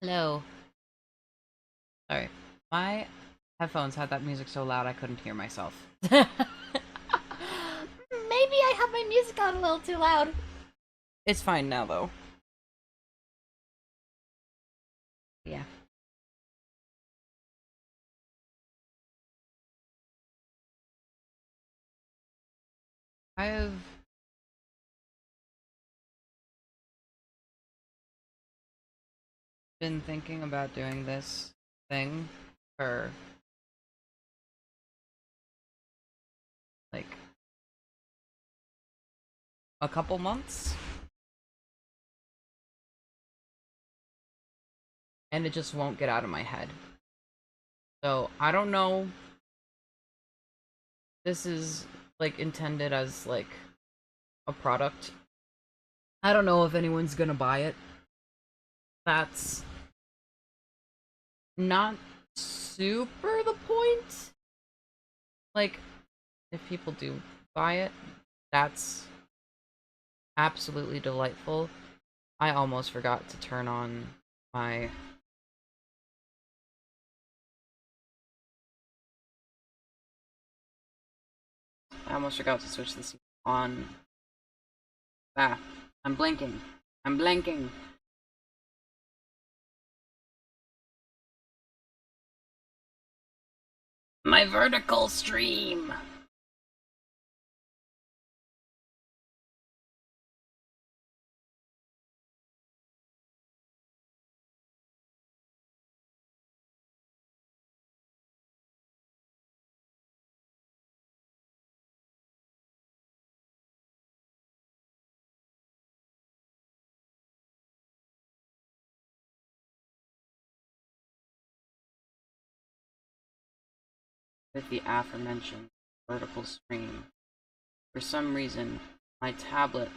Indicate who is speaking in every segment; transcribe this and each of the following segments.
Speaker 1: Hello. Sorry. My headphones had that music so loud I couldn't hear myself.
Speaker 2: Maybe I have my music on a little too loud.
Speaker 1: It's fine now, though. Yeah. I've been thinking about doing this thing for, like, a couple months, and it just won't get out of my head. So, I don't know. This is, like, intended as, like, a product. I don't know if anyone's gonna buy it. That's not super the point. Like, if people do buy it, that's absolutely delightful. I almost forgot to turn on my I almost forgot to switch this on. Ah, I'm blinking. I'm blanking. My vertical stream. With the aforementioned vertical stream. For some reason, my tablet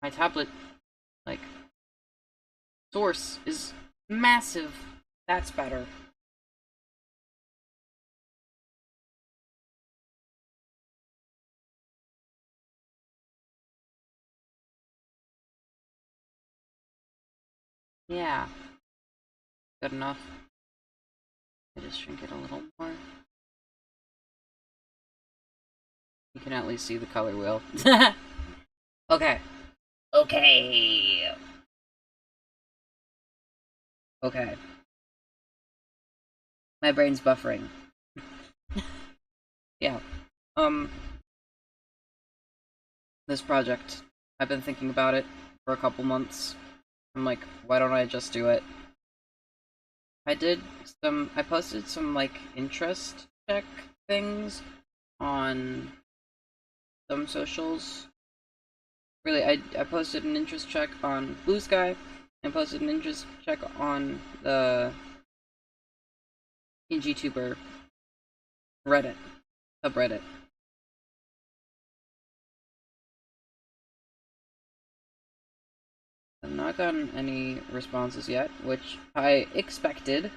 Speaker 1: my tablet like source is massive. That's better. Yeah, good enough. I just shrink it a little more. You can at least see the color wheel. Okay. Okay. Okay. My brain's buffering. Yeah. Um, this project. I've been thinking about it for a couple months. I'm like, why don't I just do it? I posted some, like, interest check things on some socials. Really, I posted an interest check on Blue Sky, and posted an interest check on the Tuber Reddit, subreddit. I've not gotten any responses yet, which I expected.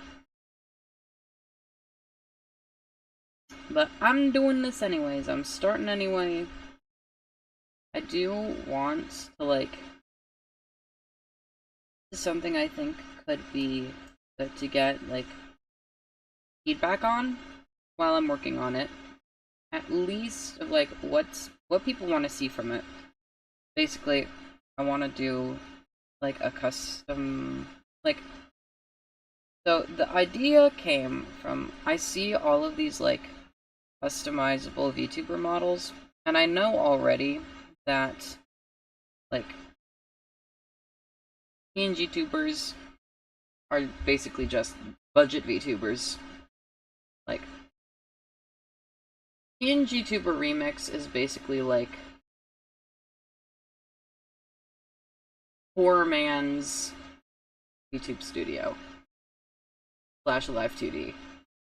Speaker 1: But I'm doing this anyways. I'm starting anyway. I do want to, like, something I think could be good to get, like, feedback on while I'm working on it. At least of, like, what people want to see from it. Basically, I want to do, like, a custom, like, so the idea came from, I see all of these, like, customizable VTuber models, and I know already that, like, PNG tubers are basically just budget VTubers. Like, PNG Tuber Remix is basically like Poor Man's YouTube Studio slash Live 2D.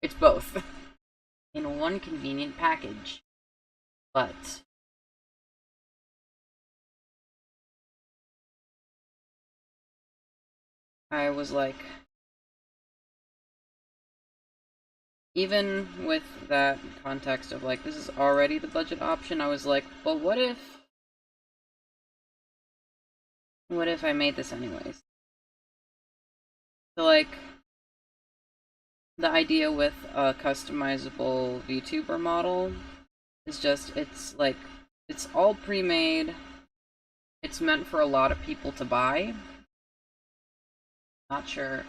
Speaker 1: It's both in one convenient package. But I was like, even with that context of, like, this is already the budget option, I was like, but what if I made this anyways? So, like, the idea with a customizable VTuber model is just, it's like, it's all pre-made. It's meant for a lot of people to buy. Not sure.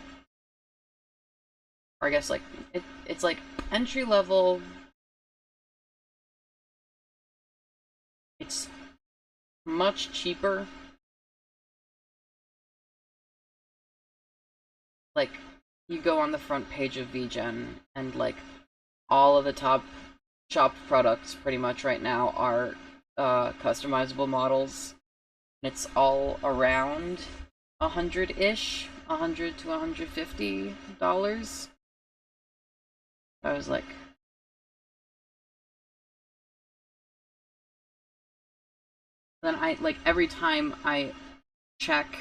Speaker 1: Or I guess, like, it's like entry level. It's much cheaper. Like, you go on the front page of VGen, and, like, all of the top shop products pretty much right now are customizable models. It's all around 100-ish, $100 to $150. I was like, then I like every time I check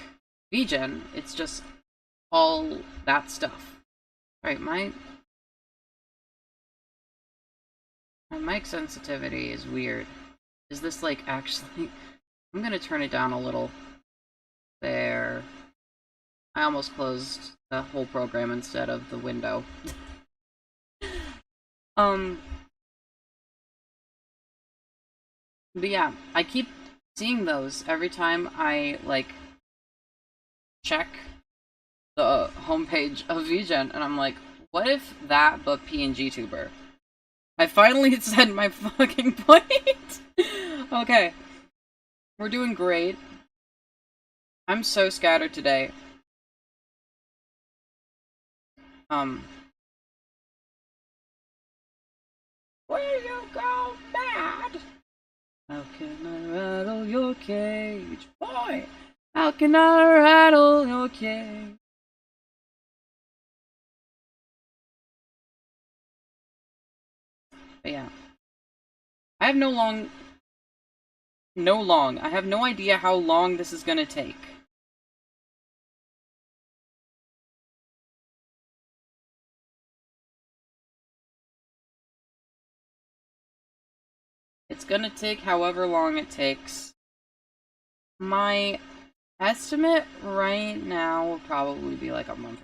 Speaker 1: VGen, it's just all that stuff. Right, my mic sensitivity is weird. Is this like actually? I'm gonna turn it down a little. There. I almost closed the whole program instead of the window. um, but yeah, I keep seeing those every time I like check the homepage of VGen, and I'm like, what if that but PNG tuber? I finally said my fucking point. Okay, we're doing great. I'm so scattered today. Where you go mad? How can I rattle your cage, boy? How can I rattle your cage? But yeah, I have I have no idea how long this is gonna take. It's gonna take however long it takes. My estimate right now will probably be like a month.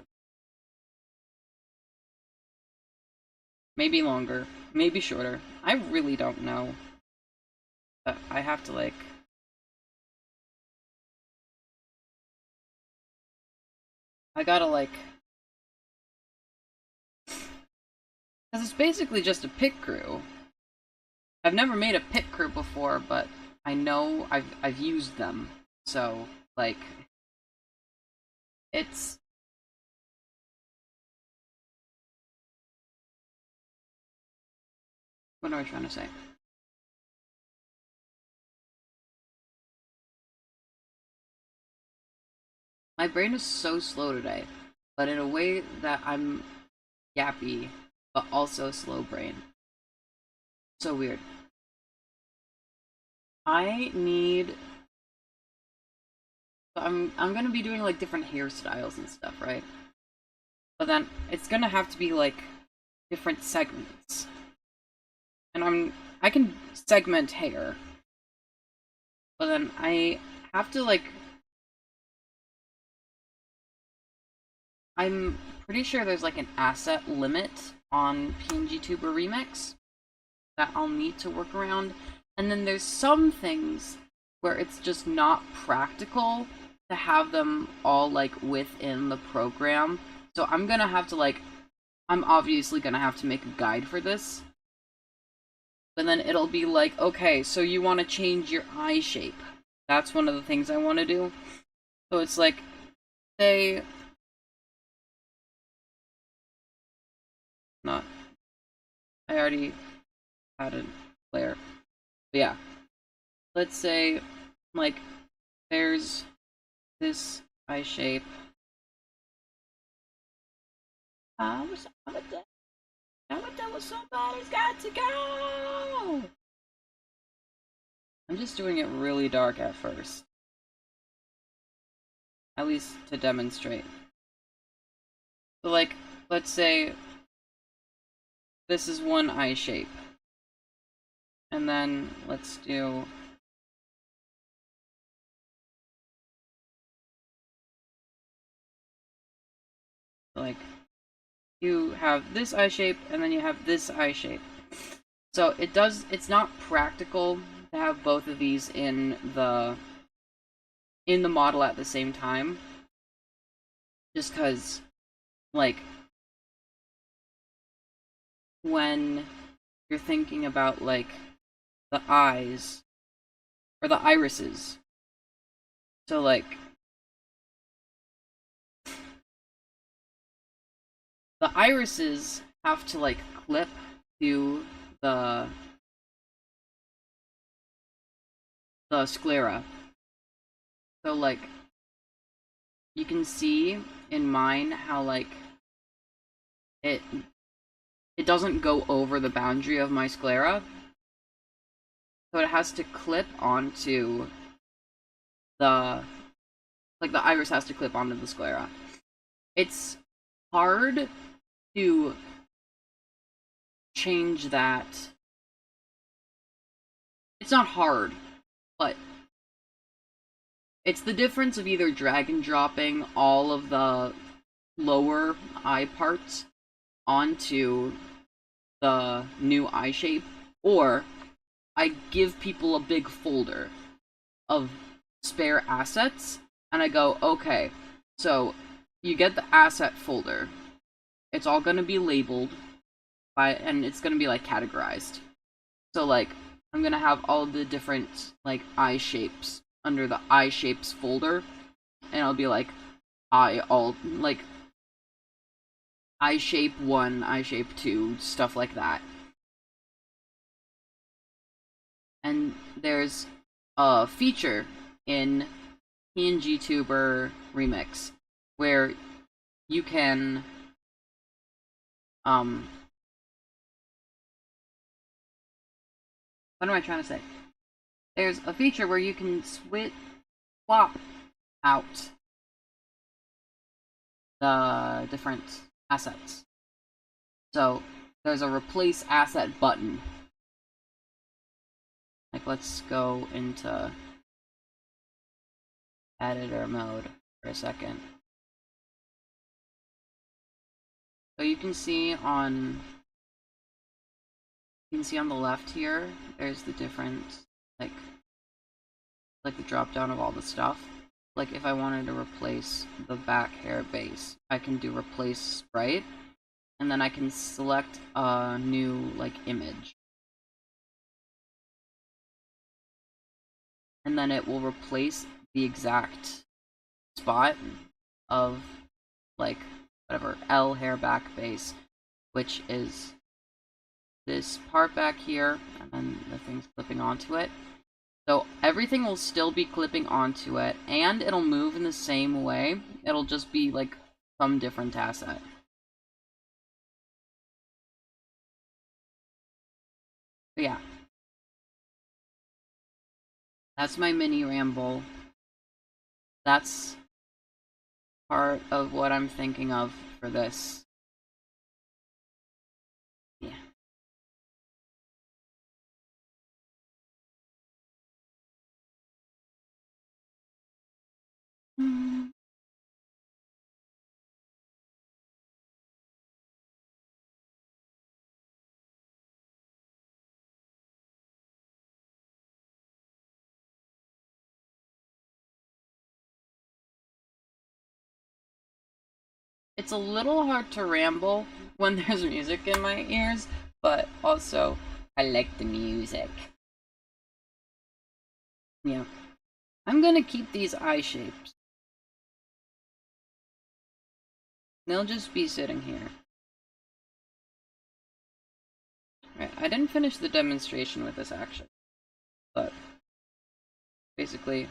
Speaker 1: Maybe longer. Maybe shorter. I really don't know. But I have to, like... I gotta, like... Because it's basically just a pit crew. I've never made a pit crew before, but I know I've used them. So, like... It's... What am I trying to say? My brain is so slow today, but in a way that I'm yappy, but also slow brain. So weird. I need... I'm gonna be doing like different hairstyles and stuff, right? But then it's gonna have to be like different segments. And I can segment hair. But then I have to like I'm pretty sure there's like an asset limit on PNG Tuber Remix that I'll need to work around. And then there's some things where it's just not practical to have them all like within the program. So I'm gonna have to like I'm obviously gonna have to make a guide for this. But then it'll be like, okay, so you want to change your eye shape. That's one of the things I want to do. So it's like, say, not, I already had a player. But yeah, let's say, like, there's this eye shape. Somebody's got to go! I'm just doing it really dark at first. At least to demonstrate. So, like, let's say this is one eye shape. And then let's do... Like, you have this eye shape, and then you have this eye shape. So it's not practical to have both of these in the model at the same time. Just because, like, when you're thinking about, like, the eyes, or the irises. So, like, the irises have to, like, clip to the sclera. So, like, you can see in mine how, like, it doesn't go over the boundary of my sclera. So it has to clip onto the, like, the iris has to clip onto the sclera. It's hard to change that. It's not hard, but it's the difference of either drag and dropping all of the lower eye parts onto the new eye shape, or I give people a big folder of spare assets, and I go, okay, so you get the asset folder. It's all gonna be labeled and it's gonna be, like, categorized. So, like, I'm gonna have all the different, like, eye shapes under the eye shapes folder, and I'll be like, eye shape 1, eye shape 2, stuff like that. And there's a feature in PNG Tuber Remix where you can what am I trying to say? There's a feature where you can swap out the different assets. So there's a replace asset button. Like, let's go into editor mode for a second. So you can see on the left here, there's the different, like the drop down of all the stuff. Like, if I wanted to replace the back hair base, I can do replace sprite, and then I can select a new, like, image. And then it will replace the exact spot of, like, whatever, L hair back base, which is this part back here, and then the thing's clipping onto it. So everything will still be clipping onto it, and it'll move in the same way. It'll just be, like, some different asset. But yeah. That's my mini ramble. That's part of what I'm thinking of for this. Yeah. It's a little hard to ramble when there's music in my ears, but also, I like the music. Yeah. I'm gonna keep these eye shapes. They'll just be sitting here. Right, I didn't finish the demonstration with this action, but basically,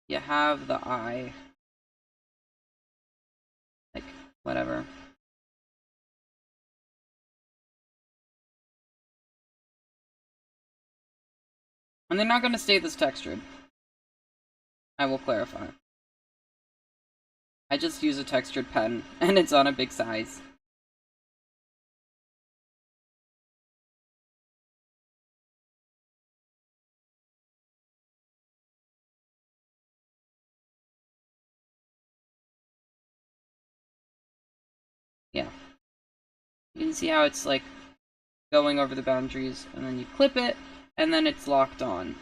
Speaker 1: you have the eye, like, whatever. And they're not gonna stay this textured. I will clarify. I just use a textured pen, and it's on a big size. You can see how it's like going over the boundaries, and then you clip it, and then it's locked on.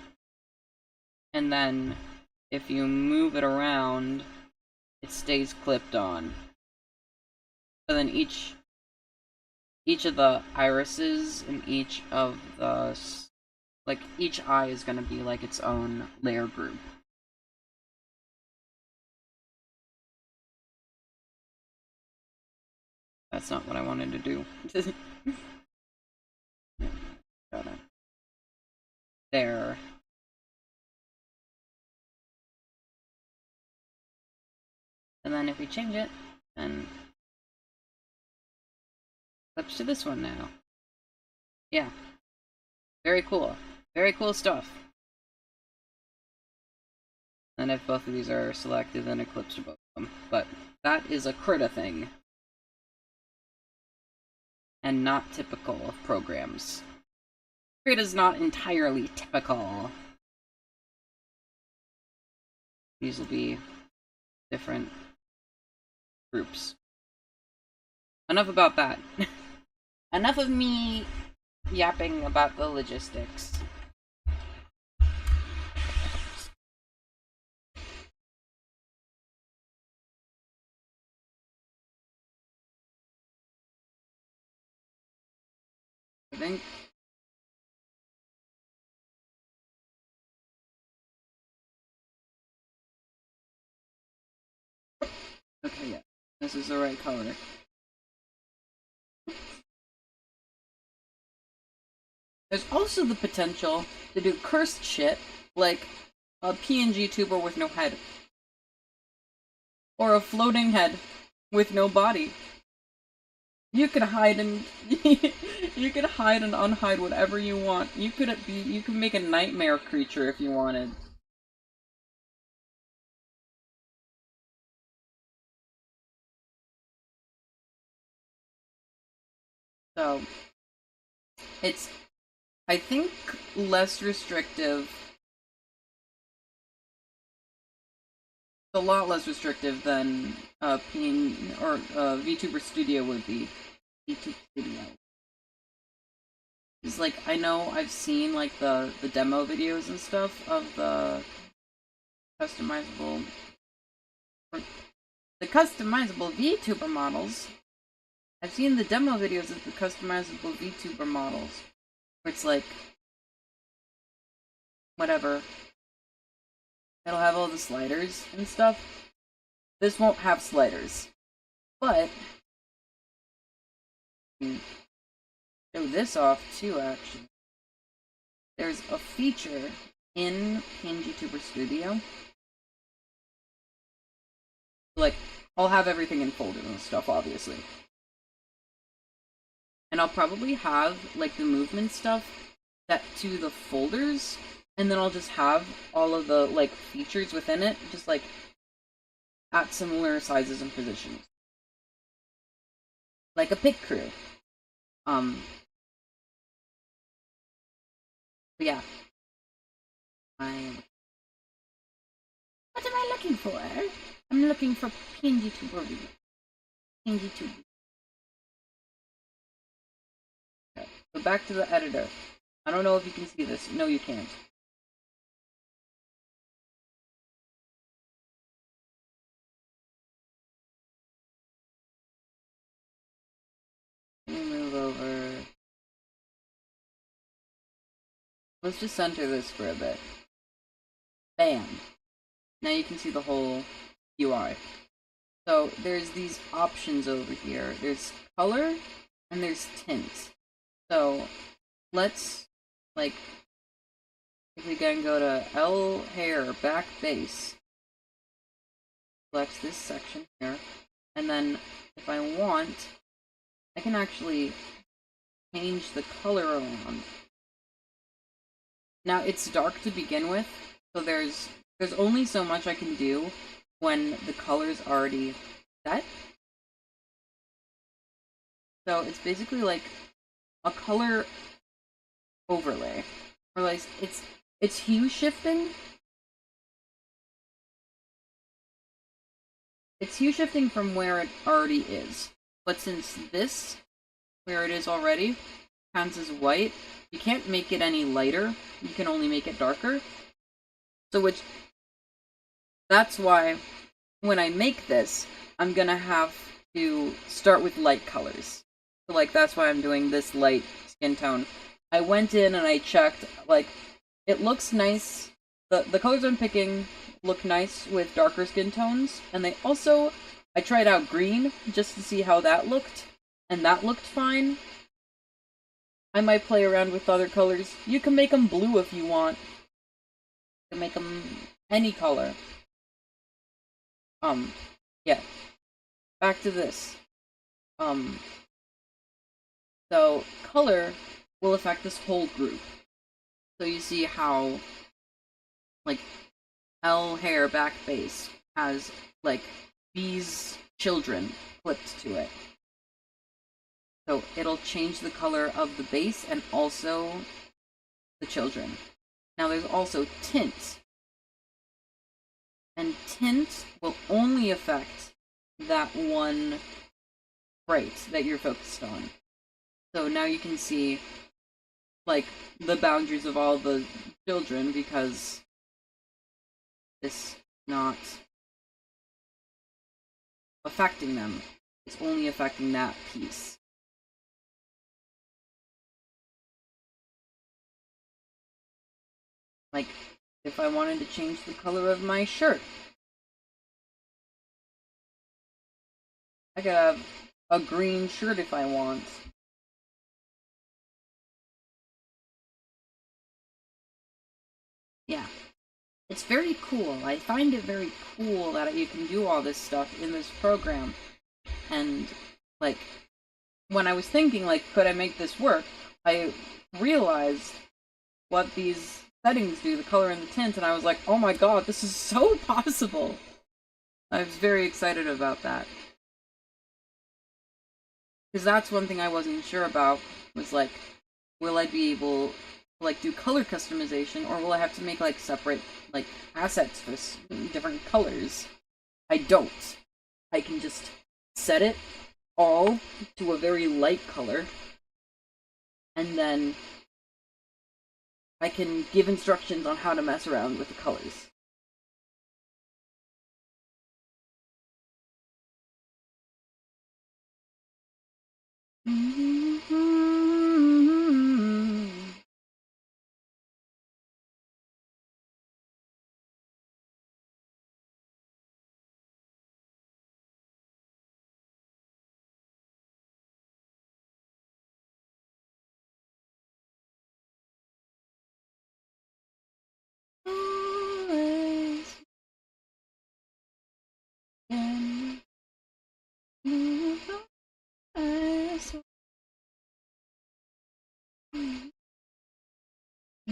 Speaker 1: And then if you move it around, it stays clipped on. So then each of the irises and each of the, like, each eye is going to be like its own layer group. That's not what I wanted to do. Got it. There. And then if we change it, then flips to this one now. Yeah. Very cool. Very cool stuff. And if both of these are selected, then it clips to both of them. But that is a Krita thing. And not typical of programs. Krita's not entirely typical. These will be different groups. Enough about that. Enough of me yapping about the logistics. I think okay, yeah. This is the right color. There's also the potential to do cursed shit, like a PNG tuber with no head. Or a floating head with no body. You can hide and you can hide and unhide whatever you want. You could make a nightmare creature if you wanted. So it's, I think, less restrictive. It's a lot less restrictive than VTuber Studio would be. VTuber Studio. It's like, I know I've seen like the demo videos and stuff of the customizable VTuber models. I've seen the demo videos of the customizable VTuber models, where it's like, whatever. It'll have all the sliders and stuff. This won't have sliders. But show this off too, actually. There's a feature in PNG Tuber Studio. Like, I'll have everything in folders and stuff, obviously. And I'll probably have, like, the movement stuff set to the folders, and then I'll just have all of the, like, features within it, just, like, at similar sizes and positions. Like a pit crew. But yeah. What am I looking for? I'm looking for PNG Tuber. PNG Tuber. Okay, so back to the editor. I don't know if you can see this. No, you can't. Let me move over. Let's just center this for a bit. Bam. Now you can see the whole UI. So there's these options over here. There's color and there's tint. So let's, like, if we can go to L hair back base, select this section here, and then if I want, I can actually change the color around. Now it's dark to begin with, so there's only so much I can do when the color's already set. So it's basically like a color overlay, or like it's hue shifting. It's hue shifting from where it already is, but since this where it is already. Counts as white. You can't make it any lighter. You can only make it darker. So that's why when I make this, I'm gonna have to start with light colors. So like that's why I'm doing this light skin tone. I went in and I checked, like, it looks nice. The colors I'm picking look nice with darker skin tones, and I tried out green just to see how that looked, and that looked fine. I might play around with other colors. You can make them blue if you want. You can make them any color. Yeah. Back to this. So color will affect this whole group. So you see how, like, L hair back base has, like, these children clipped to it. So it'll change the color of the base and also the children. Now there's also tint. And tint will only affect that one trait that you're focused on. So now you can see, like, the boundaries of all the children because it's not affecting them. It's only affecting that piece. Like, if I wanted to change the color of my shirt, I could have a green shirt if I want. Yeah. It's very cool. I find it very cool that you can do all this stuff in this program. And, like, when I was thinking, like, could I make this work, I realized what these settings do, the color and the tint, and I was like, oh my god, this is so possible! I was very excited about that. Because that's one thing I wasn't sure about, was like, will I be able to, like, do color customization, or will I have to make, like, separate, like, assets for different colors? I don't. I can just set it all to a very light color, and then I can give instructions on how to mess around with the colors.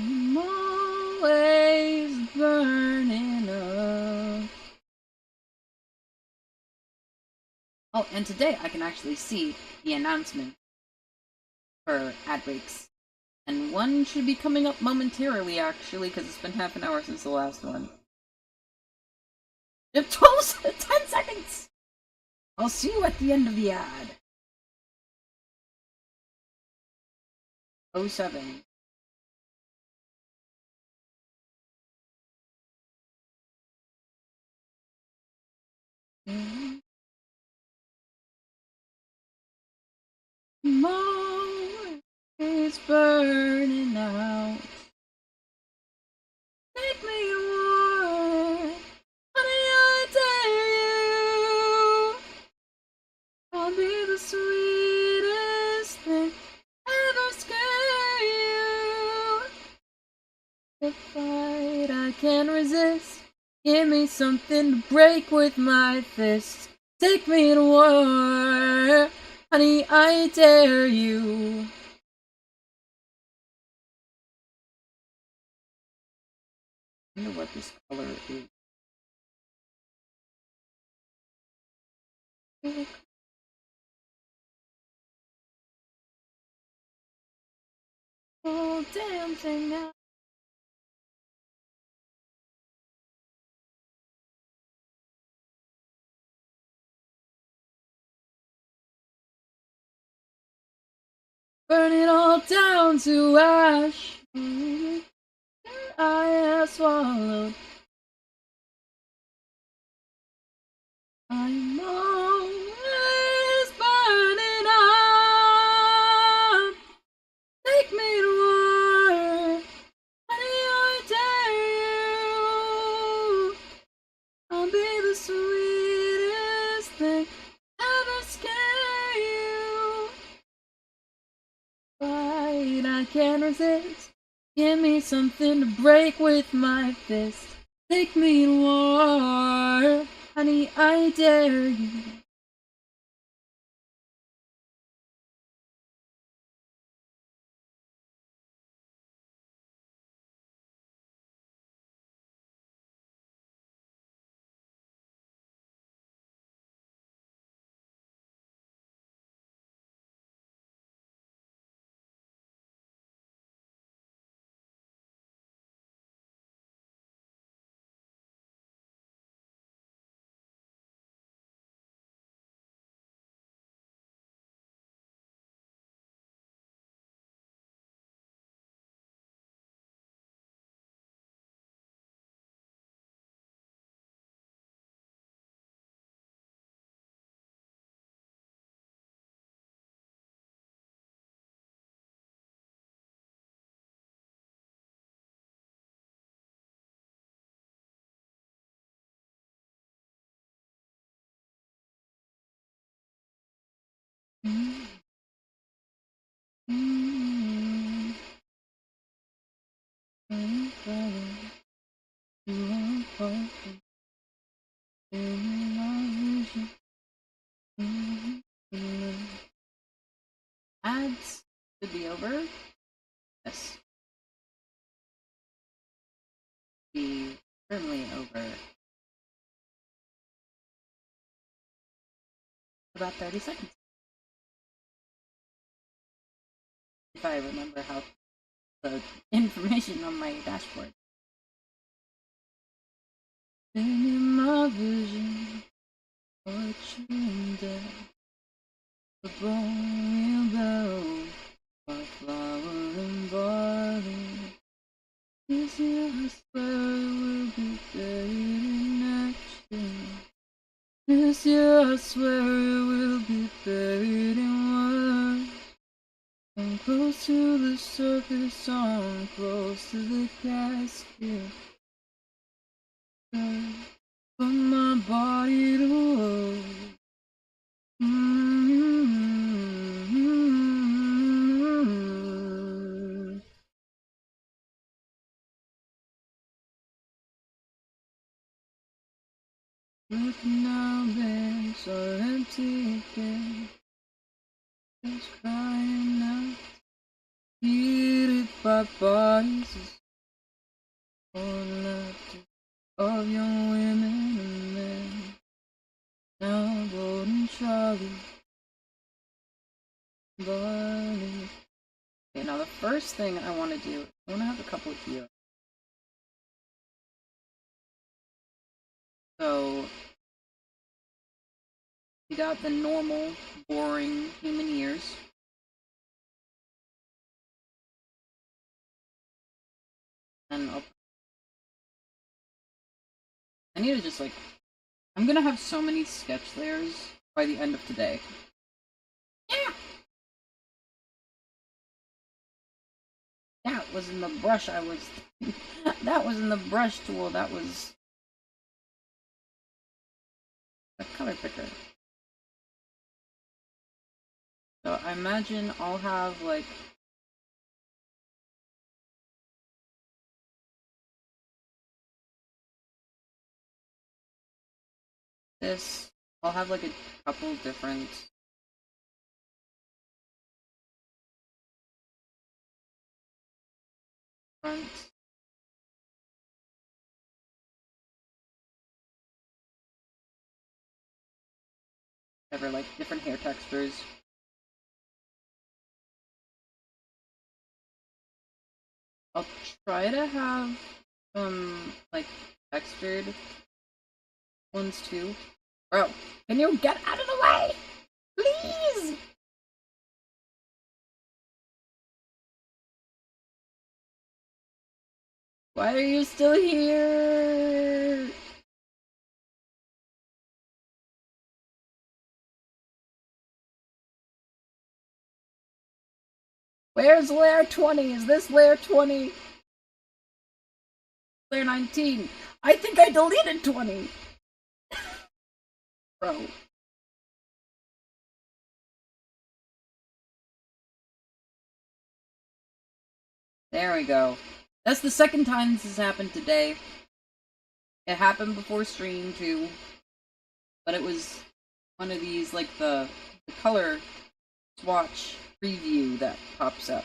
Speaker 1: I'm always burning up. Oh, and today I can actually see the announcement for ad breaks. And one should be coming up momentarily, actually, because it's been half an hour since the last one. 10 seconds! I'll see you at the end of the ad. 07. More is burning out. Take me to war, honey, I dare you. I'll be the sweetest thing ever scare you. The fight I can resist. Give me something to break with my fists. Take me to war, honey, I dare you. I wonder what this color is. Oh, damn thing now. burn it all down to ash. I have swallowed. I'm always burning up. Take me to war, honey, I dare you. I'll be the sweetest thing ever scare you. Fight, I can't resist. Give me something to break with my fist. Take me to war, honey, I dare you. Ads should be over. Yes. Be firmly over. About 30 seconds. If I remember how the information on my dashboard. In my vision, watching death, the bone will go, my flower and barley. This year I swear I will be buried in action. This year I swear I will be buried in words. I'm close to the surface, I'm close to the casket. Put my body to work. Look now, banks are empty again. Just crying out, heated by bodies all left of young women and men. Now golden Charlie, Barley. Okay, now the first thing I want to do, I want to have a couple here. So we got the normal, boring human ears. And I need to just like, I'm gonna have so many sketch layers by the end of today. Yeah! That was in the brush I was... that was in the brush tool, that was... a color picker. So I imagine I'll have like... this. I'll have like a couple different... fronts. Ever like different hair textures. I'll try to have like textured ones too. Bro, can you get out of the way? Please! Why are you still here? Where's layer 20? Is this layer 20? Layer 19. I think I deleted 20. Bro. There we go. That's the second time this has happened today. It happened before stream too. But it was one of these, like the color swatch preview that pops up.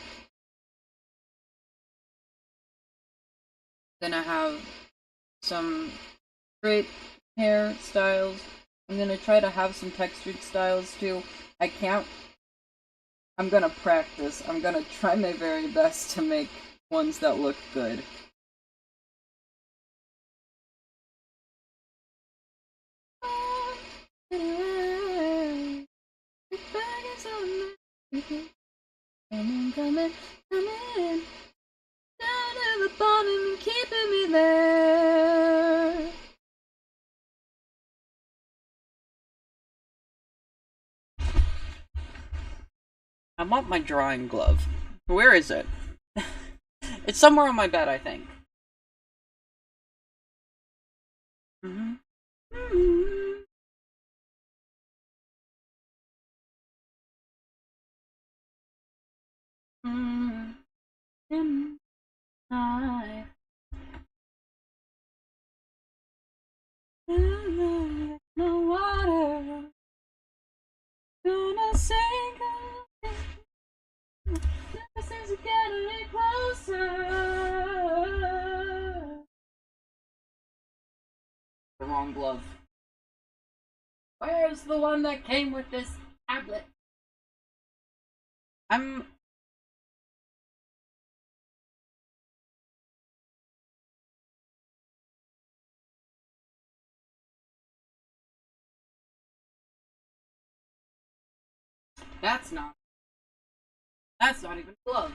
Speaker 1: Gonna have some straight hair styles. I'm gonna try to have some textured styles too. I can't. I'm gonna practice. I'm gonna try my very best to make ones that look good. Coming, down to the bottom and keeping me there. I want my drawing glove. Where is it? It's somewhere on my bed, I think. Mm-hmm. Mm-hmm. Mm-hmm. I no water gonna sink. This is getting closer. The wrong glove. Where's the one that came with this tablet? That's not even a glove.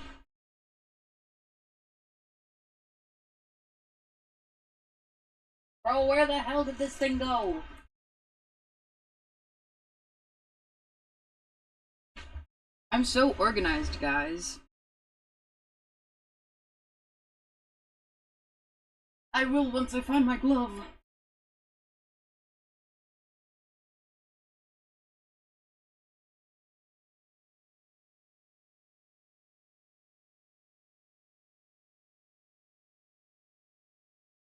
Speaker 1: Bro, where the hell did this thing go? I'm so organized, guys. I will once I find my glove.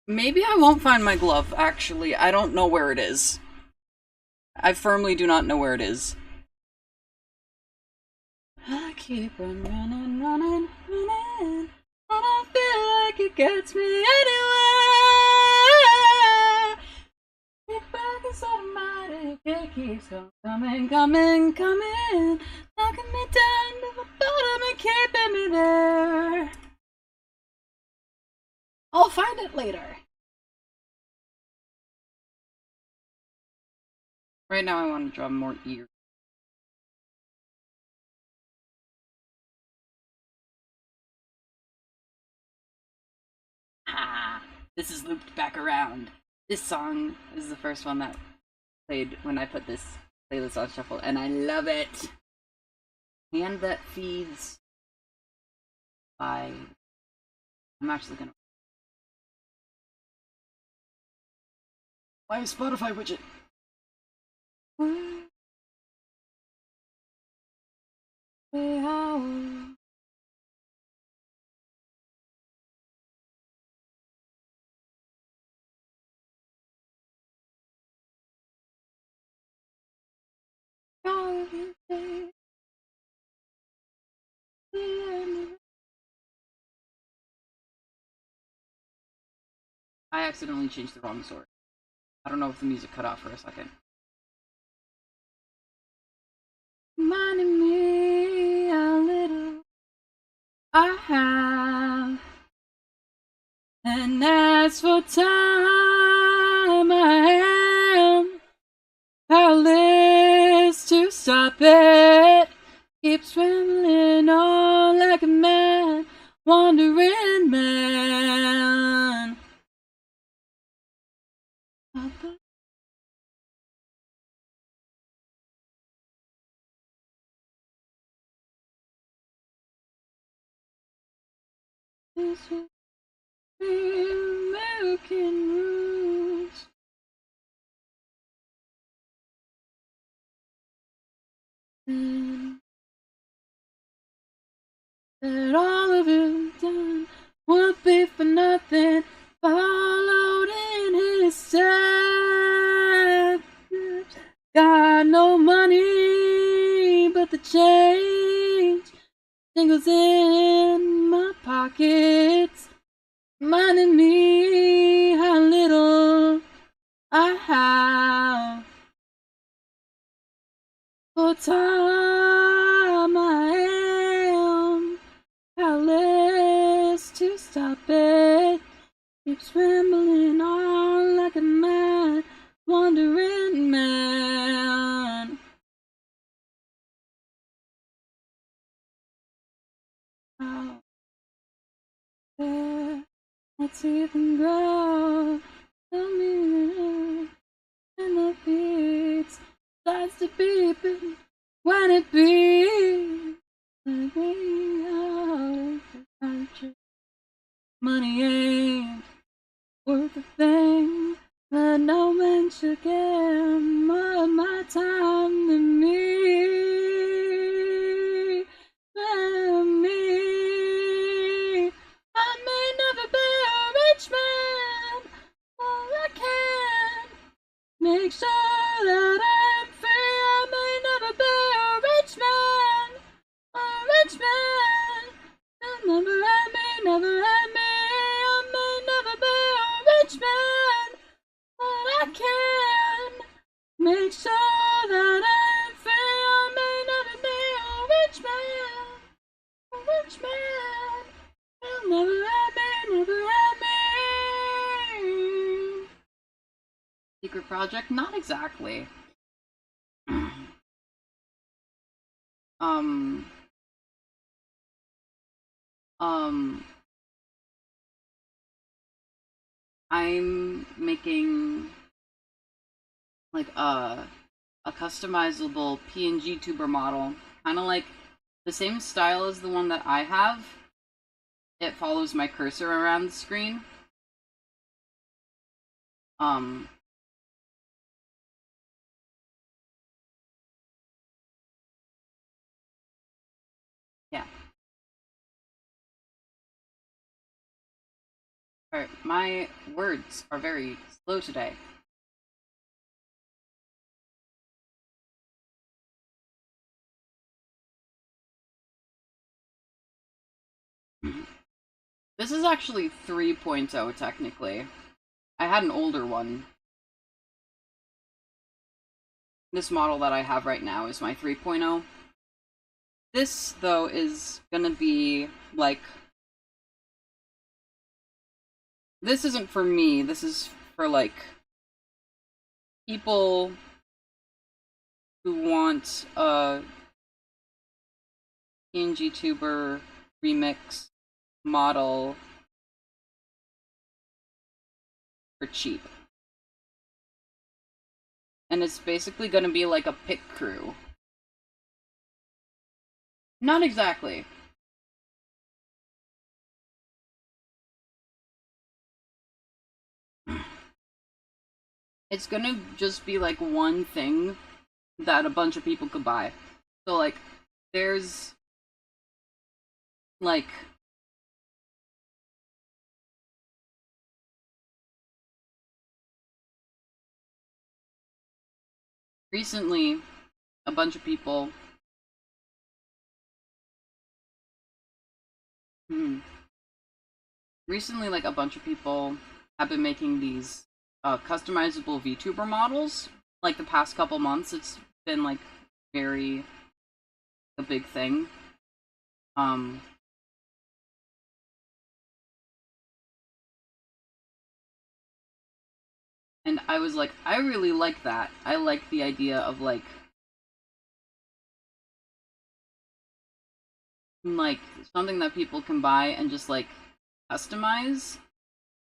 Speaker 1: Maybe I won't find my glove, actually. I don't know where it is. I firmly do not know where it is. I keep on running, running, running. I don't feel like it gets me anywhere. Keep back is automatic. It keeps coming, coming, coming. Knocking me down to the bottom and keeping me there. I'll find it later. Right now I want to draw more ears. Ah, this is looped back around. This song is the first one that played when I put this playlist on shuffle, and I love it. Hand That Feeds by... I'm actually gonna... Why is Spotify widget? I accidentally changed the wrong source. I don't know if the music cut off for a second. Reminding me how little I have, and as for time, I am powerless to stop it. Keeps rambling on like a mad, wandering man. This is American rules. And that all of it done would be for nothing. Followed in his steps. Got no money, but the change jingles in my pockets, reminding me how little I have. For time I am powerless to stop it. Keeps rambling on like a mad, wandering man. Out there, let's even grow. Tell me and the beats starts to beep. When it be living out of the country, money ain't worth a thing, but no man should give more of my time than me. Than me. I may never be a rich man, but I can make sure that I'm free. I may never be a rich man, a rich man. They'll never let me, never let me. I may never be a rich man, but I can make sure that I'm free. I may never be a rich man, a rich man. They'll never let me, never let me. Secret project? Not exactly. um, I'm making like a customizable PNG tuber model, kind of like the same style as the one that I have. It follows my cursor around the screen. Yeah. Alright, my words are very slow today. This is actually 3.0 technically. I had an older one. This model that I have right now is my 3.0. This, though, is gonna be, like... This isn't for me, this is for, like, people who want a PNG Tuber remix model for cheap. And it's basically gonna be like a pit crew. Not exactly. It's gonna just be like one thing that a bunch of people could buy. So like, there's like recently a bunch of people recently like a bunch of people have been making these customizable VTuber models. Like the past couple months, it's been like very a big thing. And I was like, I really like that. I like the idea of like something that people can buy and just like customize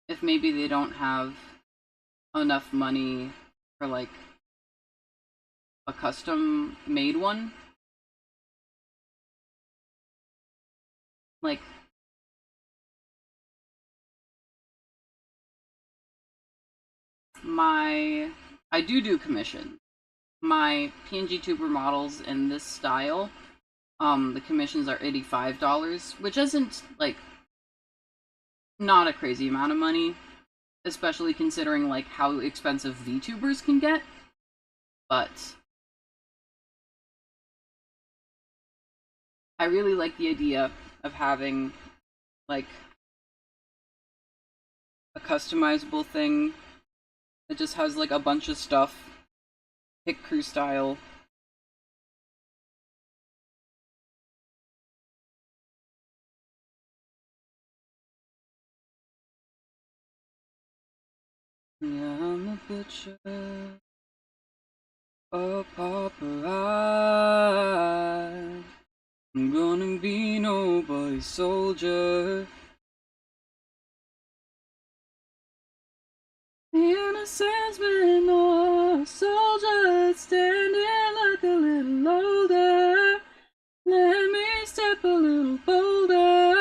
Speaker 1: if maybe they don't have enough money for like a custom made one. Like I do commission. My PNG tuber models in this style, the commissions are $85, which isn't, like, not a crazy amount of money, especially considering, like, how expensive VTubers can get, but I really like the idea of having, like, a customizable thing that just has, like, a bunch of stuff, Pit Crew style. Yeah, I'm a butcher, a pauper, I'm gonna be nobody's soldier. Innocence been a soldier standing like a little older. Let me step a little bolder.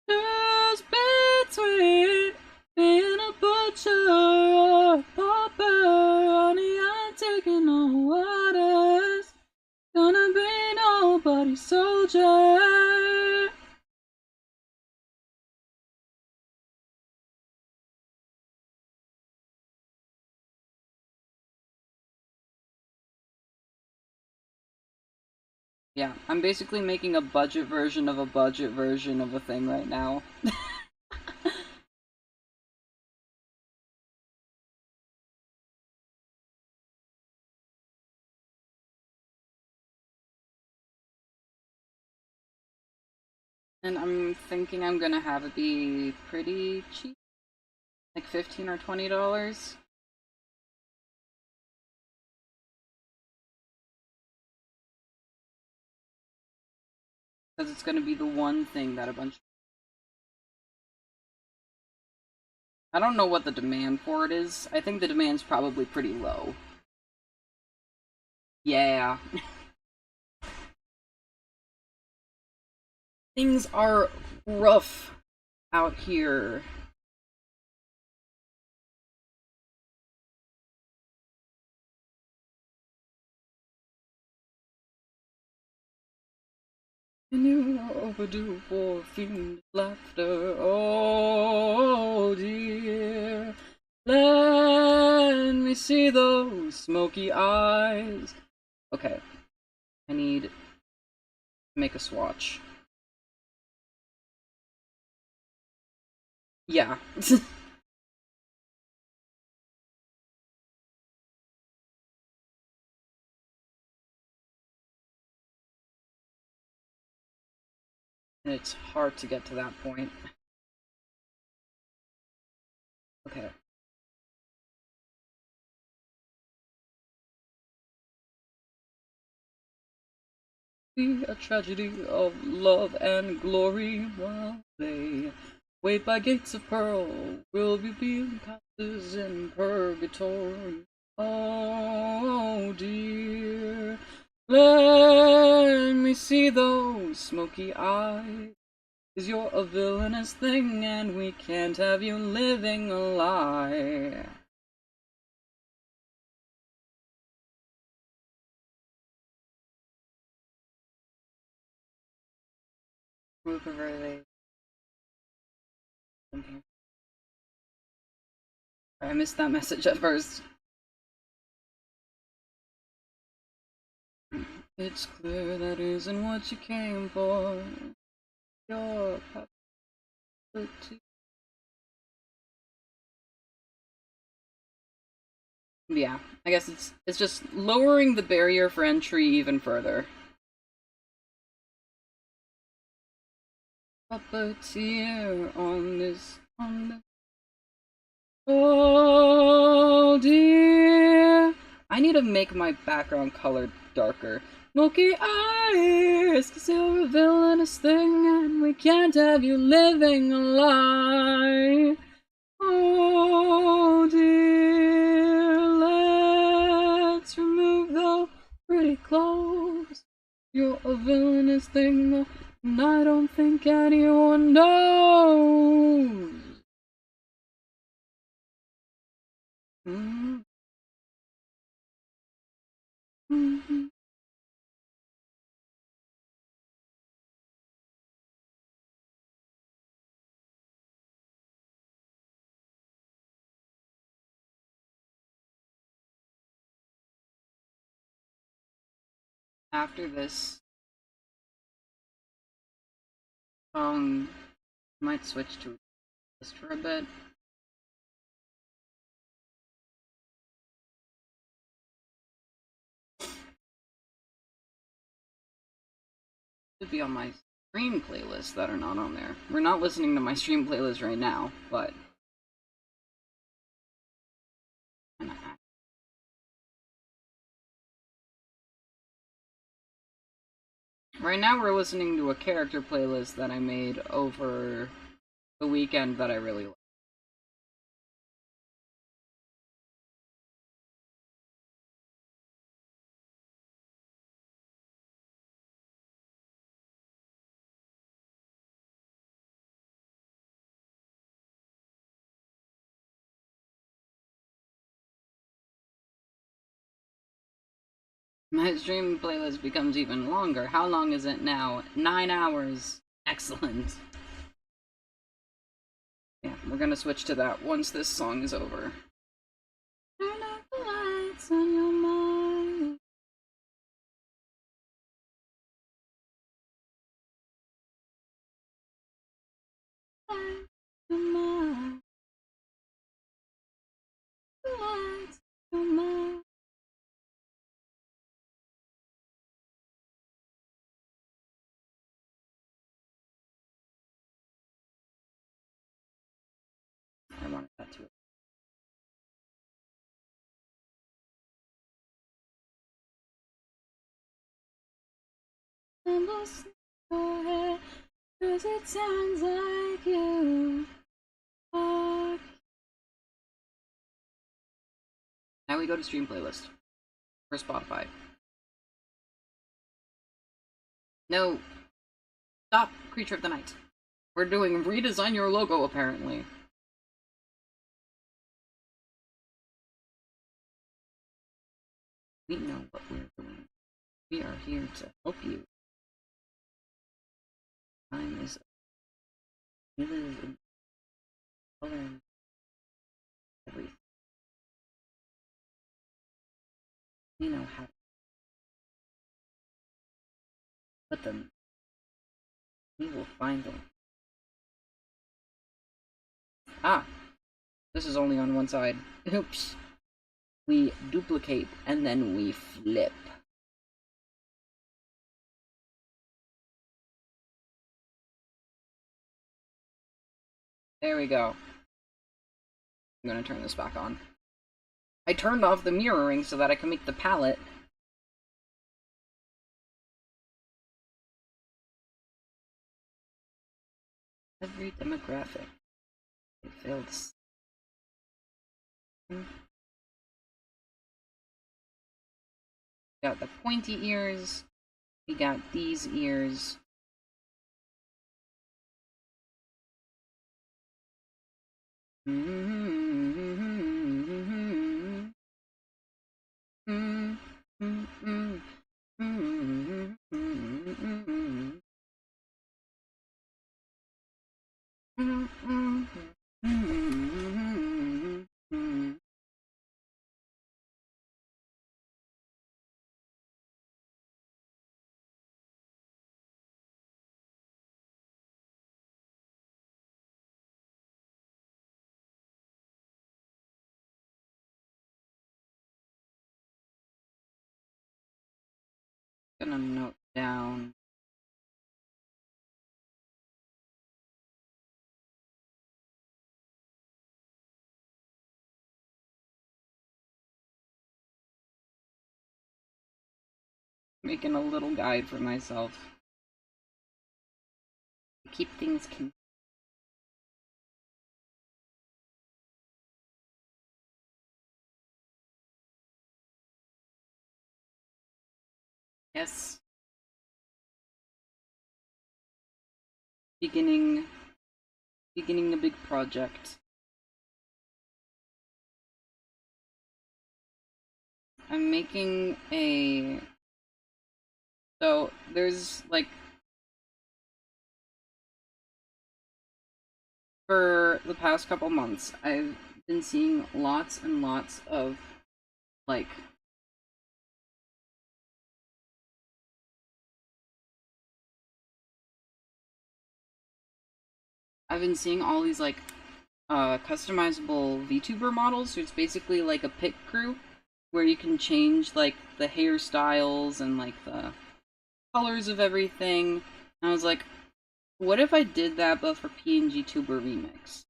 Speaker 1: Choose between being a butcher or a pauper. Honey, I'm taking no orders. Gonna be nobody's soldier. Yeah, I'm basically making a budget version of a thing right now. And I'm thinking I'm gonna have it be pretty cheap, like $15 or $20. Because it's gonna be the one thing that a bunch. I don't know what the demand for it is. I think the demand's probably pretty low. Yeah. Things are rough out here. And you are overdue for fiend laughter. Oh dear. Let me see those smoky eyes. Okay. I need to make a swatch. Yeah. It's hard to get to that point. Okay. Be a tragedy of love and glory while they wait by gates of pearl. Will be being passes in purgatory. Oh dear. Let me see those smoky eyes. 'Cause you're a villainous thing and we can't have you living a lie. Move over they. I missed that message at first. It's clear that isn't what you came for. Your puppet. Yeah, I guess it's just lowering the barrier for entry even further. Puppeteer on this. Oh dear. I need to make my background color darker. Smoky eyes, 'cause you're a villainous thing and we can't have you living a lie. Oh dear, let's remove the pretty clothes. You're a villainous thing and I don't think anyone knows. Mm-hmm. Mm-hmm. After this song, might switch to just for a bit. Should be on my stream playlists that are not on there. We're not listening to my stream playlist right now, but right now we're listening to a character playlist that I made over the weekend that I really like. My stream playlist becomes even longer. How long is it now? 9 hours. Excellent. Yeah, we're gonna switch to that once this song is over. Turn out the lights on your mind. Your mind. The lights on your mind. I wanted that too. Almost ahead, 'cause it sounds like you are. Now we go to stream playlist for Spotify. No, stop, Creature of the Night. We're doing redesign your logo apparently. We know what we're doing. We are here to help you. Time is we live in color and everything. We know how to put them. We will find them. Ah, this is only on one side. Oops. We duplicate and then we flip. There we go. I'm gonna turn this back on. I turned off the mirroring so that I can make the palette. Every demographic. It failed. Got the pointy ears. We got these ears. Gonna note down. Making a little guide for myself. Keep things consistent. Yes. Beginning a big project. I'm making a... So, there's, like... For the past couple months, I've been seeing lots and lots of, like... I've been seeing all these, like, customizable VTuber models. So it's basically like a pit crew where you can change like the hairstyles and like the colors of everything. And I was like, what if I did that but for PNG Tuber Remix?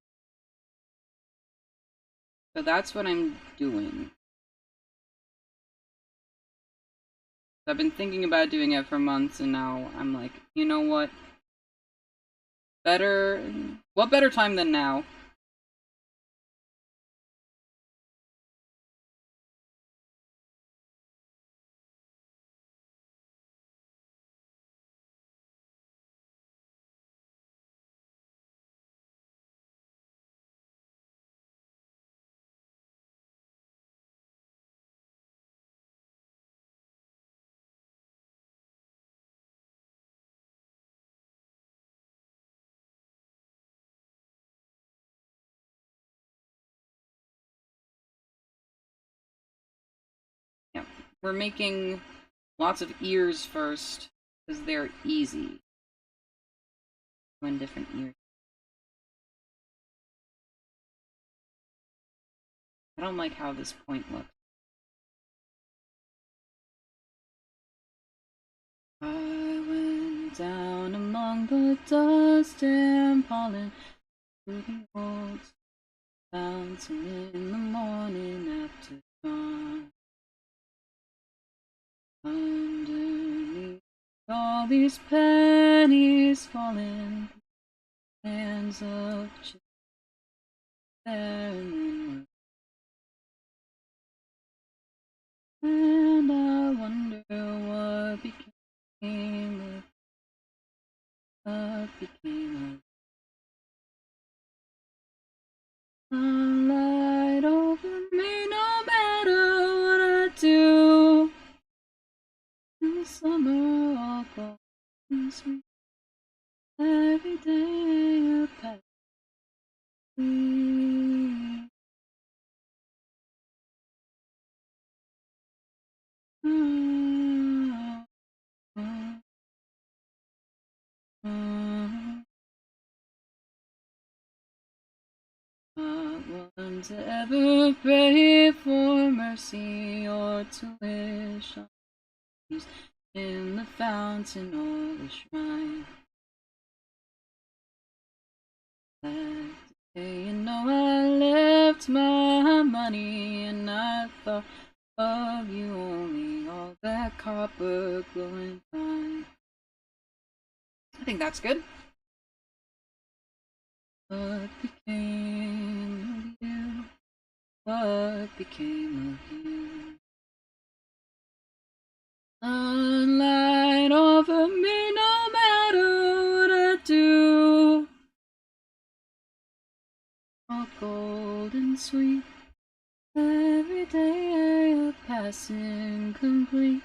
Speaker 1: So that's what I'm doing. I've been thinking about doing it for months, and now I'm like, you know what? What better time than now? Yeah, we're making lots of ears first because they're easy. One different ear. I don't like how this point looks. I went down among the dust and pollen to the old fountain in the morning after dawn. Underneath all these pennies falling, hands of children and I wonder what became of sunlight over me no matter what I do. In the summer all golden sweet, every day a past me. Not one to ever pray for mercy or to wish on peace in the fountain or the shrine. That day, you know, I left my money and I thought of you only, all that copper glowing fine. I think that's good. What became of you? What became of you? Sunlight over me no matter what I do. All golden sweet, every day a passing complete.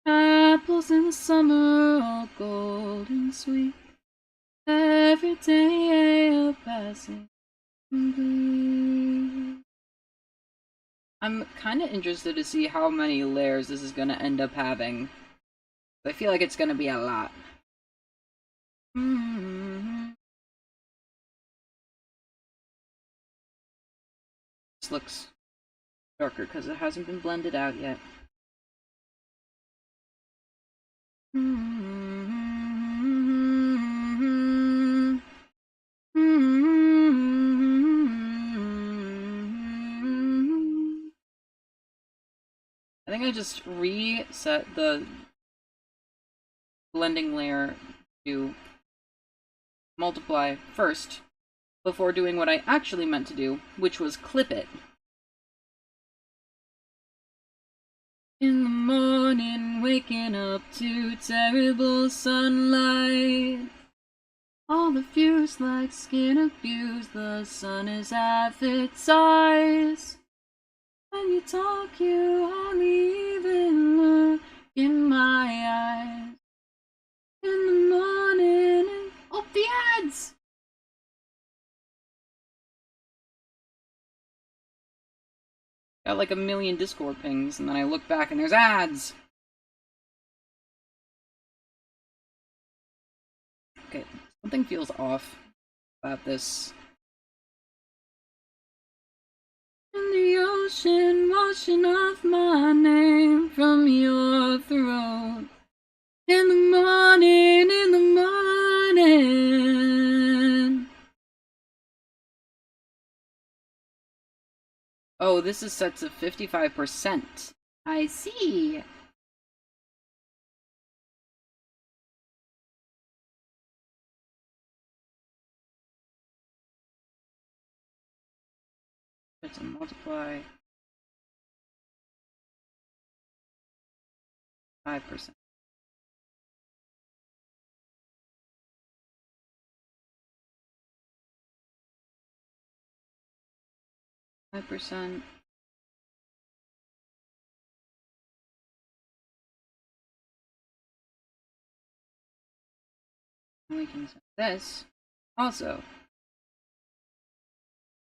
Speaker 1: Apples in the summer, all golden sweet, every day a passing complete. I'm kind of interested to see how many layers this is going to end up having. I feel like it's going to be a lot. This looks darker because it hasn't been blended out yet. I think I just reset the blending layer to multiply first before doing what I actually meant to do, which was clip it. In the morning, waking up to terrible sunlight. All the views like skin abuse, the sun is at its eyes. When you talk, you hardly even look in my eyes. In the morning, and oh, the ads! Got like a million Discord pings, and then I look back and there's ads! Okay, something feels off about this. In the ocean, washing off my name from your throat. In the morning, in the morning. Oh, this is set to 55%. I see. Let's multiply 5%. %. And we can set this also.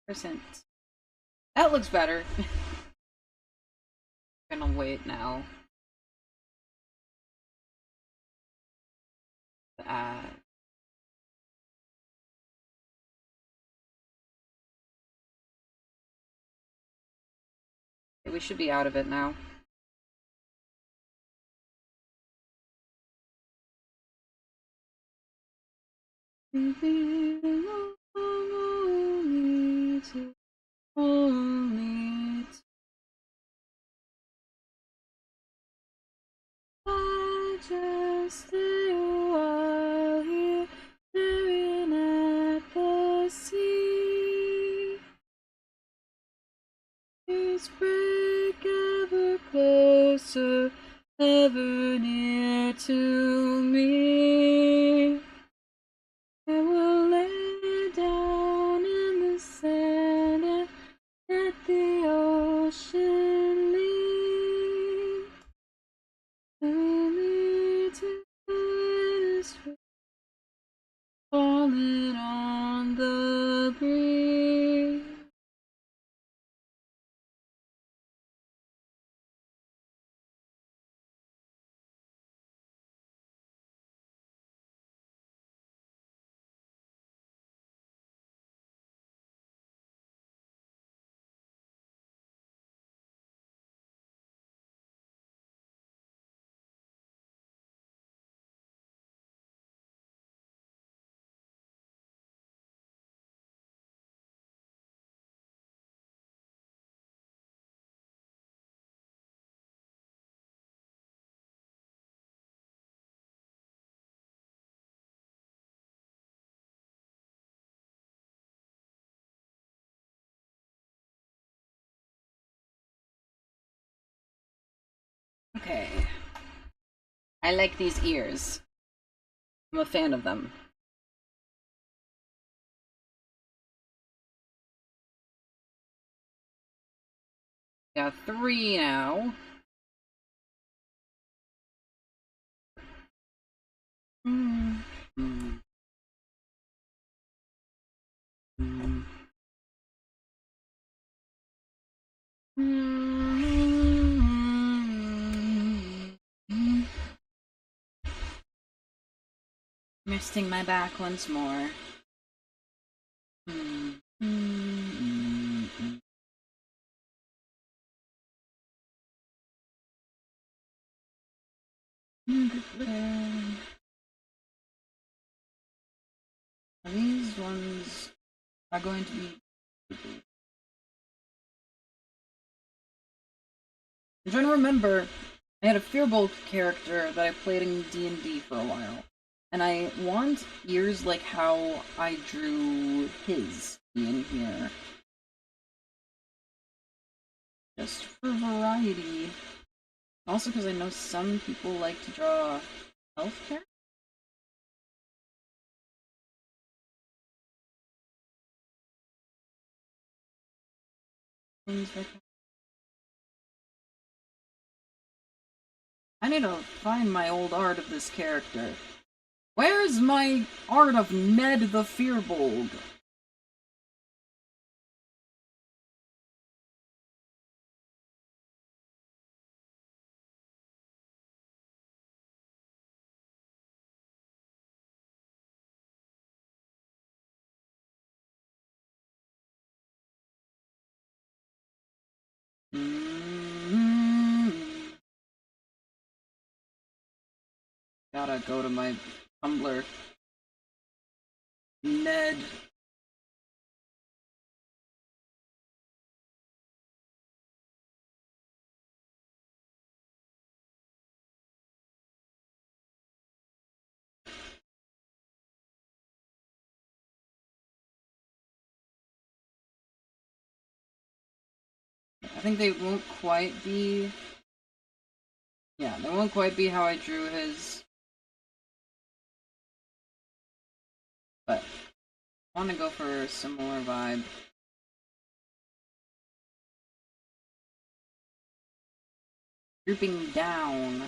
Speaker 1: Percent. That looks better. I'm gonna wait now. Okay, we should be out of it now. I just stay a while here, staring at the sea. Please break ever closer, ever near to me. I will lay down in the sand and let the ocean lead. Me to this, falling on the breeze. Okay. I like these ears. I'm a fan of them. Got 3 now. Mm. Mm. Mm. Mm. Resting my back once more. Mm. Mm. These ones are going to be. I'm trying to remember. I had a Fearbolt character that I played in D&D for a while, and I want ears like how I drew his in here, just for variety. Also, because I know some people like to draw elf characters. Things like that. I need to find my old art of this character. Where's my art of Ned the Fearbold? Gotta go to my Tumblr. Ned. I think they won't quite be... Yeah, they won't quite be how I drew his... But I want to go for a similar vibe. Drooping down.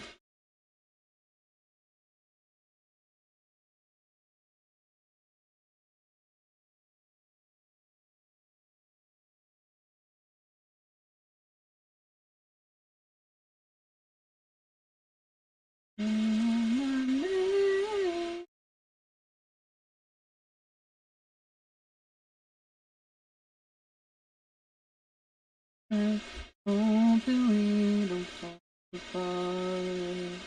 Speaker 1: I hope that we don't fall apart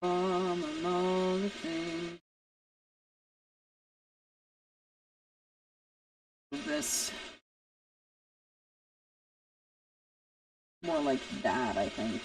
Speaker 1: from all the things of this. More like that, I think.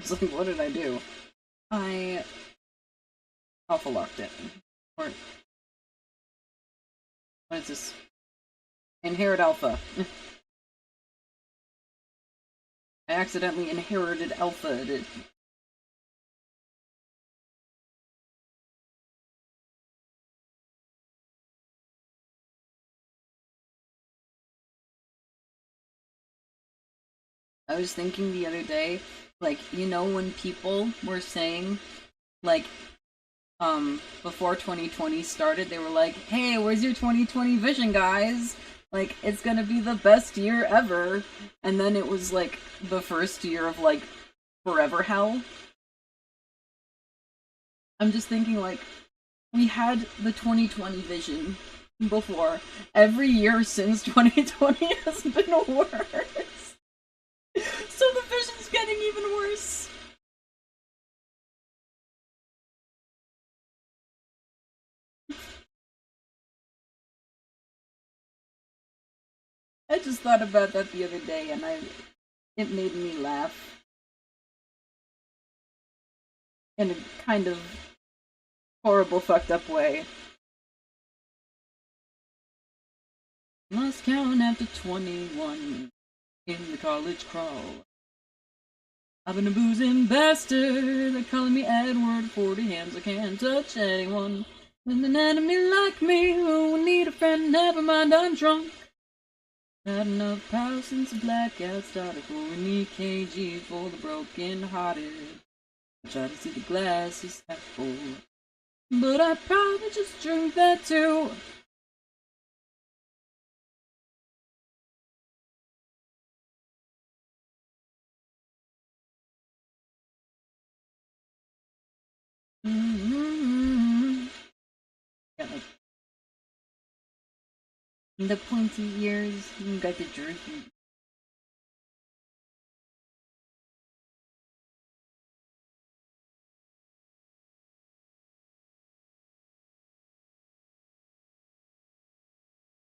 Speaker 1: It's like, what did I do? I alpha locked it. Or what is this? Inherit alpha. I accidentally inherited alpha. I was thinking the other day, like, you know, when people were saying, like, before 2020 started, they were like, hey, where's your 2020 vision, guys? Like, it's gonna be the best year ever. And then it was, like, the first year of, like, forever hell. I'm just thinking, like, we had the 2020 vision before. Every year since 2020 has been worse. So the vision's getting even worse. I just thought about that the other day and it made me laugh. In a kind of horrible, fucked up way. Lost count after 21 in the college crawl. I've been a boozing bastard. They're calling me Edward 40 hands. I can't touch anyone. With an enemy like me who will need a friend, never mind, I'm drunk. Had enough power since the blackout started for an EKG for the broken hearted. I try to see the glass is half full, but I probably just drink that too. Got like The pointy ears, you got the droopy.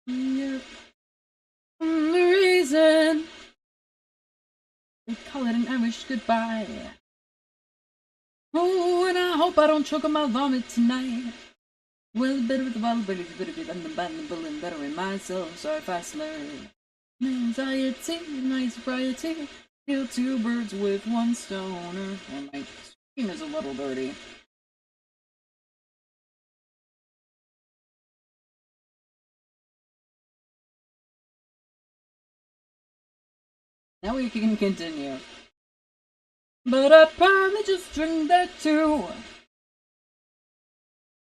Speaker 1: Yep. The reason they call it an Irish goodbye. Oh, and I hope I don't choke on my vomit tonight. Well, better with the bottle, better than the bottle and better in myself. Sorry if I slurred. Anxiety, nice variety. Kill two birds with one stone. And my scream is a little dirty. Now we can continue. But I probably just drink that too.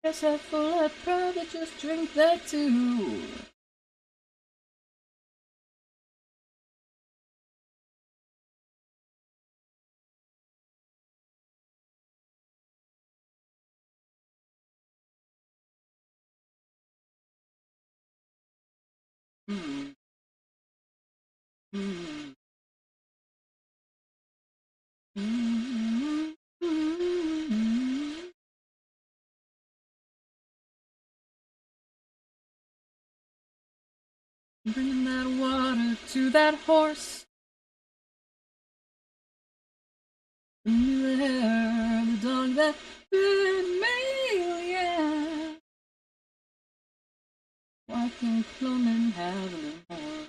Speaker 1: Yes, half full, I'd probably just drink that too. Hmm. Hmm. Hmm. Hmm. Bringing that water to that horse. The hair, the dog that fed me, yeah. Why can't cloning have a little more?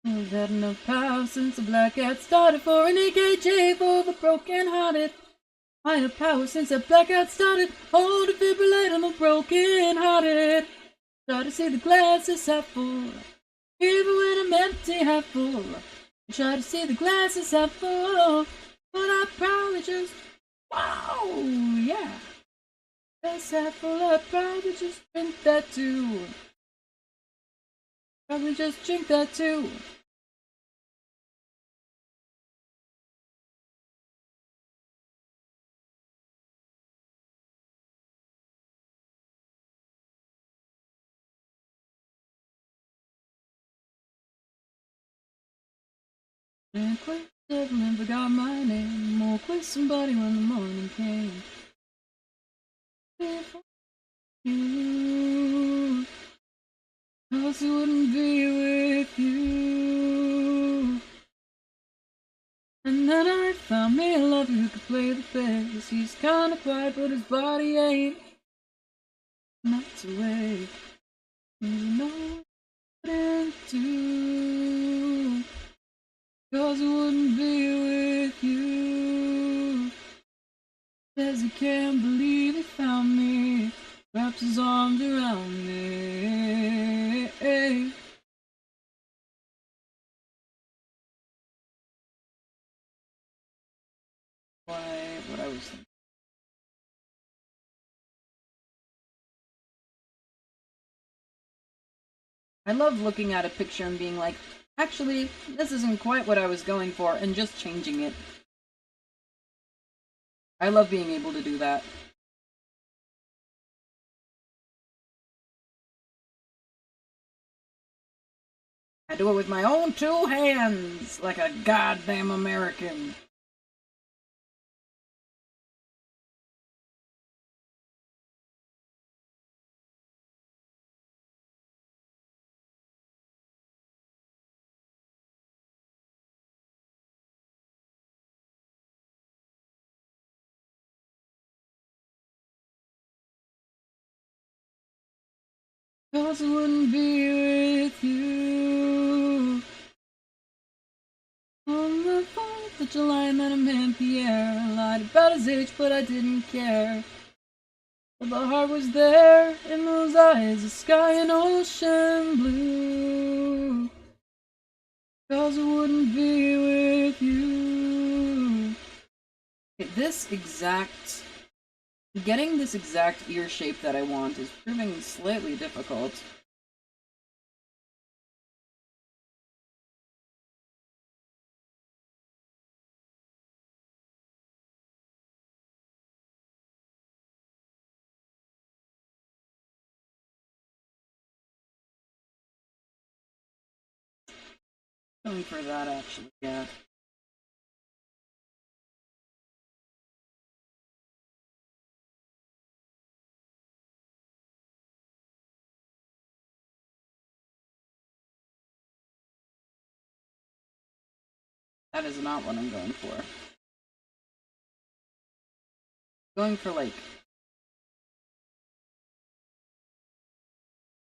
Speaker 1: I've had enough power since the Black Cat started for an AKJ for the broken hearted. I have power since the Black Cat started. Oh, defibrillate on the broken hearted. Try to see the glass is half full, even when I'm empty, half full. I try to see the glass is half full, but I probably just, wow, yeah. Glass half full, I probably just drink that too. Probably just drink that too. And quit devil and forgot my name. Or quit somebody when the morning came. If you, else it wouldn't be with you. And then I found me a lover who could play the bass. He's kinda quiet, but his body ain't not to wait. You know what to do, 'cause it wouldn't be with you. Says he can't believe he found me, wraps his arms around me. Why, what I was thinking. I love looking at a picture and being like, actually, this isn't quite what I was going for, and just changing it. I love being able to do that. I do it with my own two hands, like a goddamn American. Cause it wouldn't be with you. On the 4th of July, I met a man, Pierre. I lied about his age, but I didn't care. But the heart was there in those eyes, the sky and ocean blue. Cause it wouldn't be with you. Okay, this exact Getting this exact ear shape that I want is proving slightly difficult. Going for that, actually, yeah. That is not what I'm going for. Going for, like,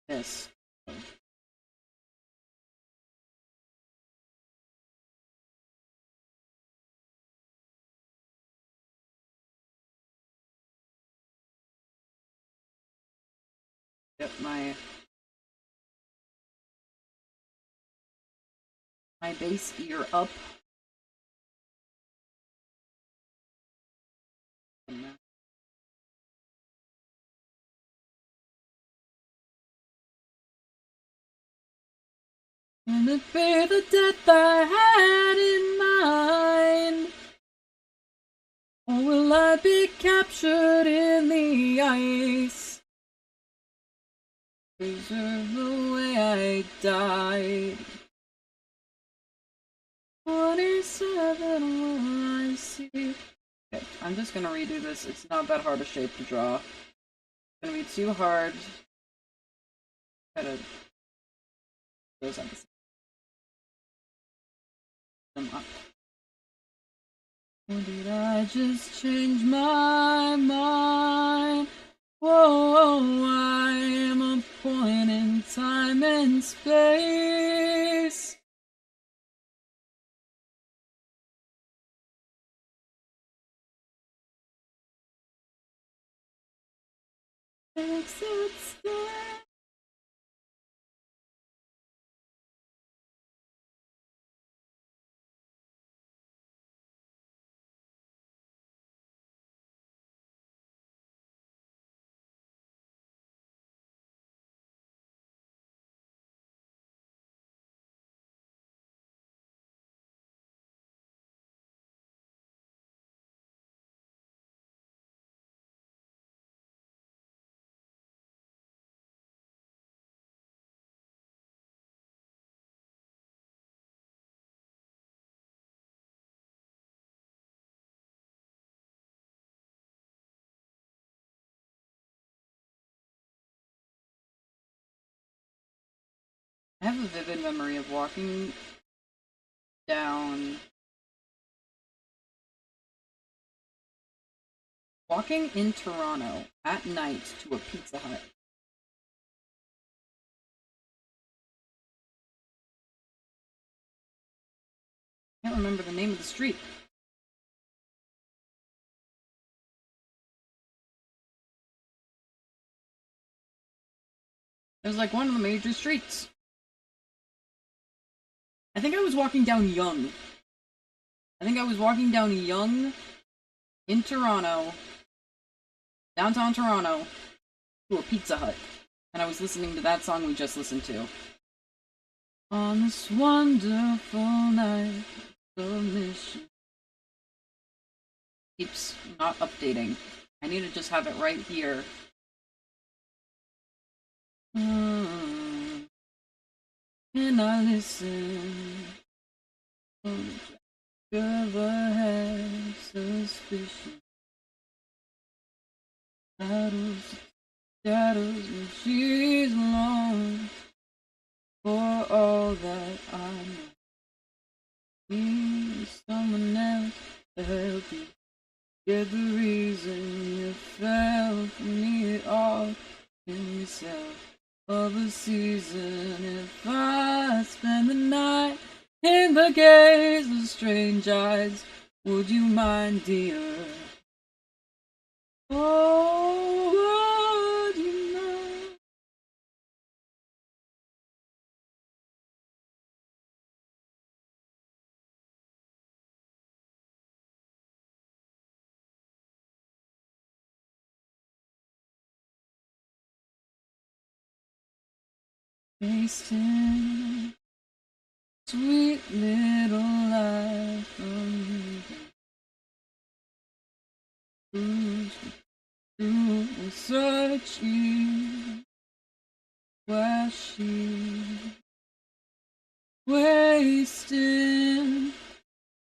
Speaker 1: this. Get my base ear up. And it be the death I had in mind? Or will I be captured in the ice? Preserve the way I died. 27 will I see. Okay, I'm just gonna redo this. It's not that hard a shape to draw. It's gonna be too hard. Try to those on them up. Or did I just change my mind? Whoa, I am a point in time and space. Exit stay. I have a vivid memory of walking down. Walking in Toronto at night to a Pizza Hut. I can't remember the name of the street. It was like one of the major streets. I think I was walking down Yonge. I think I was walking down Yonge in Toronto, downtown Toronto, to a Pizza Hut. And I was listening to that song we just listened to. On this wonderful night of mission. Keeps not updating. I need to just have it right here. Can I listen? Ever had suspicion? Shadows, and she's alone. For all that I know, need someone else to help you get the reason you fell for me at all in yourself of a season. If I spend the night in the gaze of strange eyes, would you mind, dear? Oh, would you mind? Wasting sweet little life from me. Through searching where she wasting,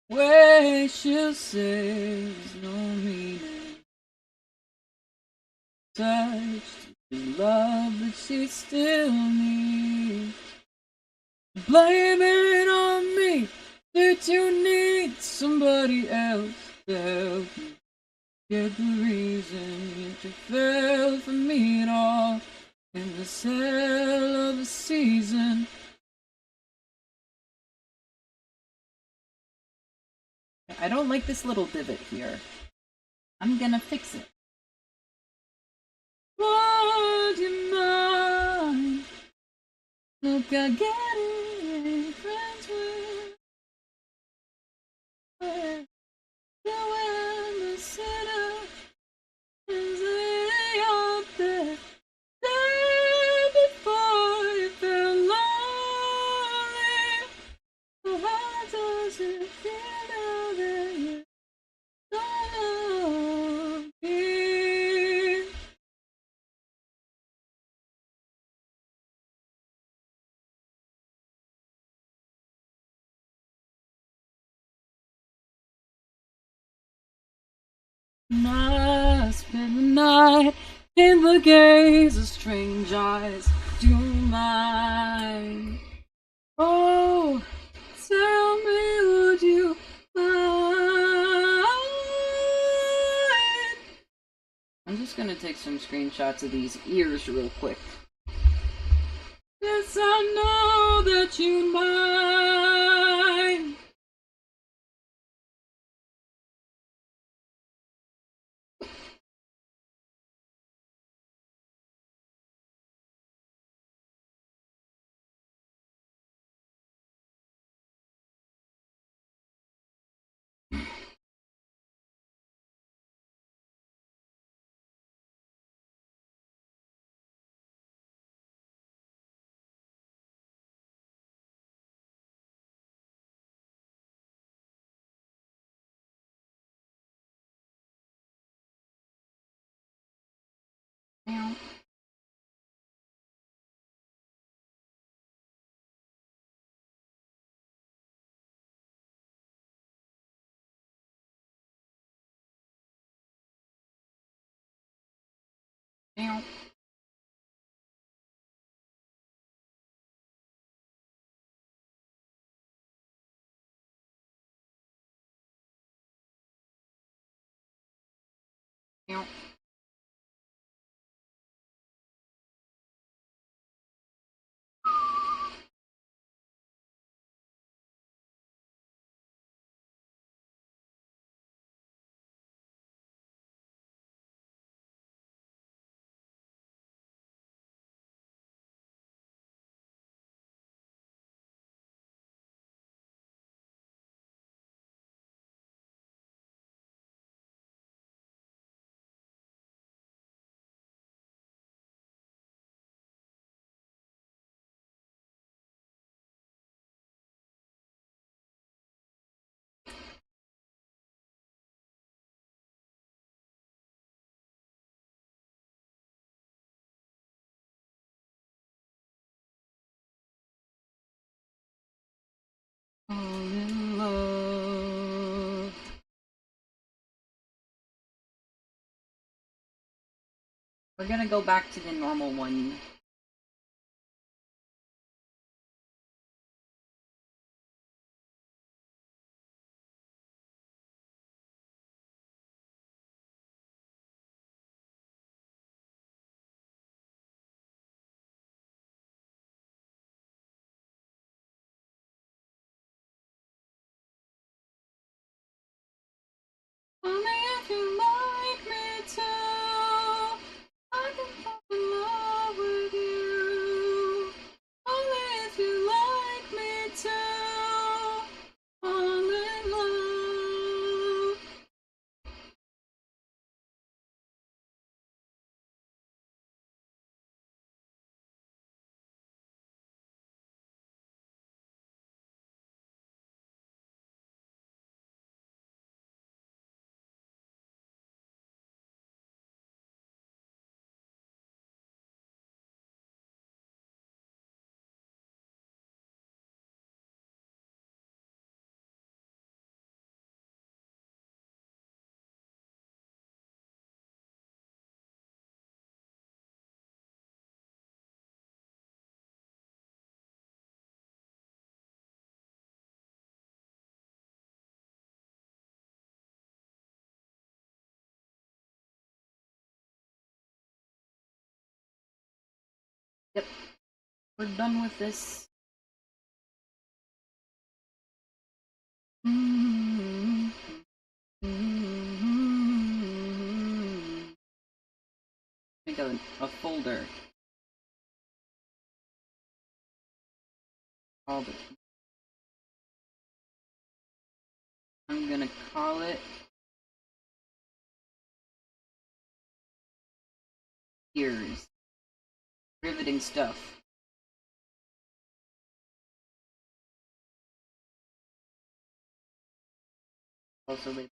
Speaker 1: where she'll say there's no meaning. Touch the love that she still needs. Blame it on me that you need somebody else to help you get the reason that you fell for me at all in the cell of the season. I don't like this little divot here. I'm gonna fix it. Would you mind? Look, I get it. Friends with when the sinner is lay out there. Day before you felt lonely. So how does it feel now that you don't be? I spend the night in the gaze of strange eyes. Do you mind? Oh, tell me, would you mind? I'm just gonna take some screenshots of these ears real quick. Yes, I know that you mind. Meow. Meow. Meow. All in love. We're gonna go back to the normal one. Only if you like me to, I can fall in love with you. Only if you like me to, fall in love. Yep, we're done with this. Make a folder. Called it. I'm gonna call it Ears. Riveting stuff. Also label.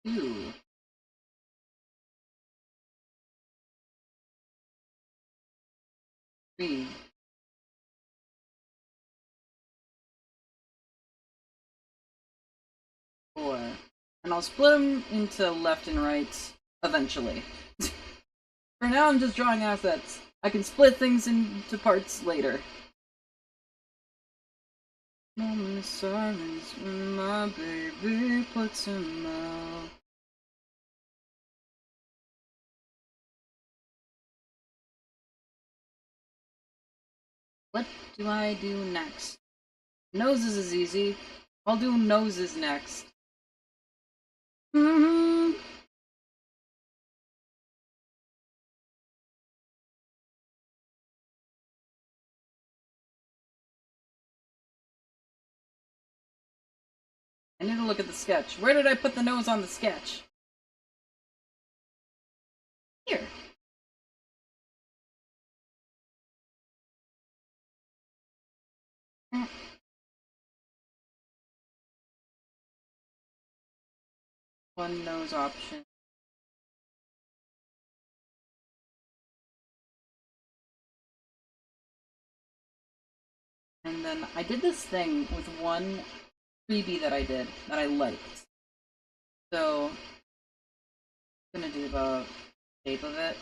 Speaker 1: Two. 3. 4. And I'll split them into left and right eventually. For now, I'm just drawing assets. I can split things into parts later. Moment of silence when my baby puts him out. What do I do next? Noses is easy. I'll do noses next. I need to look at the sketch. Where did I put the nose on the sketch? Here. One nose option. And then I did this thing with one freebie that I did that I liked. So I'm gonna do the shape of it.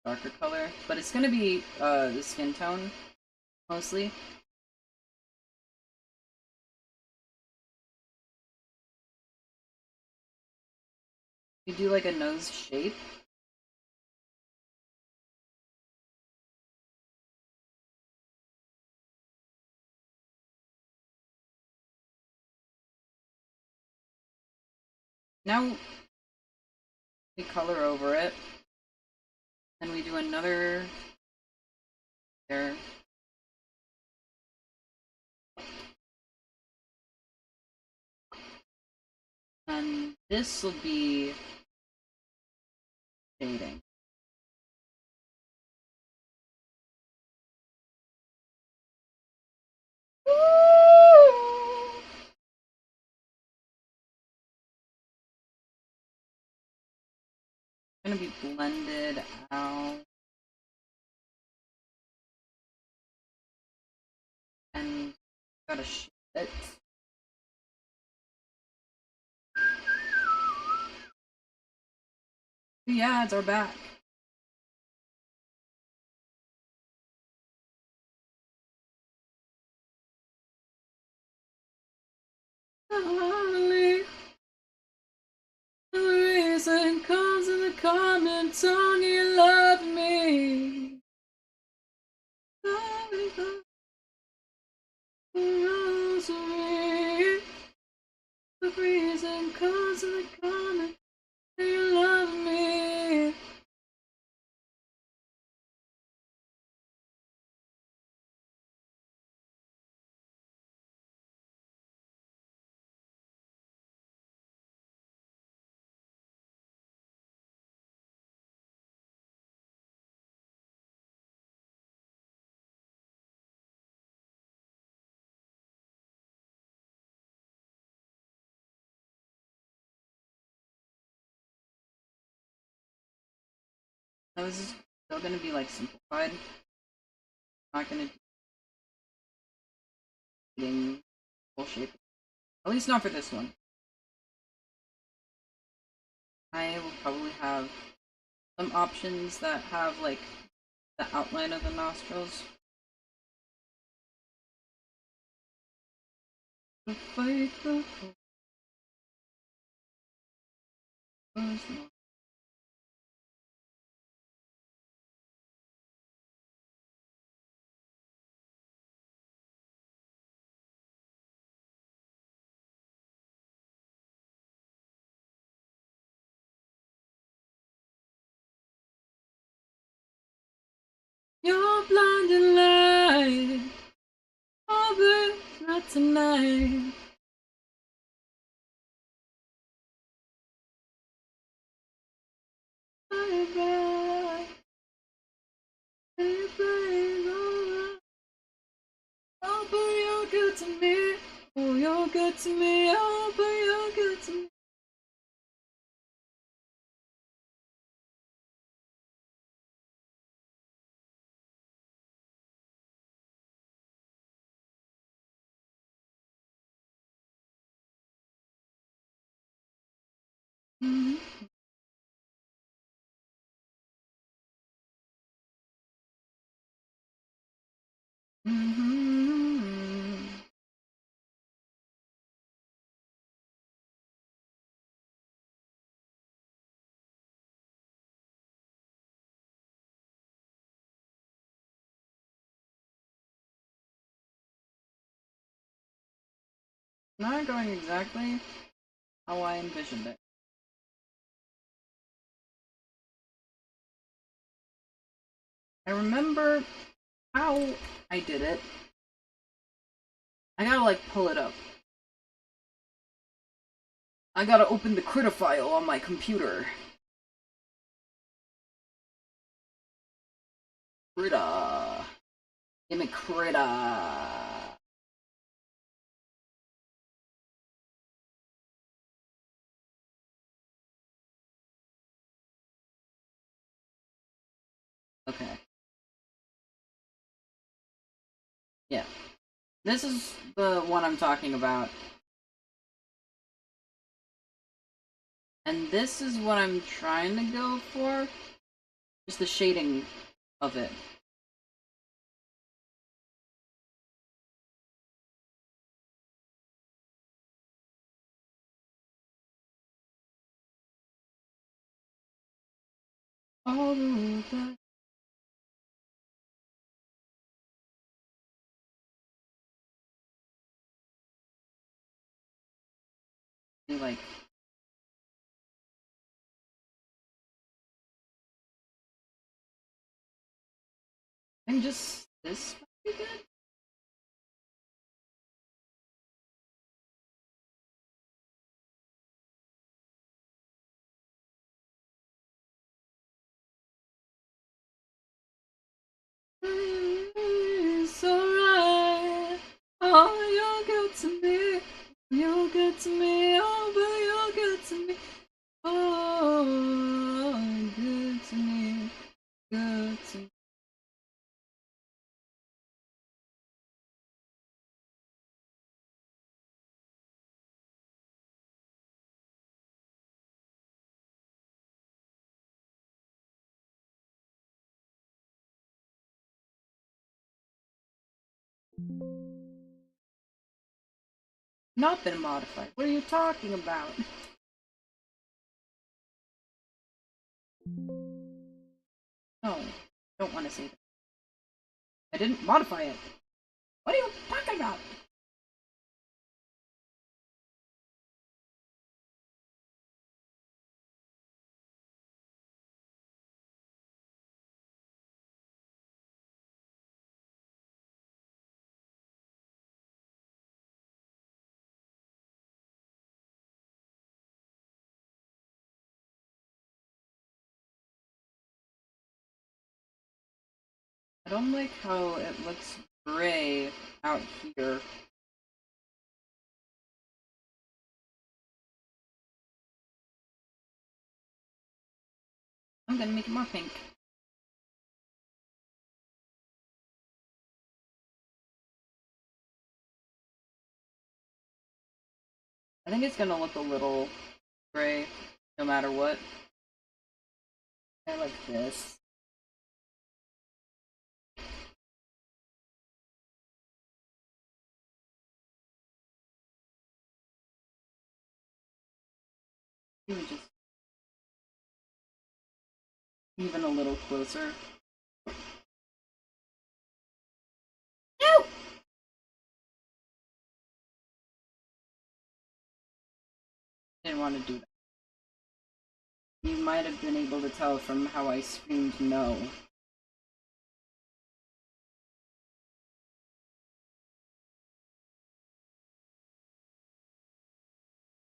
Speaker 1: Darker color. But it's gonna be the skin tone mostly. You do like a nose shape. Now we color over it. Then we do another there. And this will be shading. It's gonna be blended out. And gotta shape it. The ads are back. The reason comes in the common tongue, you love me. Rosary. The reason comes in the common, you love me. That was still gonna be like simplified. Not gonna do full shape. At least not for this one. I will probably have some options that have like the outline of the nostrils. The faithful person. Your blinding light, oh, but not tonight. Bye-bye. Bye-bye. Oh, but you're good to me. Oh, you're good to me. Oh, but you're good to me. Mm-hmm. Mm-hmm. Not going exactly how I envisioned it. I remember how I did it. I gotta like pull it up. I gotta open the critter file on my computer. Critter. Give me critter. Okay. Yeah. This is the one I'm talking about. And this is what I'm trying to go for. Just the shading of it. All the that. Like. And just this might be good. It's alright. Oh, you're good to me. You're good to me. Oh, but you're good to me. Oh, good to me. Good to me. Not been modified. What are you talking about? No, don't want to say that. I didn't modify it. What are you talking about? I don't like how it looks gray out here. I'm gonna make it more pink. I think it's gonna look a little gray no matter what. I like this. Maybe just even a little closer.
Speaker 2: No!
Speaker 1: Didn't want to do that. You might have been able to tell from how I screamed no.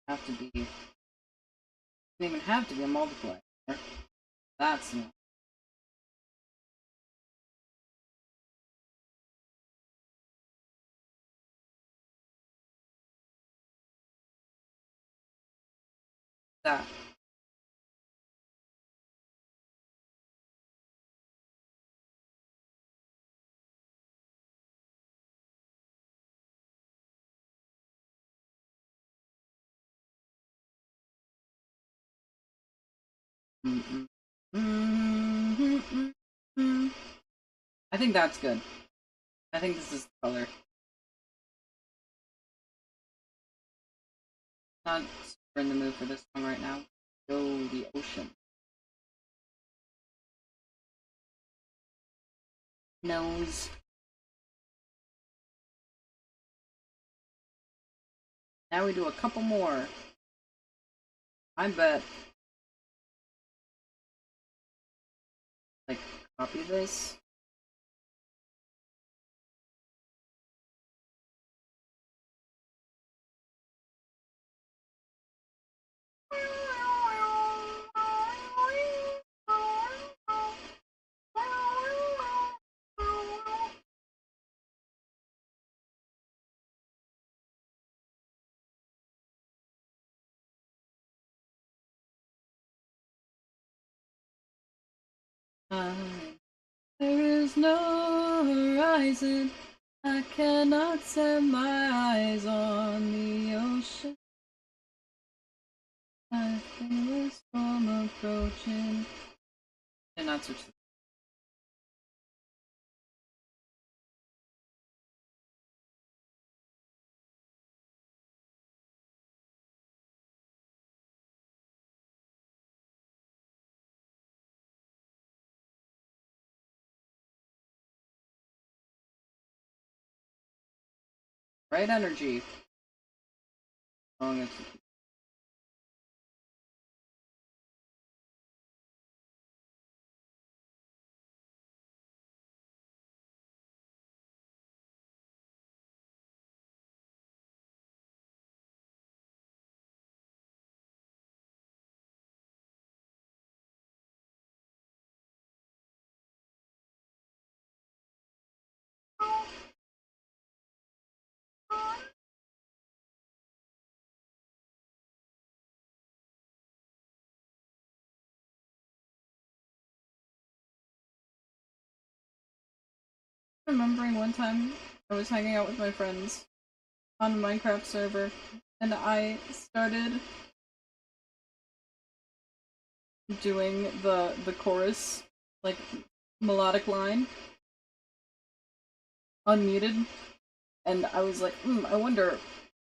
Speaker 1: Have to be. Doesn't even have to be a multiplier. That's not. That. Mm-mm. Mm-hmm. I think that's good. I think this is the color. Not super in the mood for this song right now. Go the ocean. Nose. Now we do a couple more. I bet. Like, copy this. There is no horizon. I cannot set my eyes on the ocean. I feel a storm approaching. And not switch. Right energy. Long execution. Remembering one time I was hanging out with my friends on a Minecraft server, and I started doing the chorus, like melodic line, unmuted, and I was like, I wonder,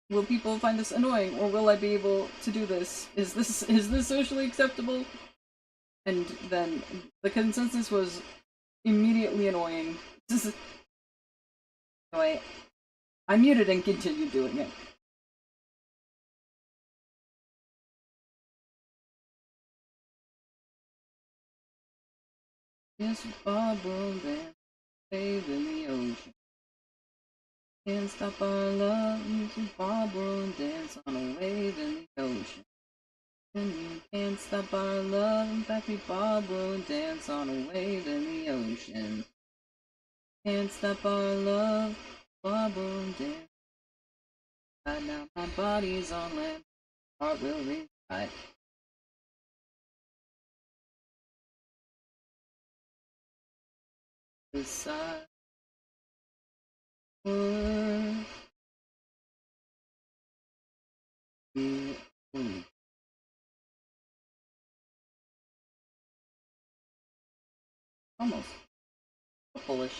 Speaker 1: will people find this annoying, or will I be able to do this? Is this socially acceptable? And then the consensus was immediately annoying. So I muted and continued doing it. Yes, bubble dance, wave in the ocean. Can't stop our love to bubble and dance on a wave in the ocean. And you can't stop our love, in fact we bubble and dance on a wave in the ocean. Can't stop our love, bubble and dance. Right now my body's on land, heart will reside. Beside her. Almost. Purplish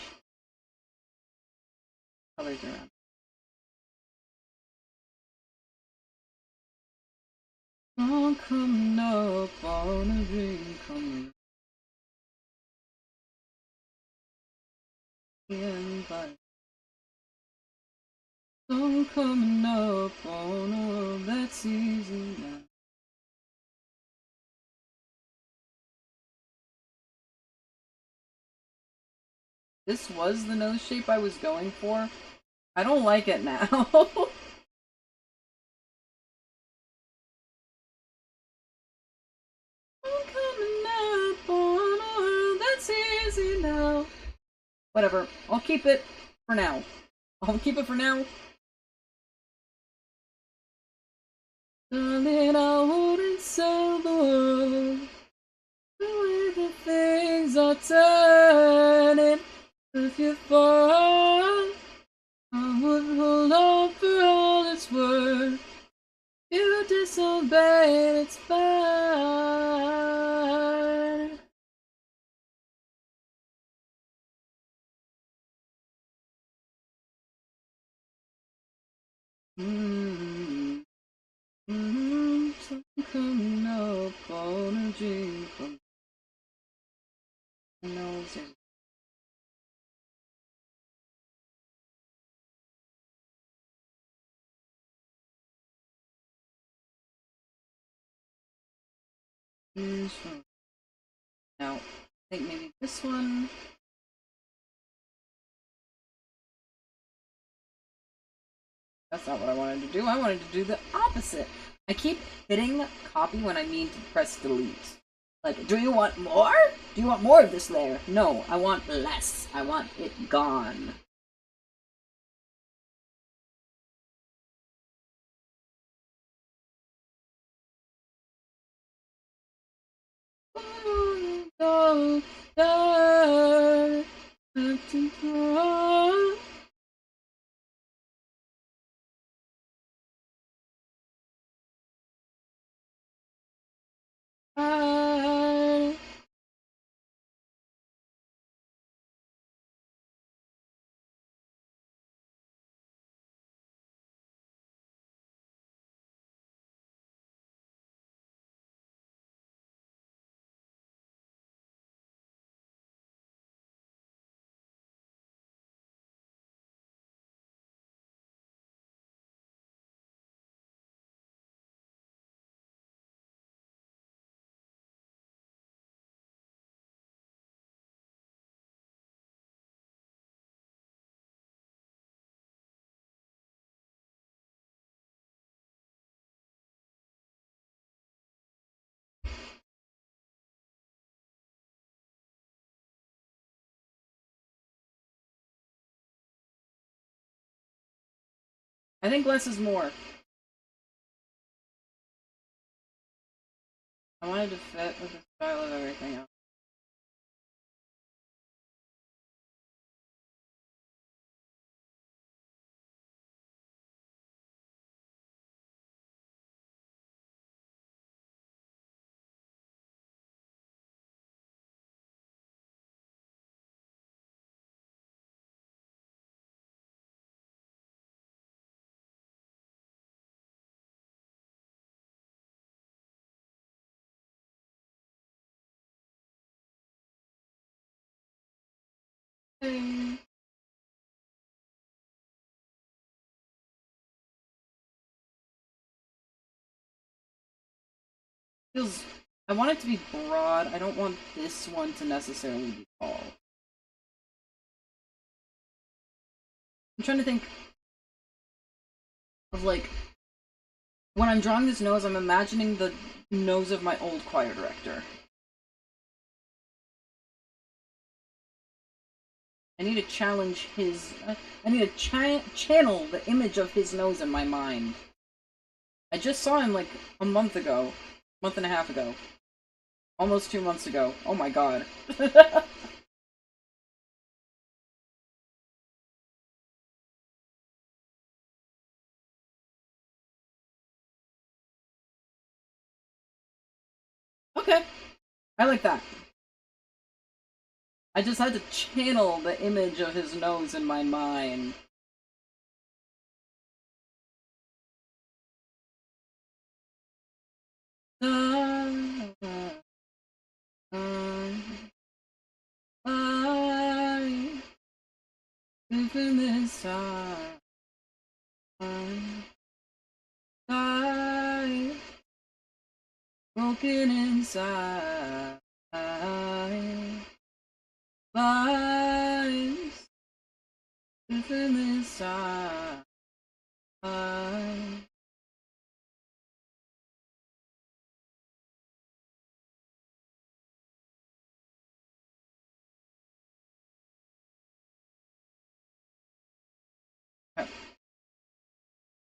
Speaker 1: colors around. Sun coming up on a dream coming in by. Sun coming up on a world that's easy now. This was the nose shape I was going for. I don't like it now. I'm coming up on a world that's easy now. Whatever. I'll keep it for now. I'll keep it for now. Darling, I wouldn't sell the world the way the things are turning. If you fall, I would hold on for all it's worth. You disobey, it's fine. Mm-hmm. Mm-hmm. Something coming up on a dream from my nose. Now, I think maybe this one. That's not what I wanted to do. I wanted to do the opposite. I keep hitting copy when I mean to press delete. Like, do you want more? Do you want more of this layer? No, I want less. I want it gone. Oh, die, I think less is more. I wanted to fit with the style of everything else. Hey. Feels. I want it to be broad. I don't want this one to necessarily be tall. I'm trying to think of like when I'm drawing this nose, I'm imagining the nose of my old choir director. I need to challenge his. I need to channel the image of his nose in my mind. I just saw him like a month ago, month and a half ago, almost 2 months ago. Oh my god. Okay, I like that. I just had to channel the image of his nose in my mind. I live in this time. I broken inside. Lies live in this time.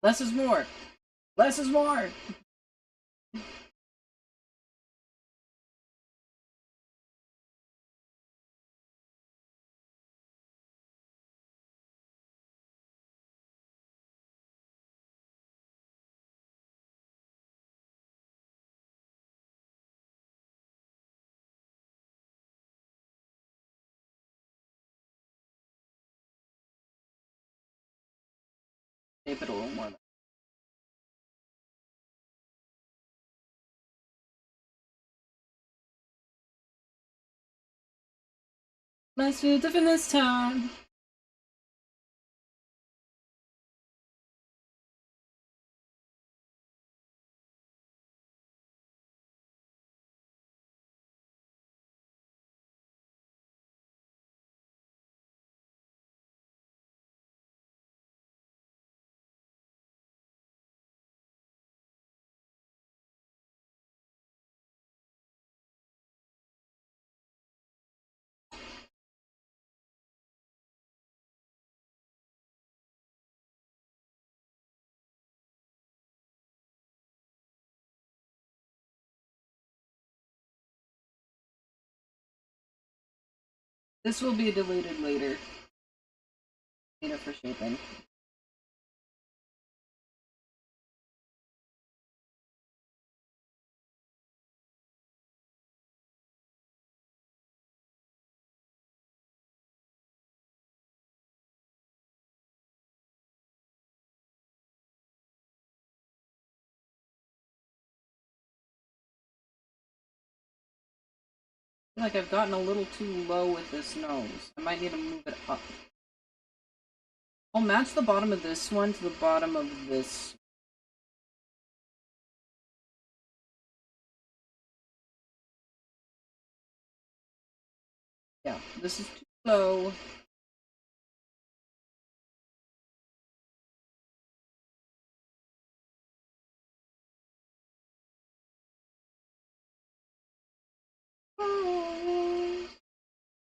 Speaker 1: Less is more. Less is more. Tape it a little more. Let's feel different this time. This will be deleted later. Later for shaping. I feel like I've gotten a little too low with this nose. I might need to move it up. I'll match the bottom of this one to the bottom of this. Yeah, this is too low.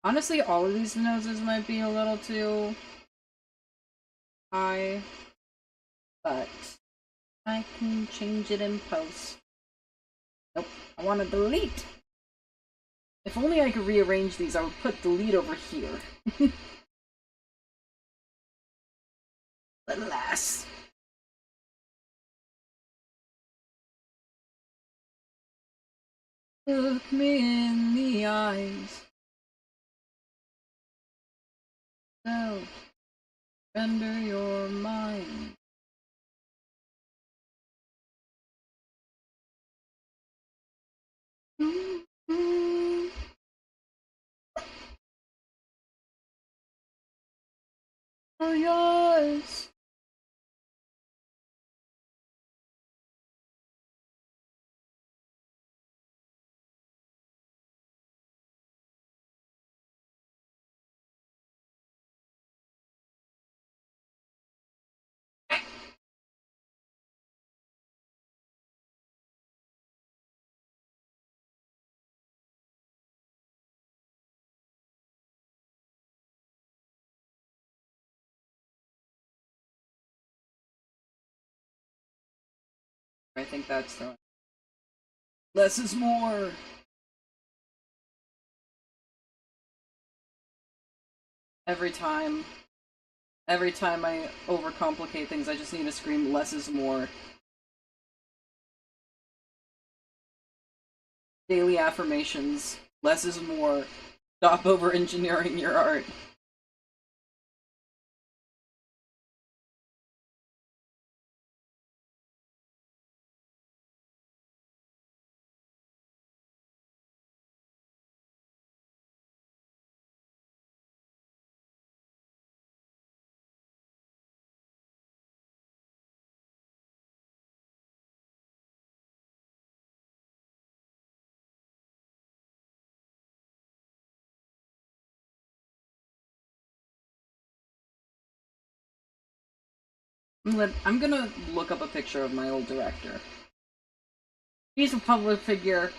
Speaker 1: Honestly, all of these noses might be a little too high, but I can change it in post. Nope, I want to delete. If only I could rearrange these, I would put delete over here. But alas. Look me in the eyes. So, render your mind. For yours. I think that's the less is more. Every time I overcomplicate things, I just need to scream less is more. Daily affirmations. Less is more. Stop over engineering your art. I'm gonna look up a picture of my old director. He's a public figure.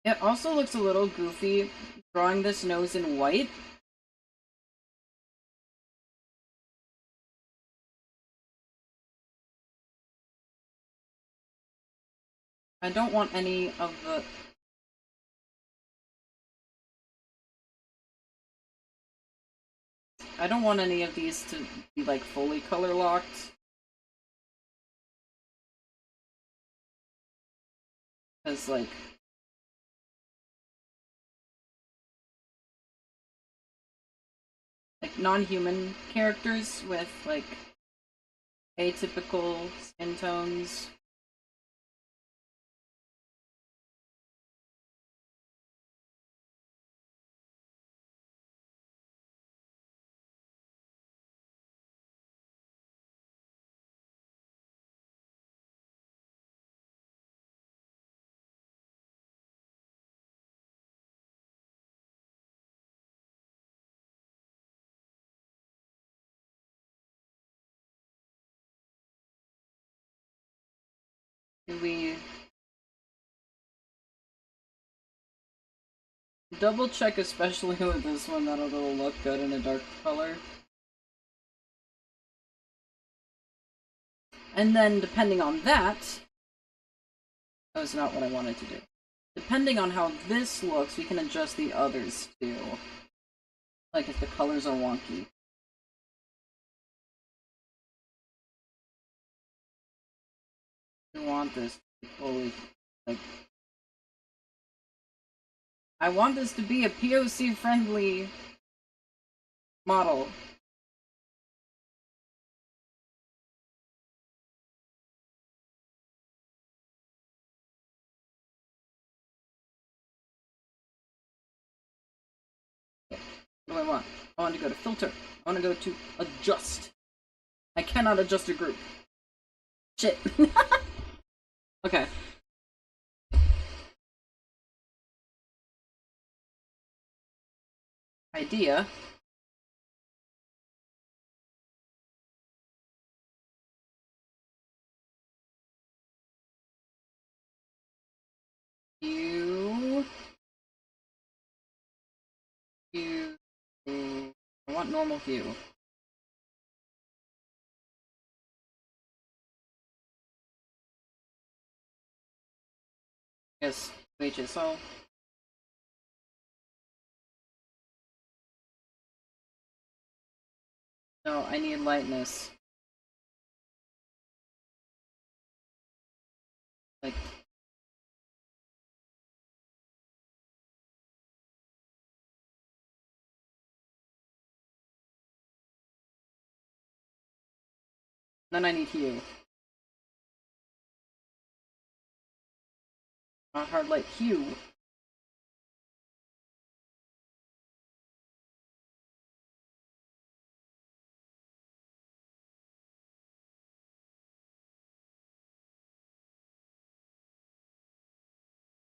Speaker 1: It also looks a little goofy drawing this nose in white. I don't want any of the... I don't want any of these to be, like, fully color locked. Because, like... non-human characters with, like, atypical skin tones. We double check, especially with this one, that it'll look good in a dark color. And then, depending on that was not what I wanted to do. Depending on how this looks, we can adjust the others too. Like if the colors are wonky. We want this to be fully, like... I want this to be a POC friendly model. What do I want? I want to go to filter. I want to go to adjust. I cannot adjust a group. Shit. Okay. Idea. Hue. Hue. I want normal hue. Yes, HSO. No, I need lightness. Like... Then I need hue. Hard light hue.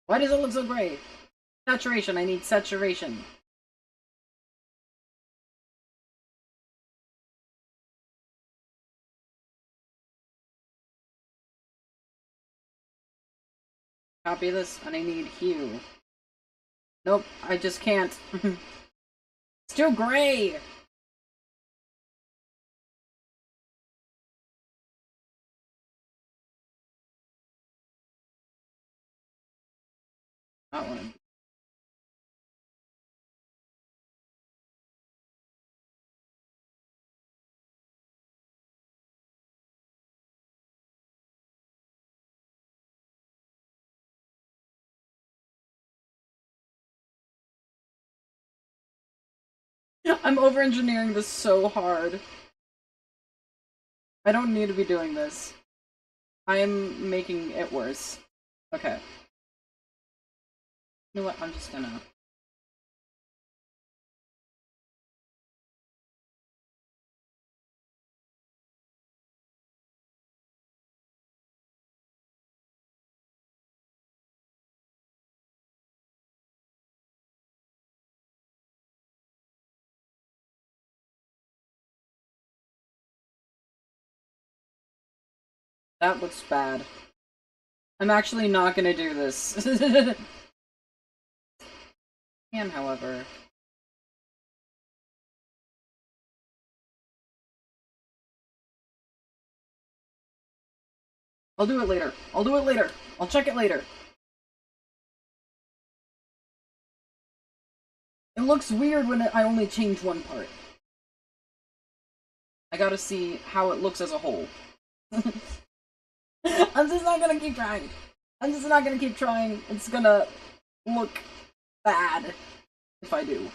Speaker 1: Why does it look so gray? Saturation, I need saturation. Copy this, and I need hue. Nope, I just can't. It's too gray! That one. I'm over engineering this so hard. I don't need to be doing this. I am making it worse. Okay. You know what? I'm just gonna. That looks bad. I'm actually not gonna do this. Can, however. I'll do it later. I'll do it later. I'll check it later. It looks weird when I only change one part. I gotta see how it looks as a whole. I'm just not gonna keep trying. I'm just not gonna keep trying. It's gonna look bad if I do.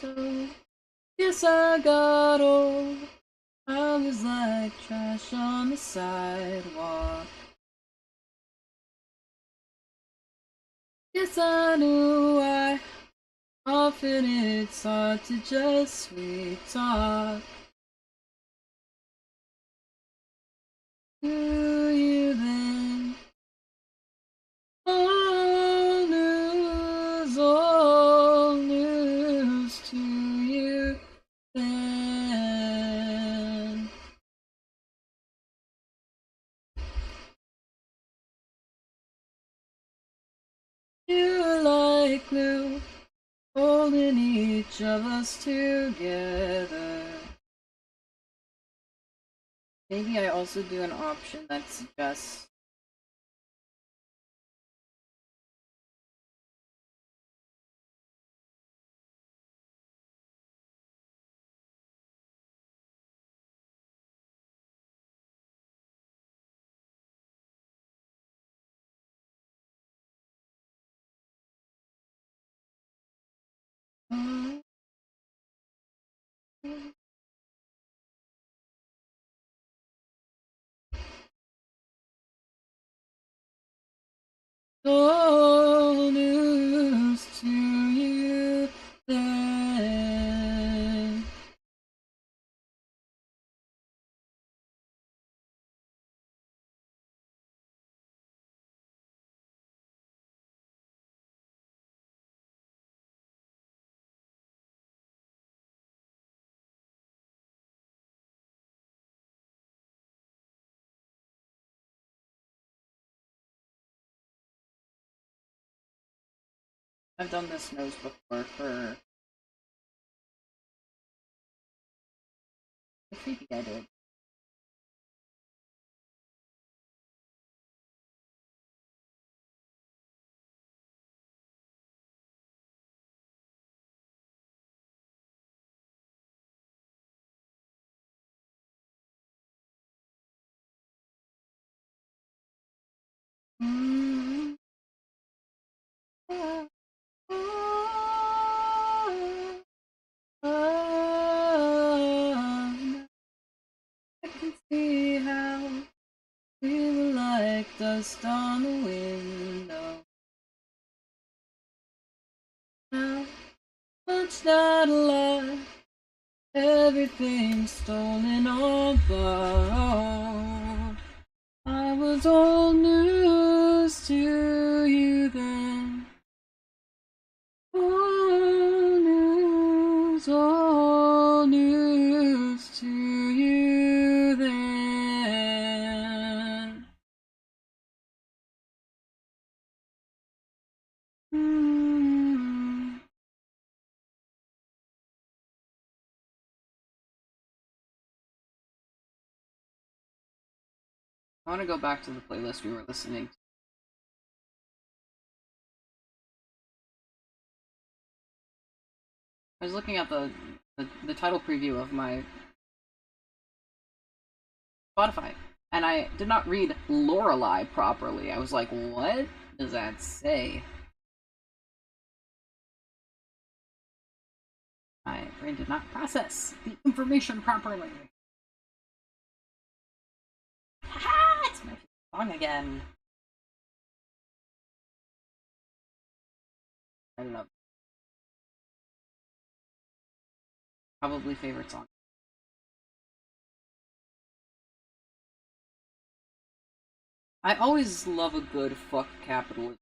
Speaker 1: So, yes, I got old. I was like trash on the sidewalk. Yes, I knew I often it's hard to just sweet talk. To you then. All news to you then. You like glue, holding each of us together. Maybe I also do an option that suggests all news to you then. I've done this nose before for the creepy I did. I can see how we were like dust on the window. How much not alive, everything stolen or borrowed. I was old news to you then. All news to you then. I want to go back to the playlist we were listening to. I was looking at the title preview of my Spotify, and I did not read Lorelei properly. I was like, what does that say? My brain did not process the information properly. Haha! It's my song again. I love it. Probably favorite song. I always love a good fuck capitalism.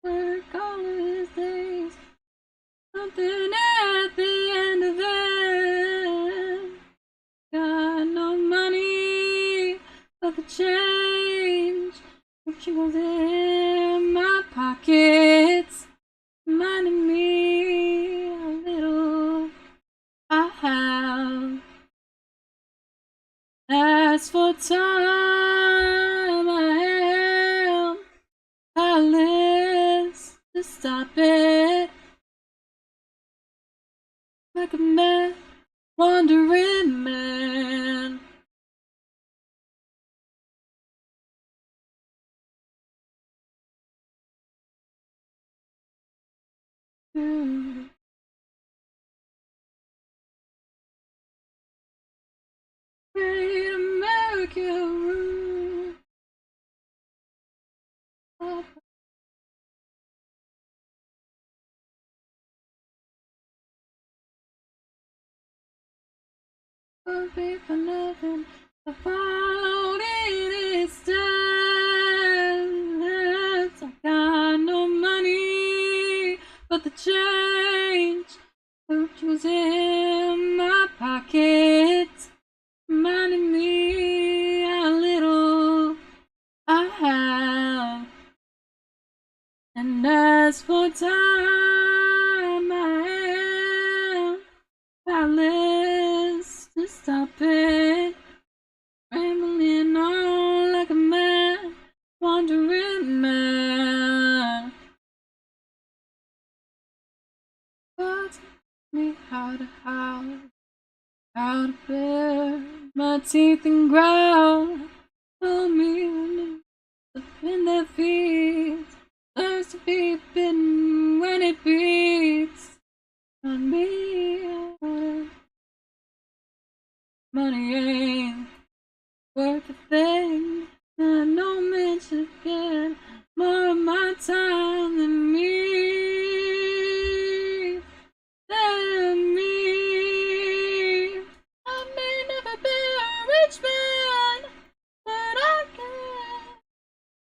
Speaker 1: Work all his days, something at the end of it. Got no money but the change, which was in my pockets, reminding me how little I have. As for time, I am powerless to stop it. Like a mad, wandering man. Great America rule. Won't be for nothing. I followed in its steps. I got no money but the change which was in my pocket, reminding me how little I have. And as for time, I am powerless to stop it. Rambling on like a mad, wandering man. Taught me how to howl, how to bear my teeth and growl. Told me in their feet, deserves to be bitten when it beats on me. Money ain't worth a thing. No man should get more of my time than me. Than me. I may never be a rich man, but I can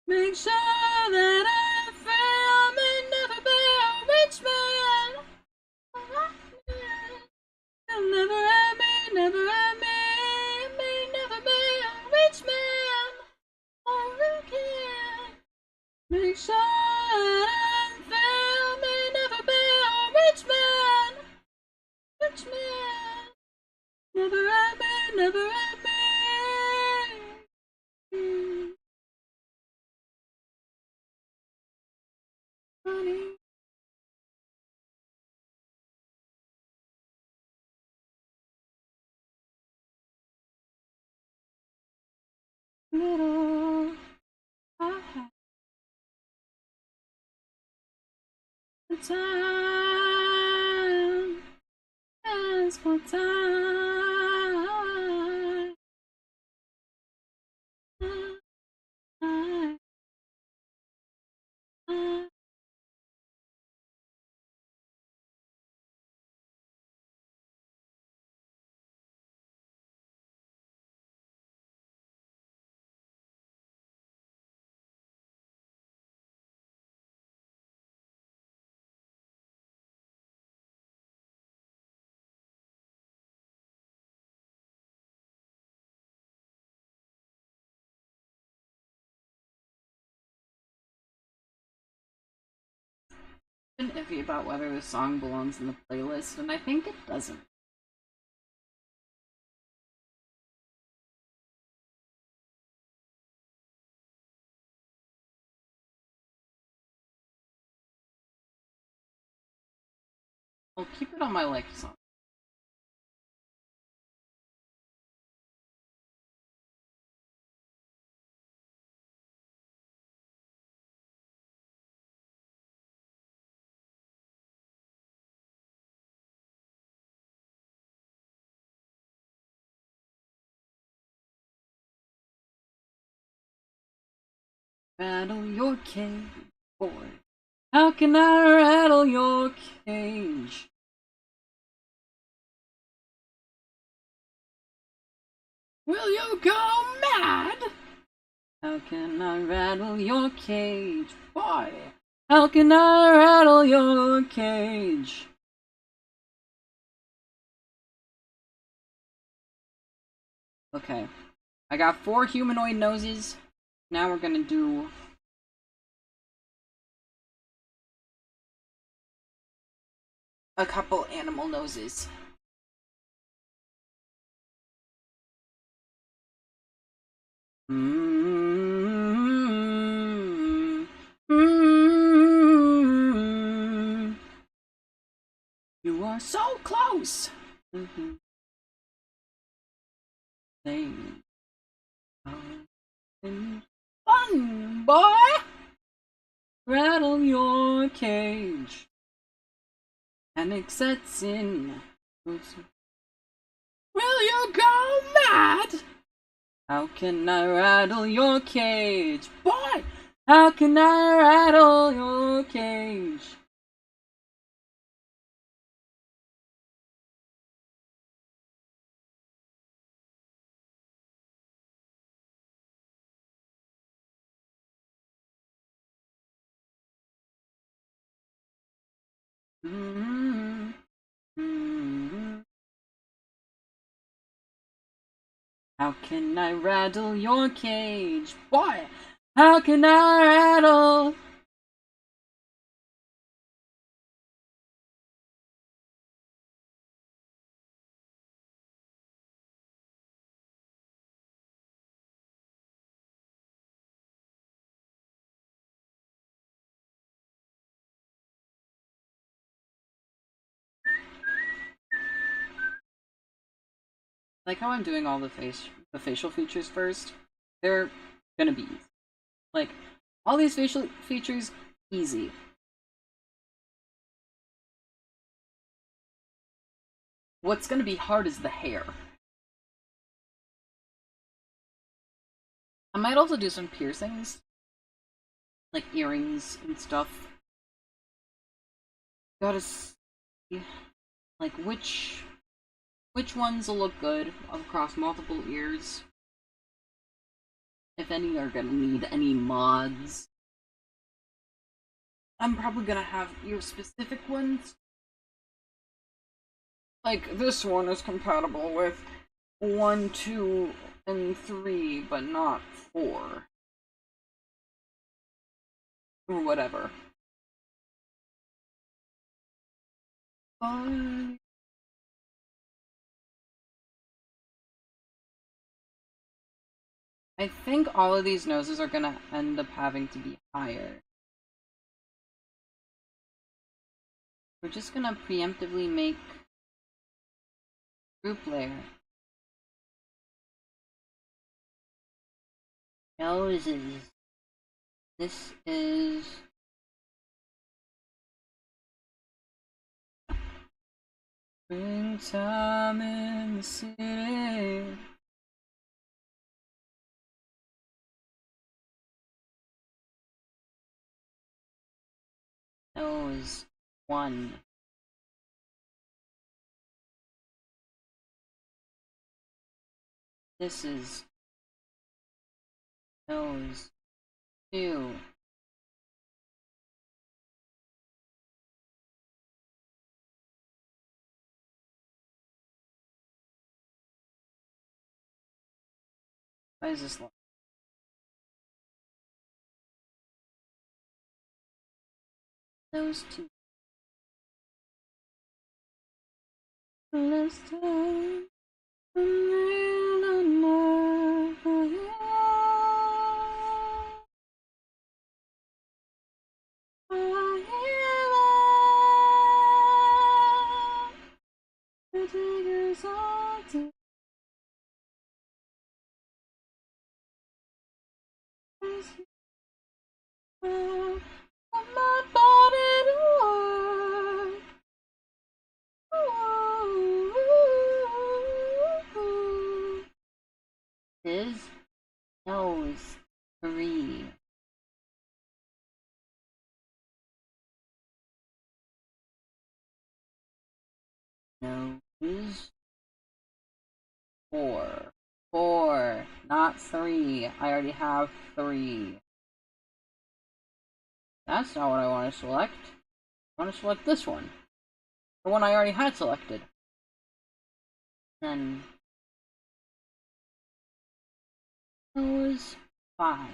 Speaker 1: make sure that I'm free. I may never be a rich man, but I can. You'll never have me, never have me. I may never be a rich man, or I can make sure that I'm free. I may never be a rich man, rich man. Never have me, never have me. Money. Little I have the time, as for time. Been iffy about whether the song belongs in the playlist, and I think it doesn't. I'll keep it on my liked song. Rattle your cage, boy. How can I rattle your cage? Will you go mad? How can I rattle your cage, boy? How can I rattle your cage? Okay. I got 4 humanoid noses. Now we're gonna do a couple animal noses. You are so close. Fun, boy. Rattle your cage. Panic sets in. Will you go mad? How can I rattle your cage? Boy! How can I rattle your cage? How can I rattle your cage? Boy! How can I rattle? Like how I'm doing all the facial features first. They're gonna be easy. Like all these facial features, easy. What's gonna be hard is the hair. I might also do some piercings, like earrings and stuff. Gotta see, like which ones will look good across multiple ears. If any are gonna need any mods. I'm probably gonna have ear specific ones. Like this one is compatible with 1, 2, and 3, but not 4. Or whatever. I think all of these noses are gonna end up having to be higher. We're just gonna preemptively make group layer. Noses. This is springtime in the city. Nose 1. This is nose 2. Why is this long? Nose 2. Last time I'm real enough for you. The triggers all to my body to work. His nose three. Nose four. Four, not three. I already have three. That's not what I want to select. I want to select this one. The one I already had selected. Then nose five.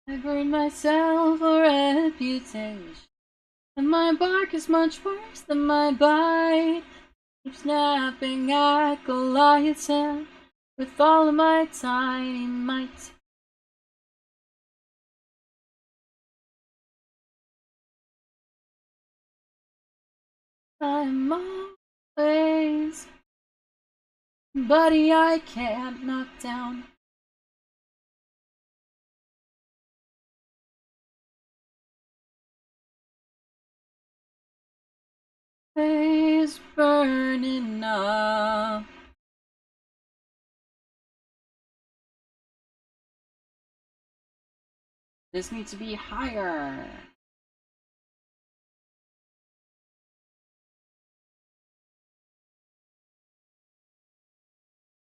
Speaker 1: I've earned myself a reputation, and my bark is much worse than my bite. Keep snapping at Goliath's head with all of my tiny might. I'm always buddy I can't knock down. Face burning up. This needs to be higher.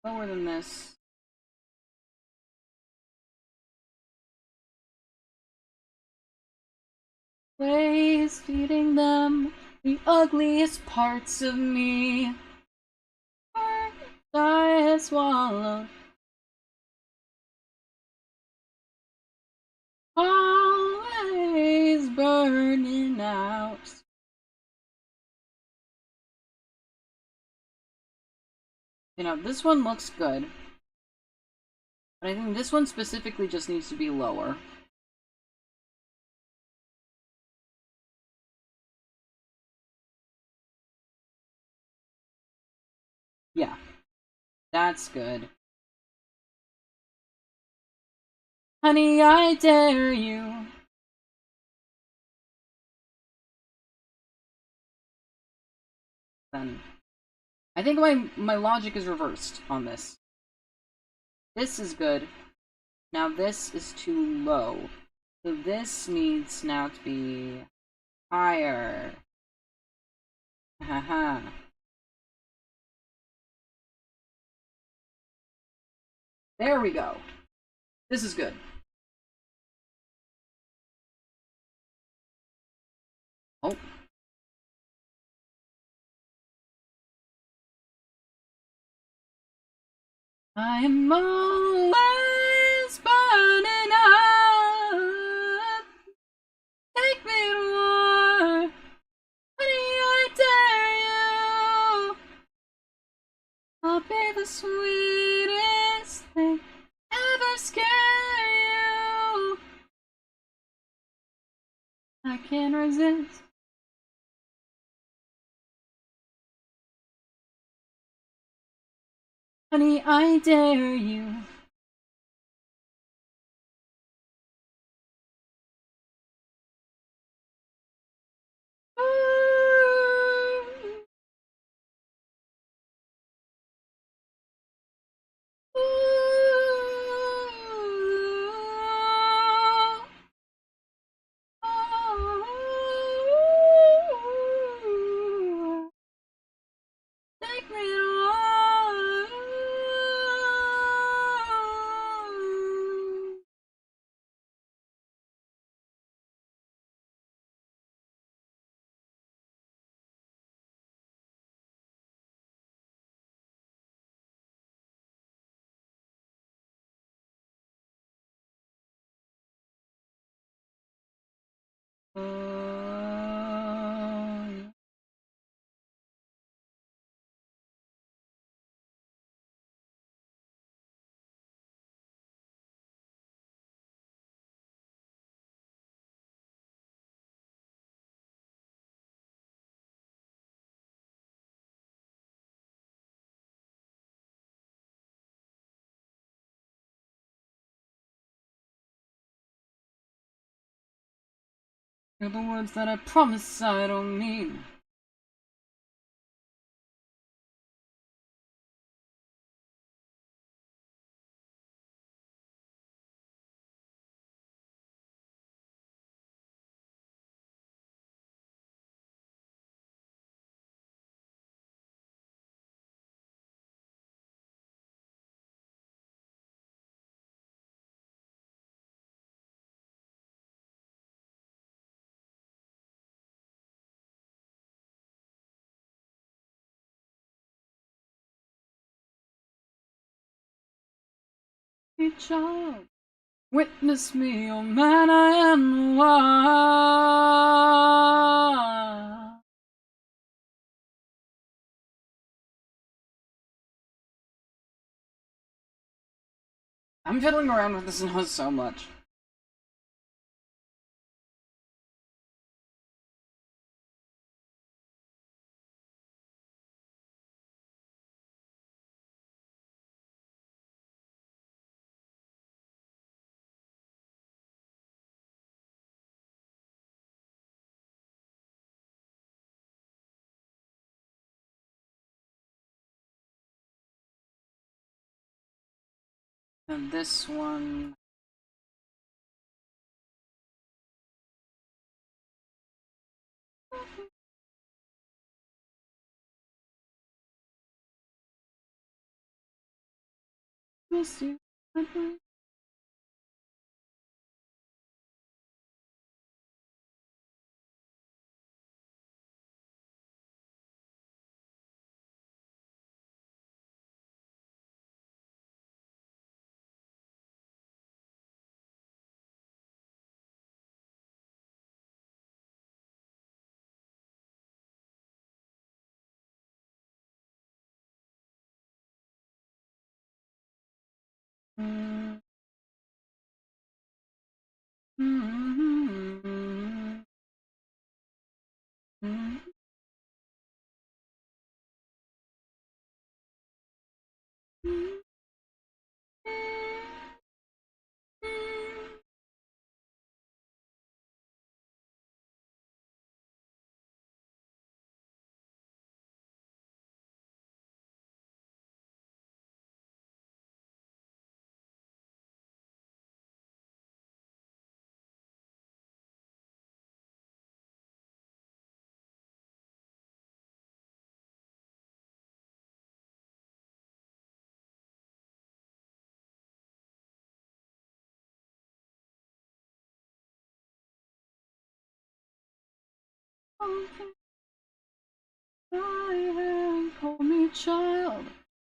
Speaker 1: Lower than this. Ways feeding them the ugliest parts of me. I swallowed. Always burning out. You know, this one looks good. But I think this one specifically just needs to be lower. Yeah. That's good. Honey, I dare you. Then I think my logic is reversed on this. This is good. Now this is too low. So this needs now to be higher. Haha. There we go. This is good. Oh. I am always burning up. Take me to war. Honey, I dare you. I'll be the sweetest thing ever scare you. I can't resist. Honey, I dare you. Take me to war. They're the words that I promise I don't mean. Hey child, witness me, oh man, I am wild. I'm fiddling around with this note so much. And this one. Miss you. Call me child,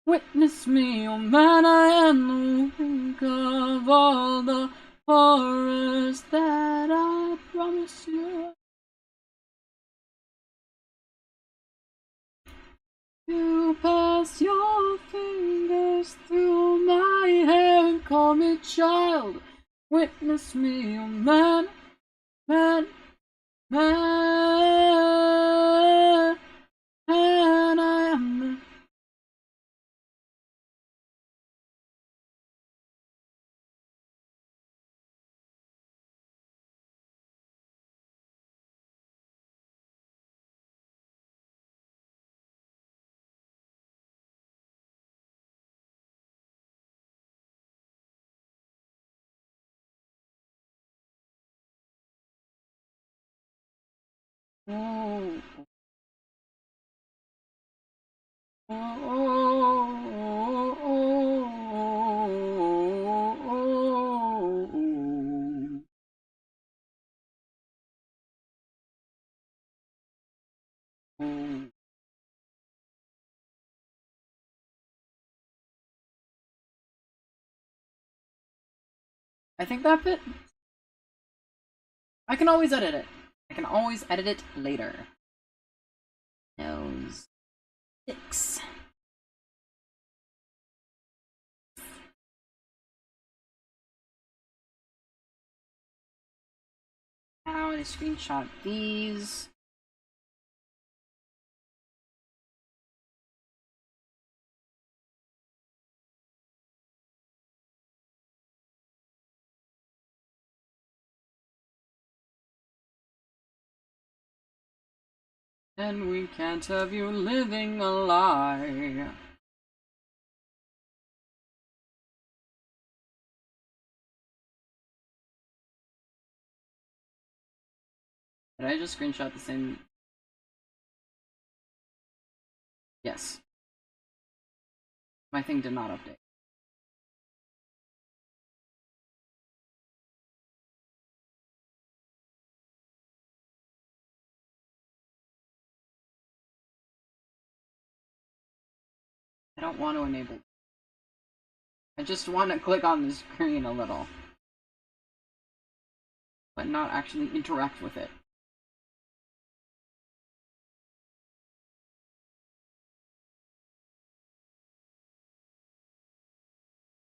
Speaker 1: witness me, oh man, I am the wink of all the horrors that I promise you. You pass your fingers through my hair and call me child, witness me, oh man, man, man, and I am the oh, oh, oh, oh, oh. I think that fit. I can always edit it. I can always edit it later. Nose 6. Now I screenshot these. And we can't have you living a lie. Did I just screenshot the same? Yes. My thing did not update. I don't want to enable. I just want to click on the screen a little, but not actually interact with it.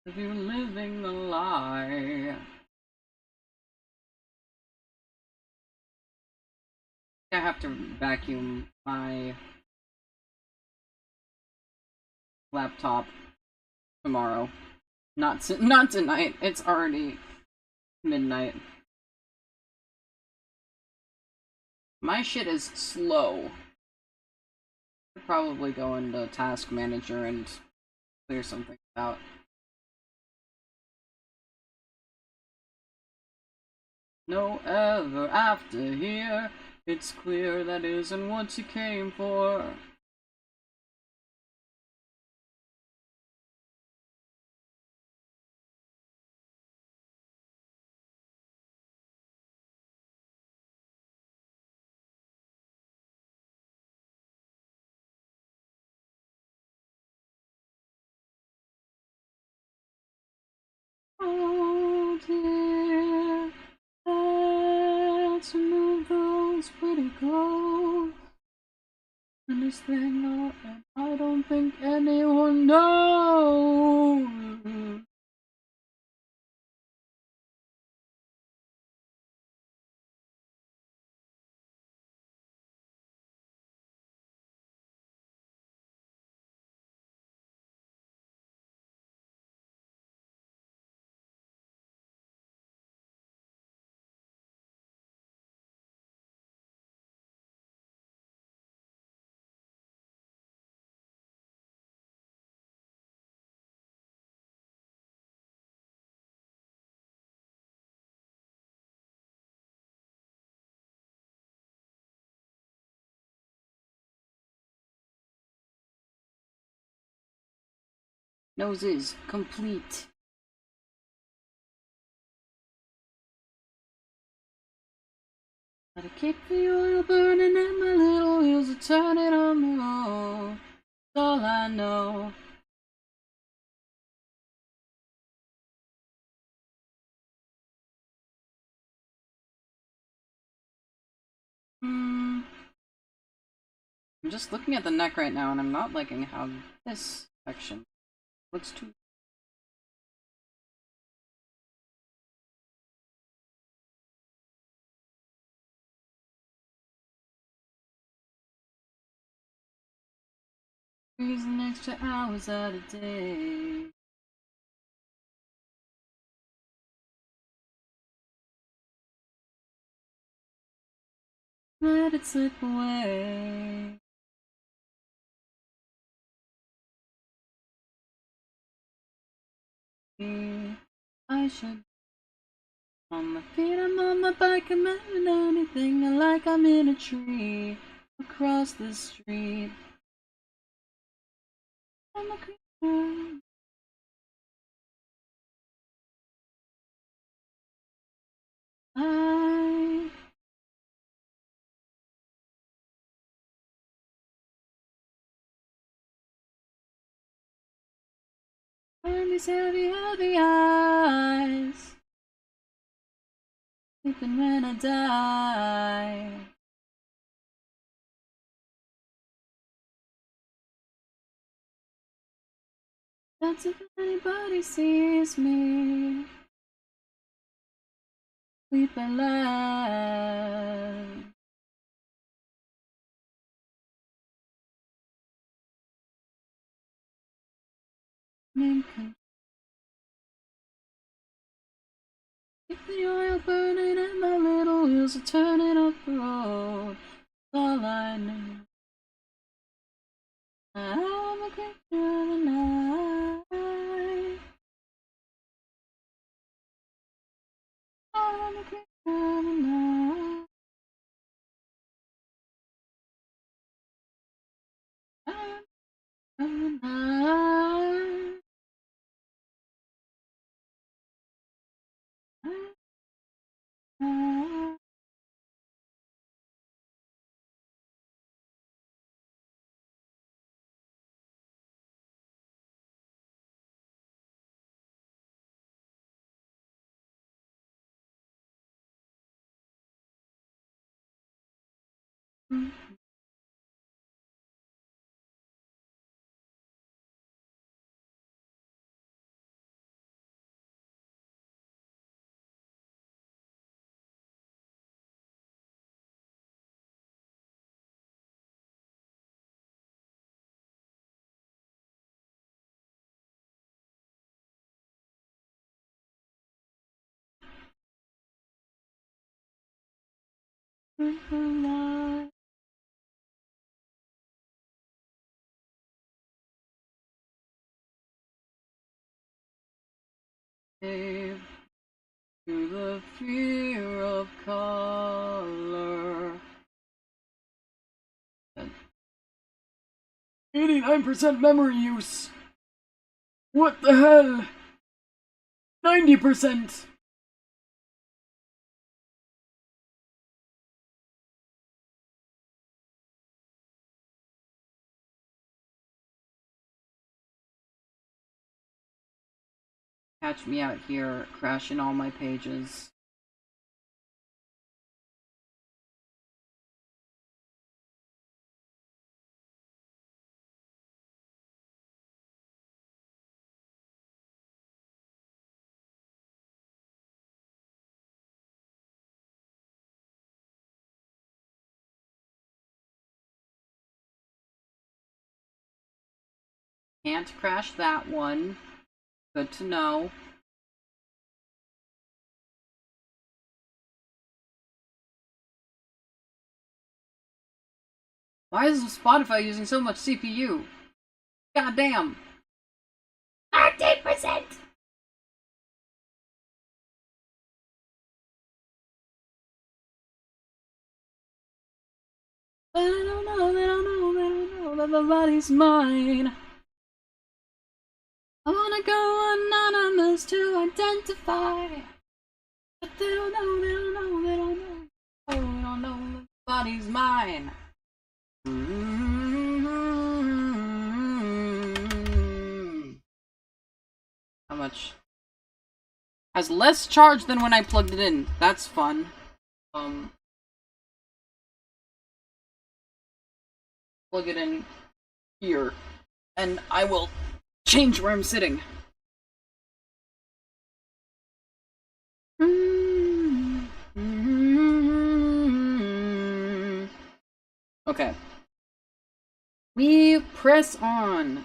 Speaker 1: If you're living a lie. I have to vacuum my laptop tomorrow. Not tonight. It's already midnight. My shit is slow. I'll probably go into Task Manager and clear something out. No ever after here. It's clear that isn't what you came for. Oh dear, let's move those pretty close. And this thing, and I don't think anyone knows. Noses complete. Gotta keep the oil burning and my little wheels are turning on the road. That's all I know. I'm just looking at the neck right now and I'm not liking how this section looks too. Freezing extra hours out of day. Let it slip away. I should. On my feet, I'm on my bike, I'm in anything. I like I'm in a tree across the street. I'm a creature. I find these heavy, heavy eyes, sleeping when I die. That's if anybody sees me. Sleep alive. Keep the oil burning and my little wheels are turning up the road. all I know. I'm a creature of the night. I'm a creature of the night. I'm a night. To the fear of color. 89% memory use. What the hell? 90%. Catch me out here crashing all my pages. Can't crash that one. Good to know. Why is Spotify using so much CPU? God damn.
Speaker 2: 13%.
Speaker 1: But I don't know, they don't know, they don't know that the body's mine. I wanna go anonymous to identify. But they don't know, they don't know, they don't know. Oh, they don't know that the body's mine. How much? Has less charge than when I plugged it in. That's fun. Plug it in here, and I will change where I'm sitting. Okay. We press on.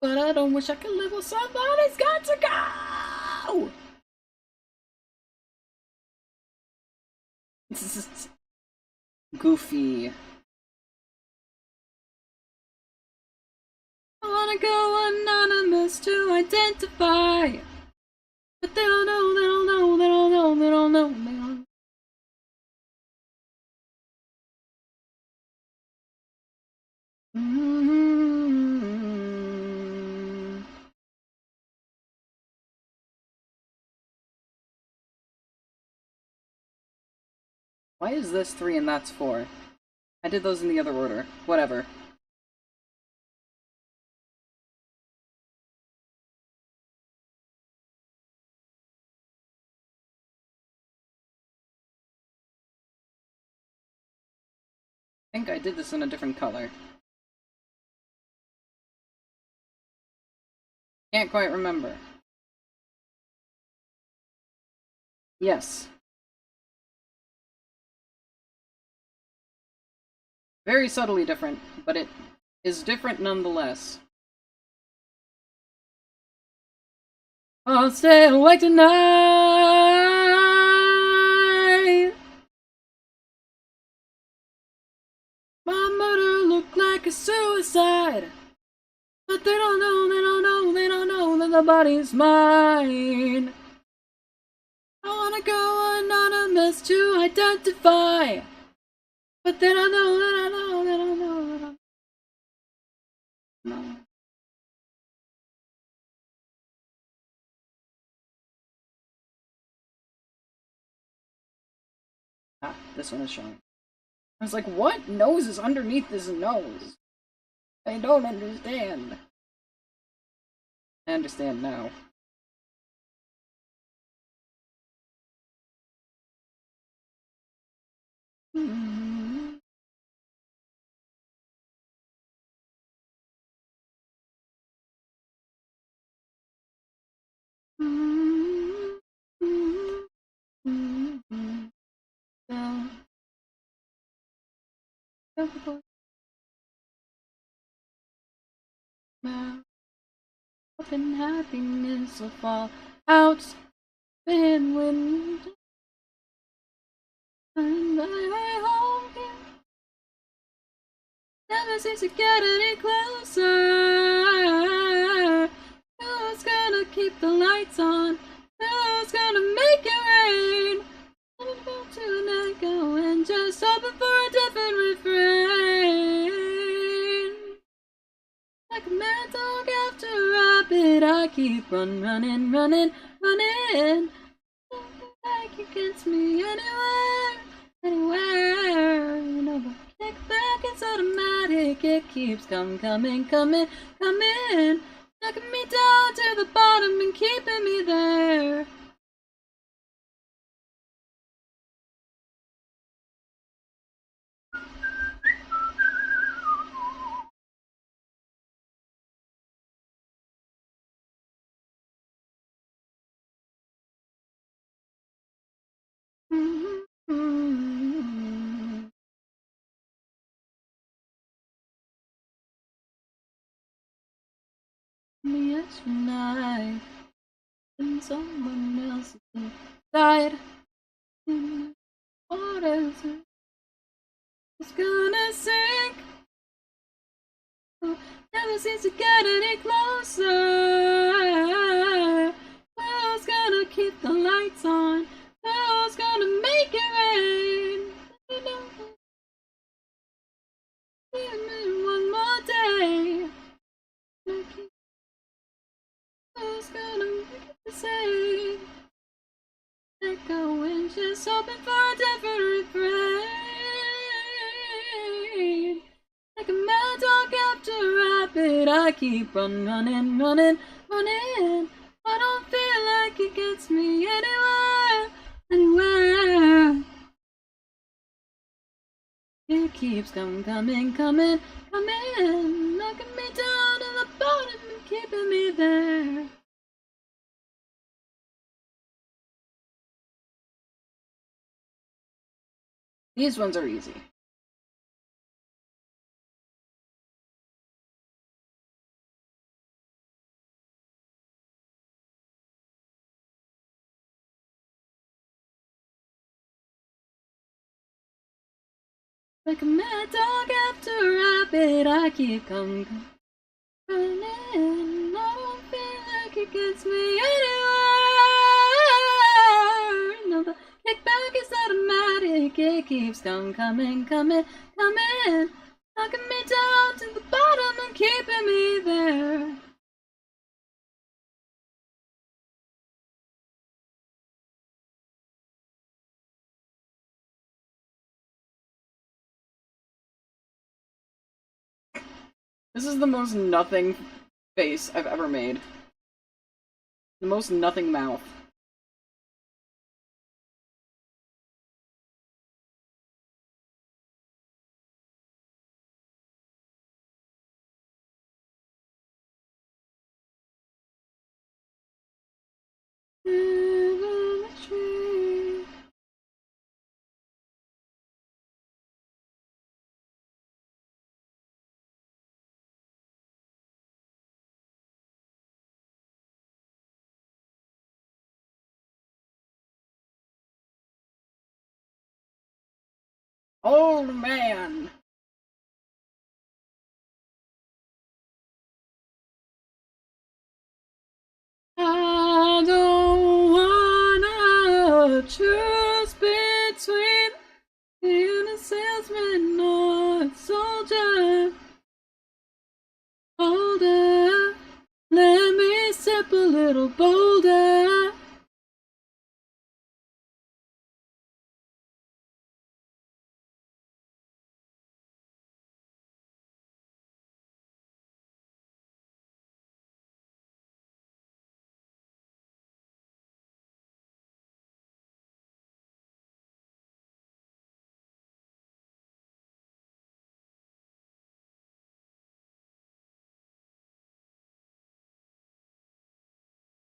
Speaker 1: But I don't wish I could live with somebody's got to go. This is goofy. I wanna go anonymous to identify. But they don't know, they don't know, they don't know, they don't know, they don't know. Why is this 3 and that's 4? I did those in the other order. Whatever. I think I did this in a different color. Can't quite remember. Yes. Very subtly different, but it is different nonetheless. I'll stay awake tonight. My murder looked like a suicide. But they don't know, they don't know, they don't know that the body's mine. I wanna go anonymous to identify. But they don't know, they don't know, they don't know, they don't know. Ah, this one is showing. I was like, what nose is underneath this nose? I don't understand. I understand now. Mm-hmm. Hope and happiness will fall out in winter. And I hope you never seems to get any closer. Who's gonna keep the lights on? Who's gonna make it rain? I'm going to let go and just hoping for a different refrain. Like a mad dog after a rabbit, I keep running, running. Don't think it gets me anywhere. You know, the kickback is automatic. It keeps coming. Knocking me down to the bottom and keeping me there. Yesterday, and someone else died. What is it? It's gonna sink. Never seems to get any closer. Who's gonna keep the lights on? Who's gonna make it rain? Give me one more day. Who's gonna make it the same? Echoing, just hoping for a different refrain. Like a mad dog after a rabbit, I keep running. I don't feel like it gets me anywhere. It keeps coming, knocking me down to the bottom and keeping me there. These ones are easy. Like a mad dog after a rabbit, I keep coming, running. I don't feel like it gets me anywhere. No, the kickback is automatic. It keeps coming, knocking me down to the bottom and keeping me there. This is the most nothing face I've ever made. The most nothing mouth. Old man. I don't wanna choose between being a salesman or a soldier. Older, let me step a little bolder.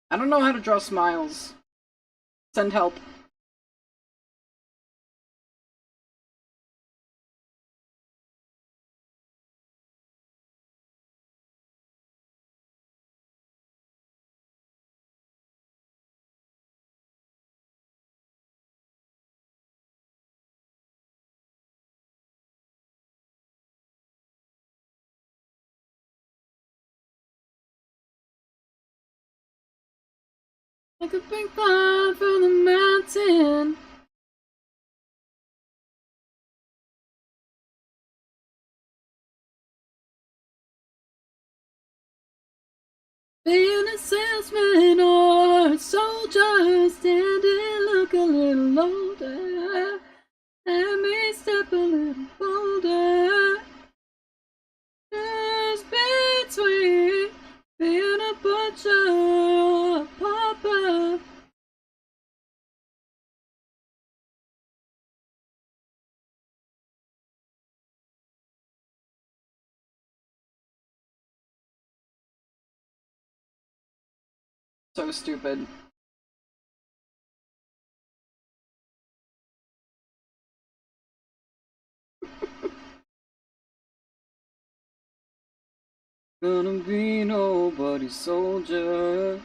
Speaker 1: I don't know how to draw smiles. Send help. Like a big fire from the mountain. Being a salesman or a soldier, standing look a little older. Let me step a little bolder. Just between being a butcher or a pauper. So stupid. Gonna be nobody's soldier.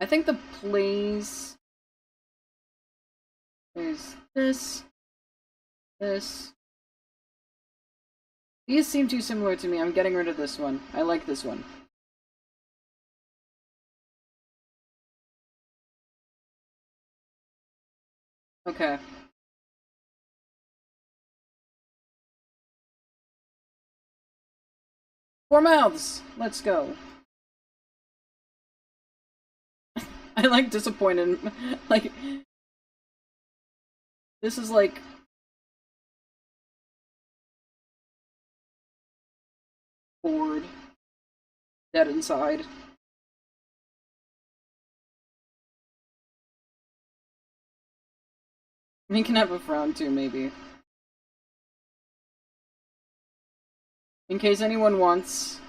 Speaker 1: I think the place is this. These seem too similar to me. I'm getting rid of this one. I like this one. Okay. Four mouths! Let's go. I like disappointed. Like, this is like bored. Dead inside. We can have a frown too, maybe. In case anyone wants.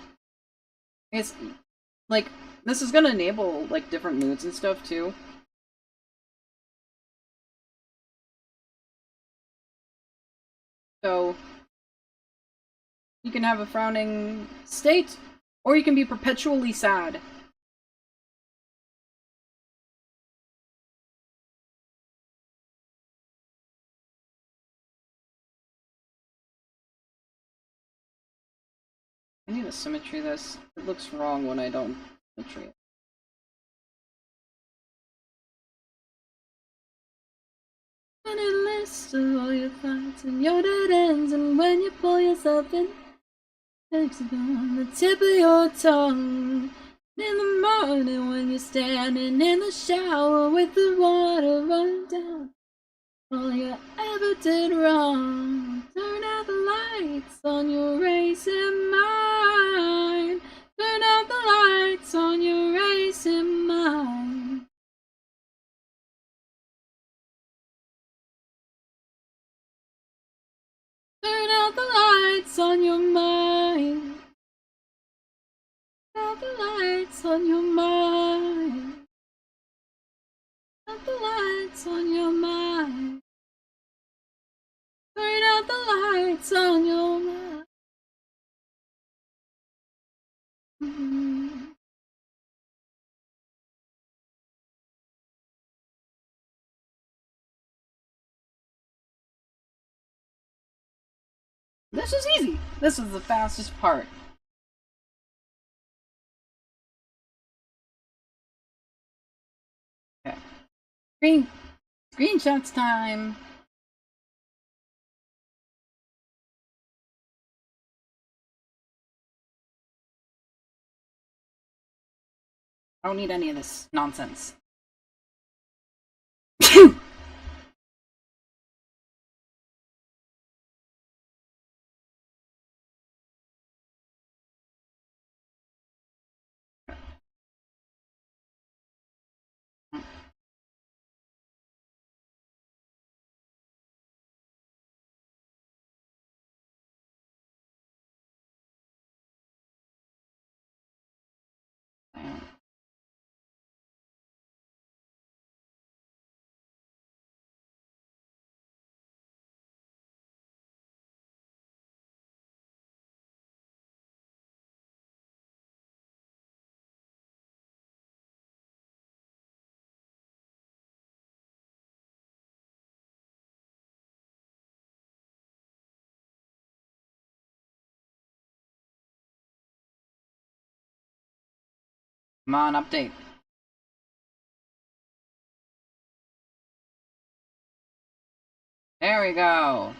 Speaker 1: It's like this is gonna enable like different moods and stuff too. So you can have a frowning state, or you can be perpetually sad. I need to symmetry this. It looks wrong when I don't symmetry it. When it lists of all your fights and your dead ends, and when you pull yourself in, it's on the tip of your tongue. In the morning when you're standing in the shower with the water running down, all you ever did wrong. Turn out the lights on your racing mind. Turn out the lights on your racing mind. Turn out the lights on your mind. Turn out the lights on your mind. Turn out the lights on your mind. Turn out the lights on your mind. this was easy. This was the fastest part. Okay. Screenshots time. I don't need any of this nonsense. Come on, update. There we go.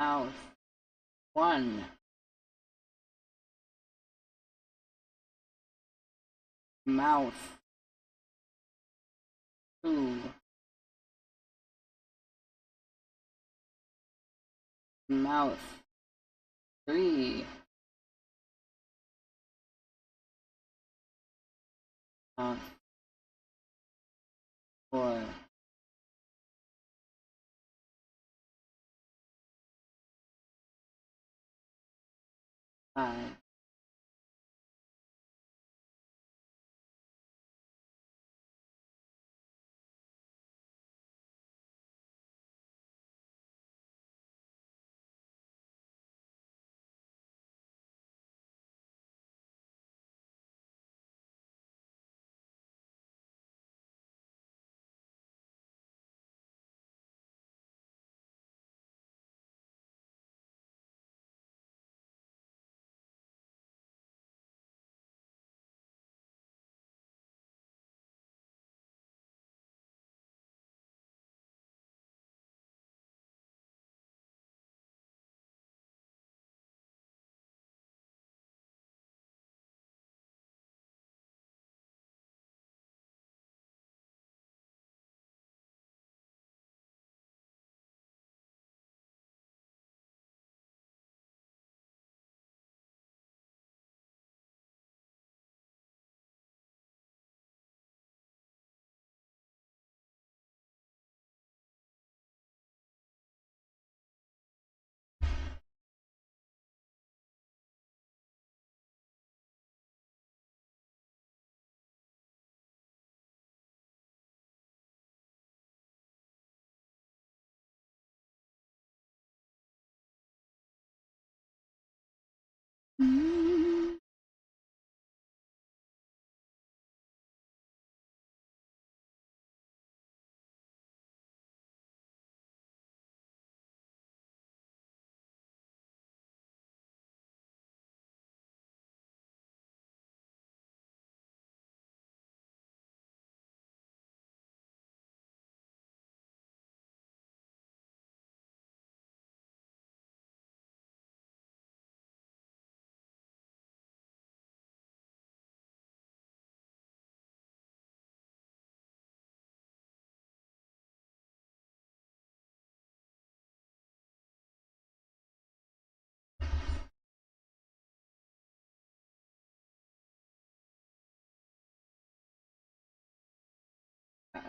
Speaker 1: Mouth. One. Mouth. Two. Mouth. Three. Mouth. Four. Five.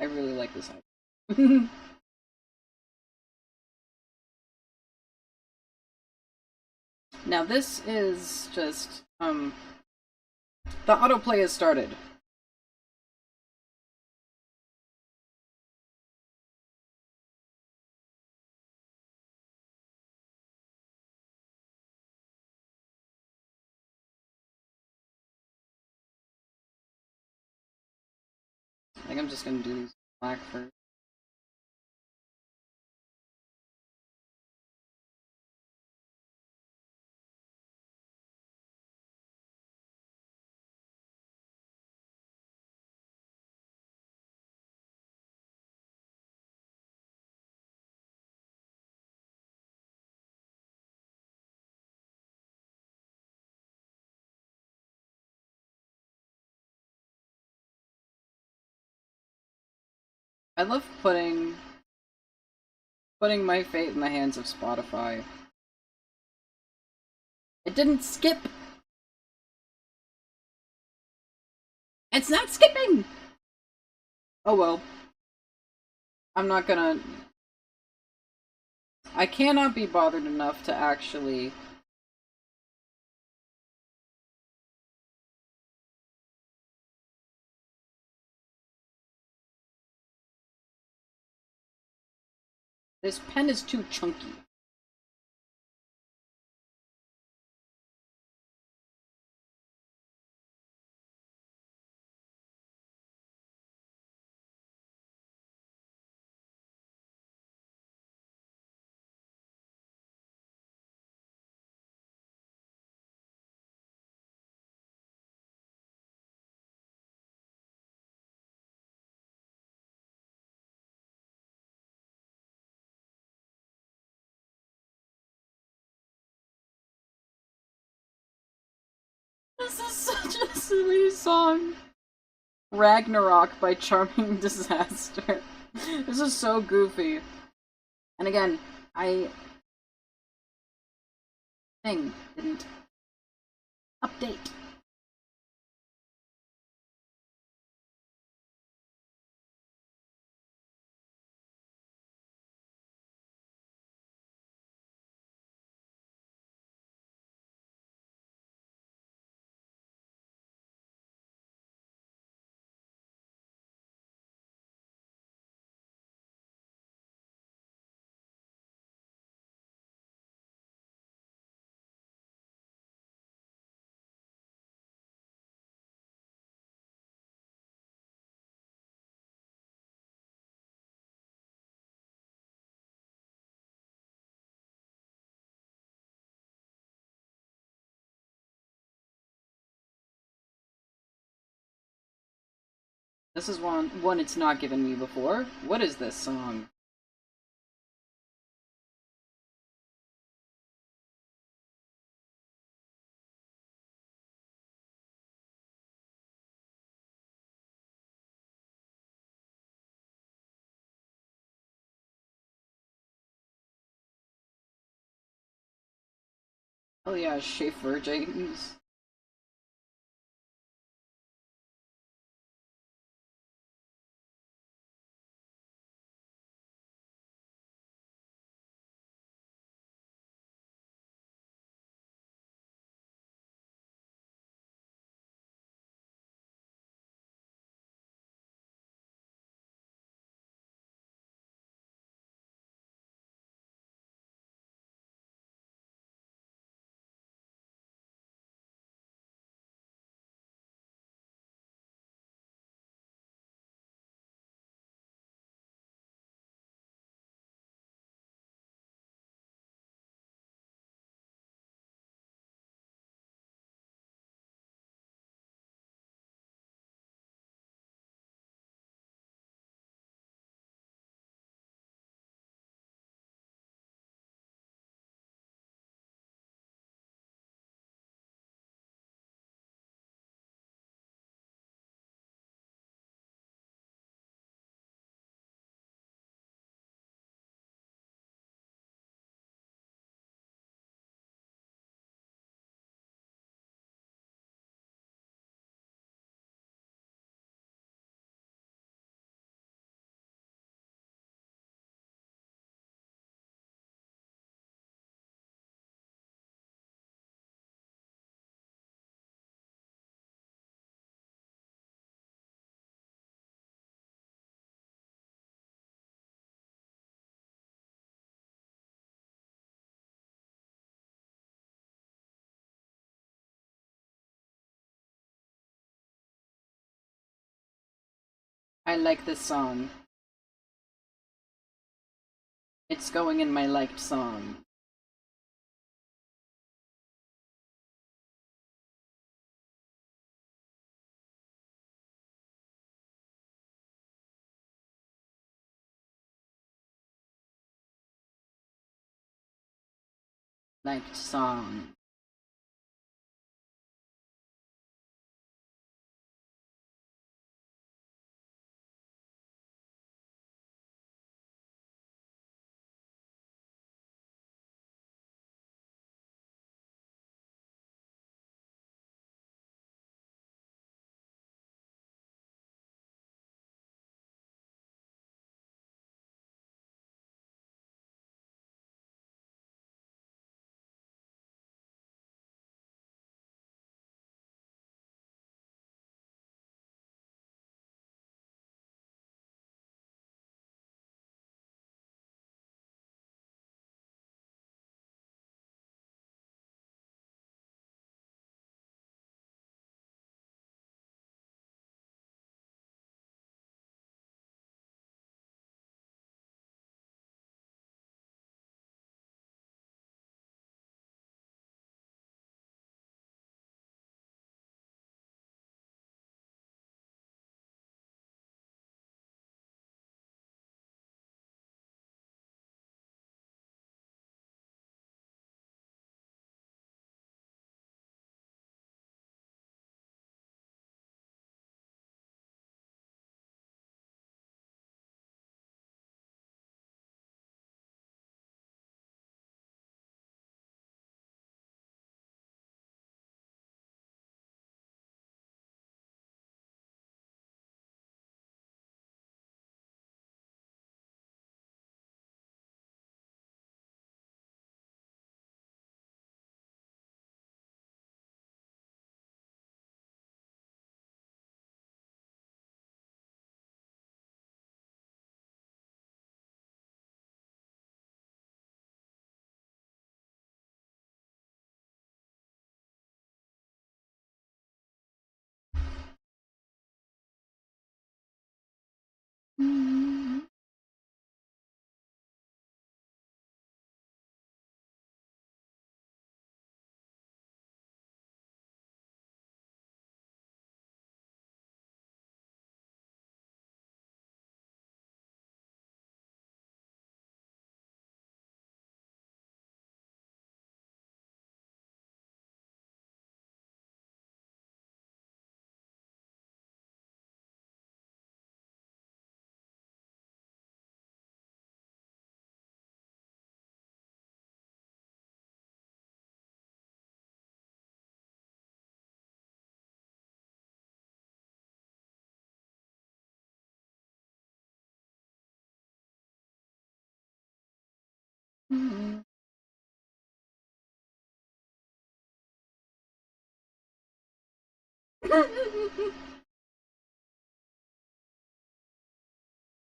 Speaker 1: I really like this album. Now this is just the autoplay has started. I think I'm just gonna do these black first. I love putting my fate in the hands of Spotify. It didn't skip. It's not skipping. Oh well. I'm not gonna. I cannot be bothered enough to actually. This pen is too chunky. This is such a silly song. Ragnarok by Charming Disaster. This is so goofy. And again, thing didn't update. This is one it's not given me before. What is this song? Oh yeah, Schaefer James. I like this song. It's going in my liked song. Liked song.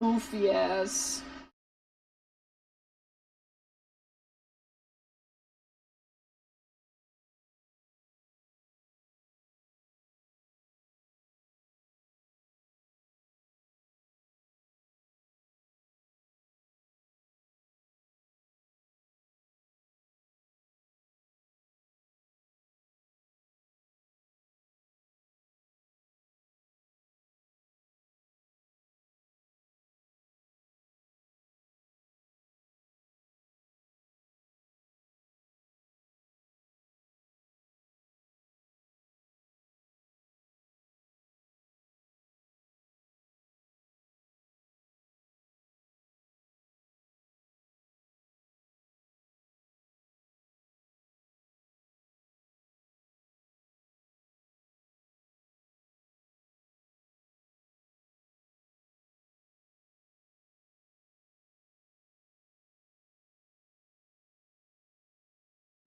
Speaker 1: Goofy ass.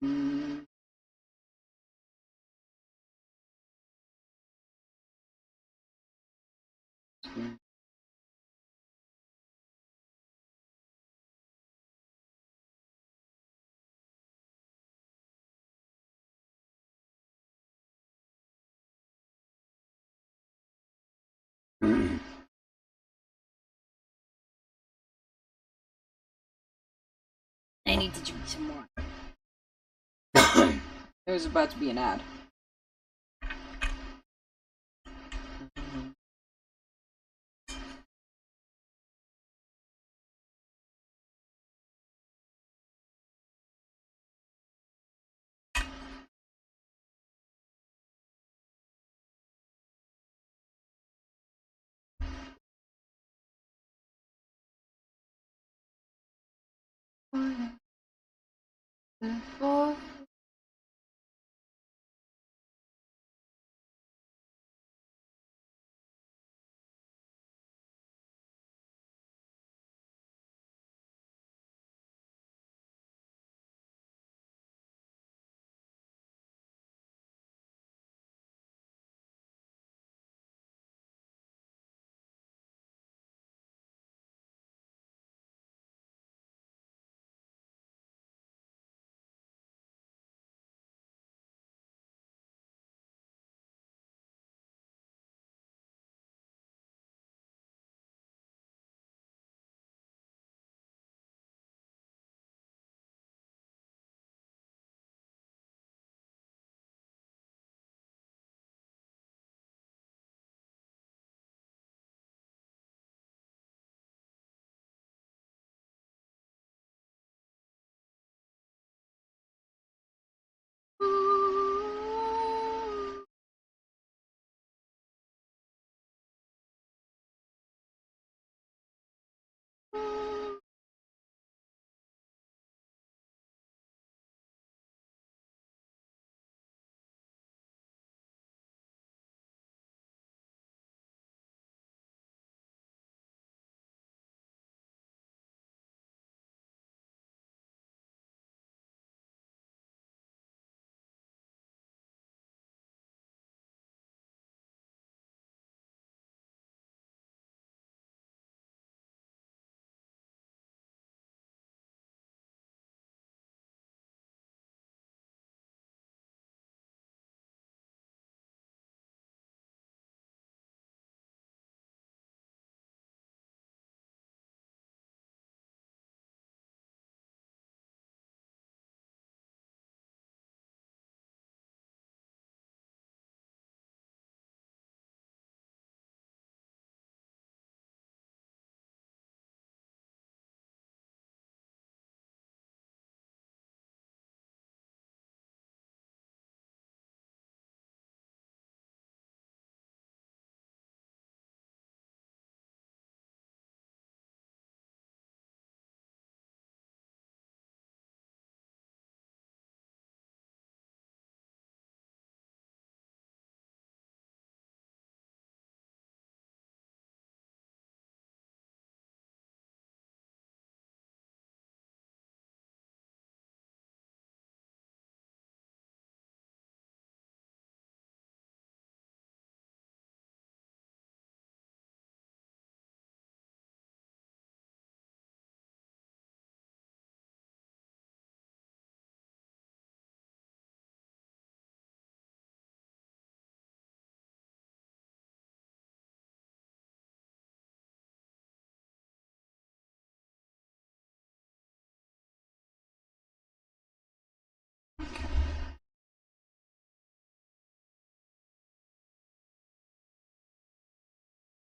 Speaker 1: Mm.
Speaker 2: need to drink some more.
Speaker 3: There's about to be an ad.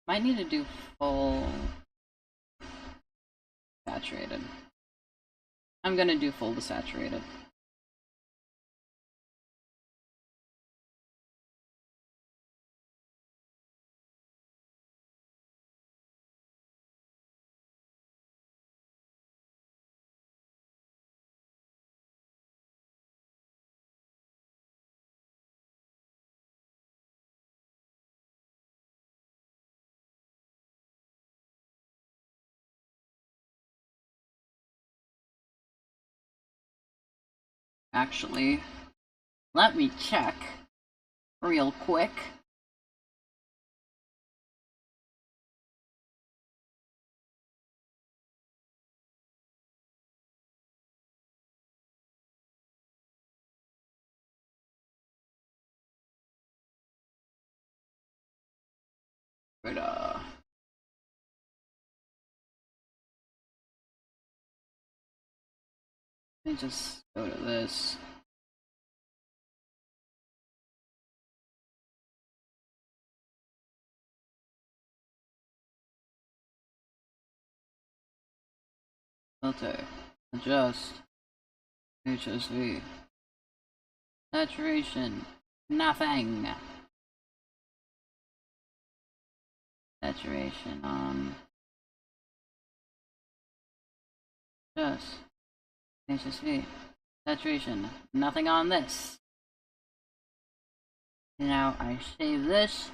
Speaker 1: Might need to do full saturated. I'm gonna do full desaturated. Actually, let me check real quick. But, Let me just go to this. Filter. Adjust. HSV. Saturation. Nothing. Saturation on. Adjust. HSV. Saturation. Nothing on this. Now I save this.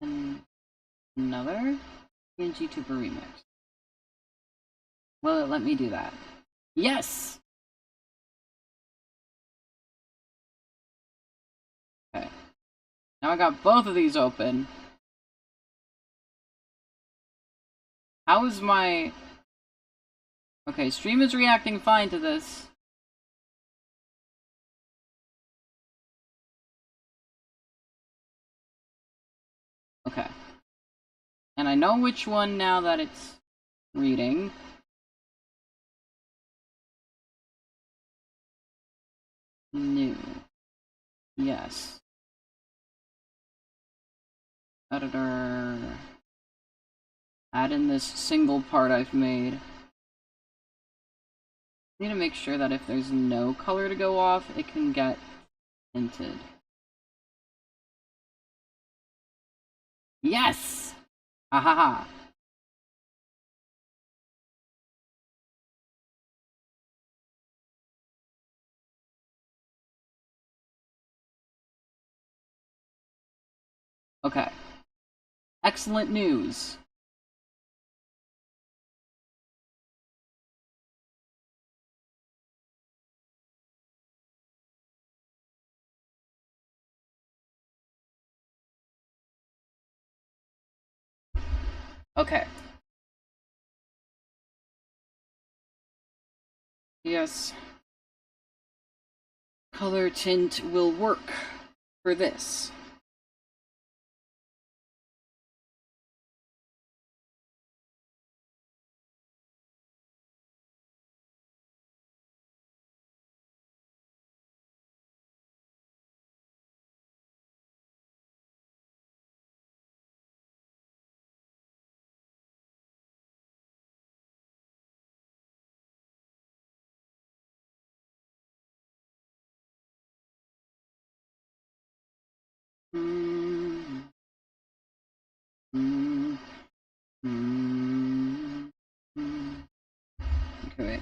Speaker 1: And another PNG Tuber remix. Will it let me do that? Yes! Okay. Now I got both of these open. How is my... Okay, stream is reacting fine to this. Okay. And I know which one now that it's reading. New. Yes. Editor. Add in this single part I've made. Need to make sure that if there's no color to go off, it can get tinted. Yes! Ahaha. Okay. Excellent news. Okay. Yes. Color tint will work for this. Mm, mm, mm, mm. Okay, wait.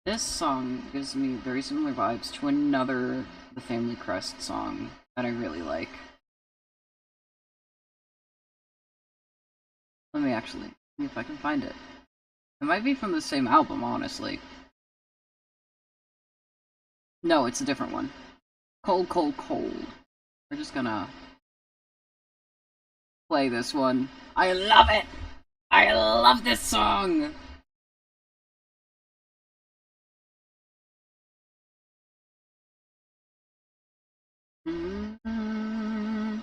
Speaker 1: This song gives me very similar vibes to another The Family Crest song that I really like. Let me actually see if I can find it. It might be from the same album, honestly. No, it's a different one. Cold, Cold, Cold. We're just gonna play this one. I love it! I love this song! Mm-hmm.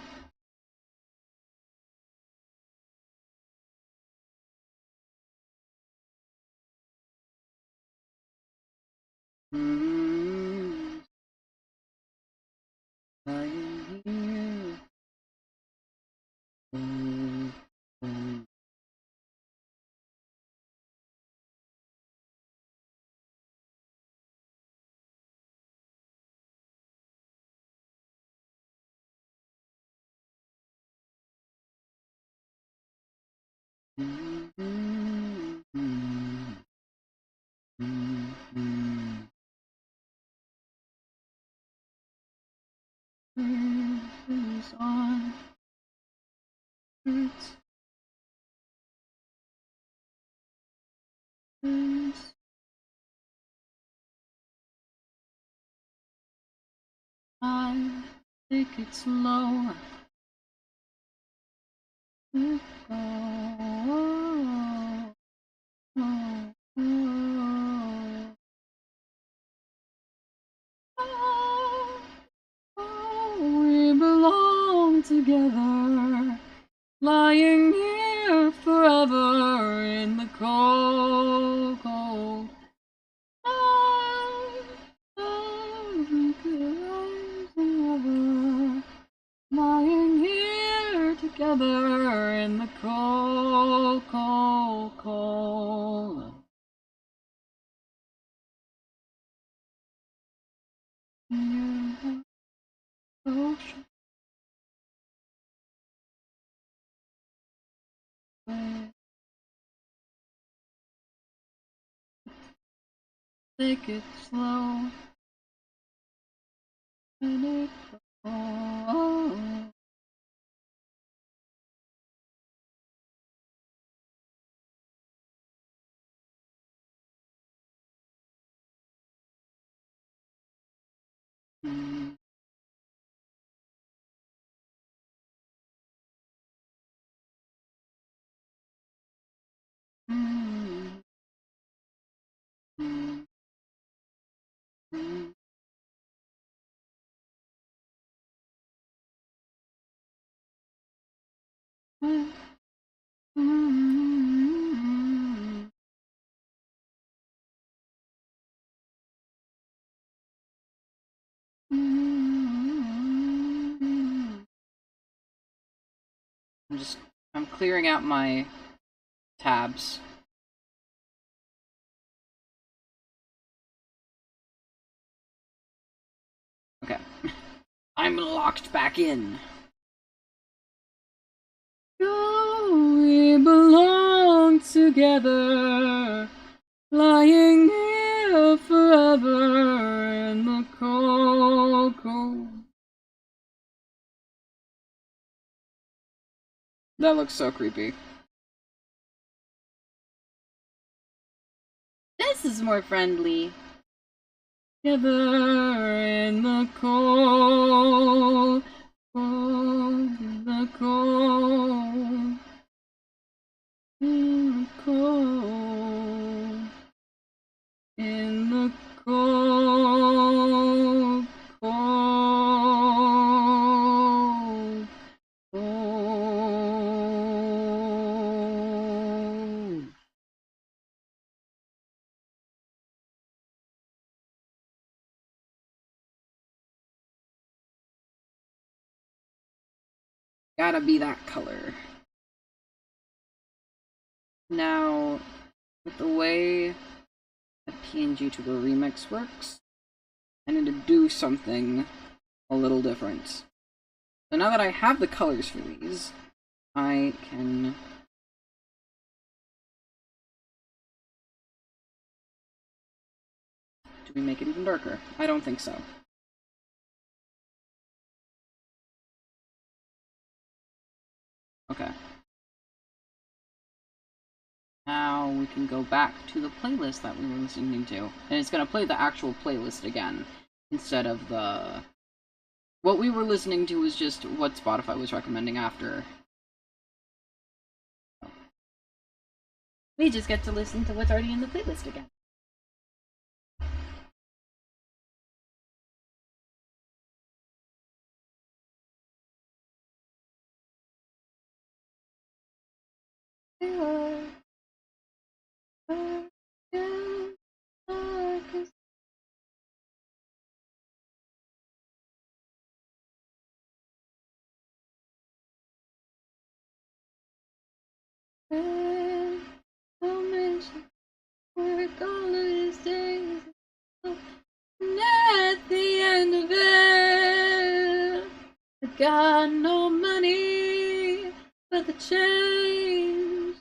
Speaker 1: Mm-hmm. I hear you. on. I take it slow. We belong together, lying here forever in the cold, cold. Lying here together in the cold, cold, cold. Ocean. Take it slow. Let it go. I'm clearing out my tabs. Okay. I'm locked back in. We belong together, lying here forever in the cold, cold. That looks so creepy. This is more friendly. Together in the cold, cold, in the cold, in the cold, in the cold, cold, cold. Gotta be that color. Now, with the way a PNG to a remix works, I need to do something a little different. So now that I have the colors for these, I can... Do we make it even darker? I don't think so. Okay. Now we can go back to the playlist that we were listening to. And it's gonna play the actual playlist again, instead of the... What we were listening to was just what Spotify was recommending after. We just get to listen to what's already in the playlist again. Work all of these days, and at the end of it, I got no money but the change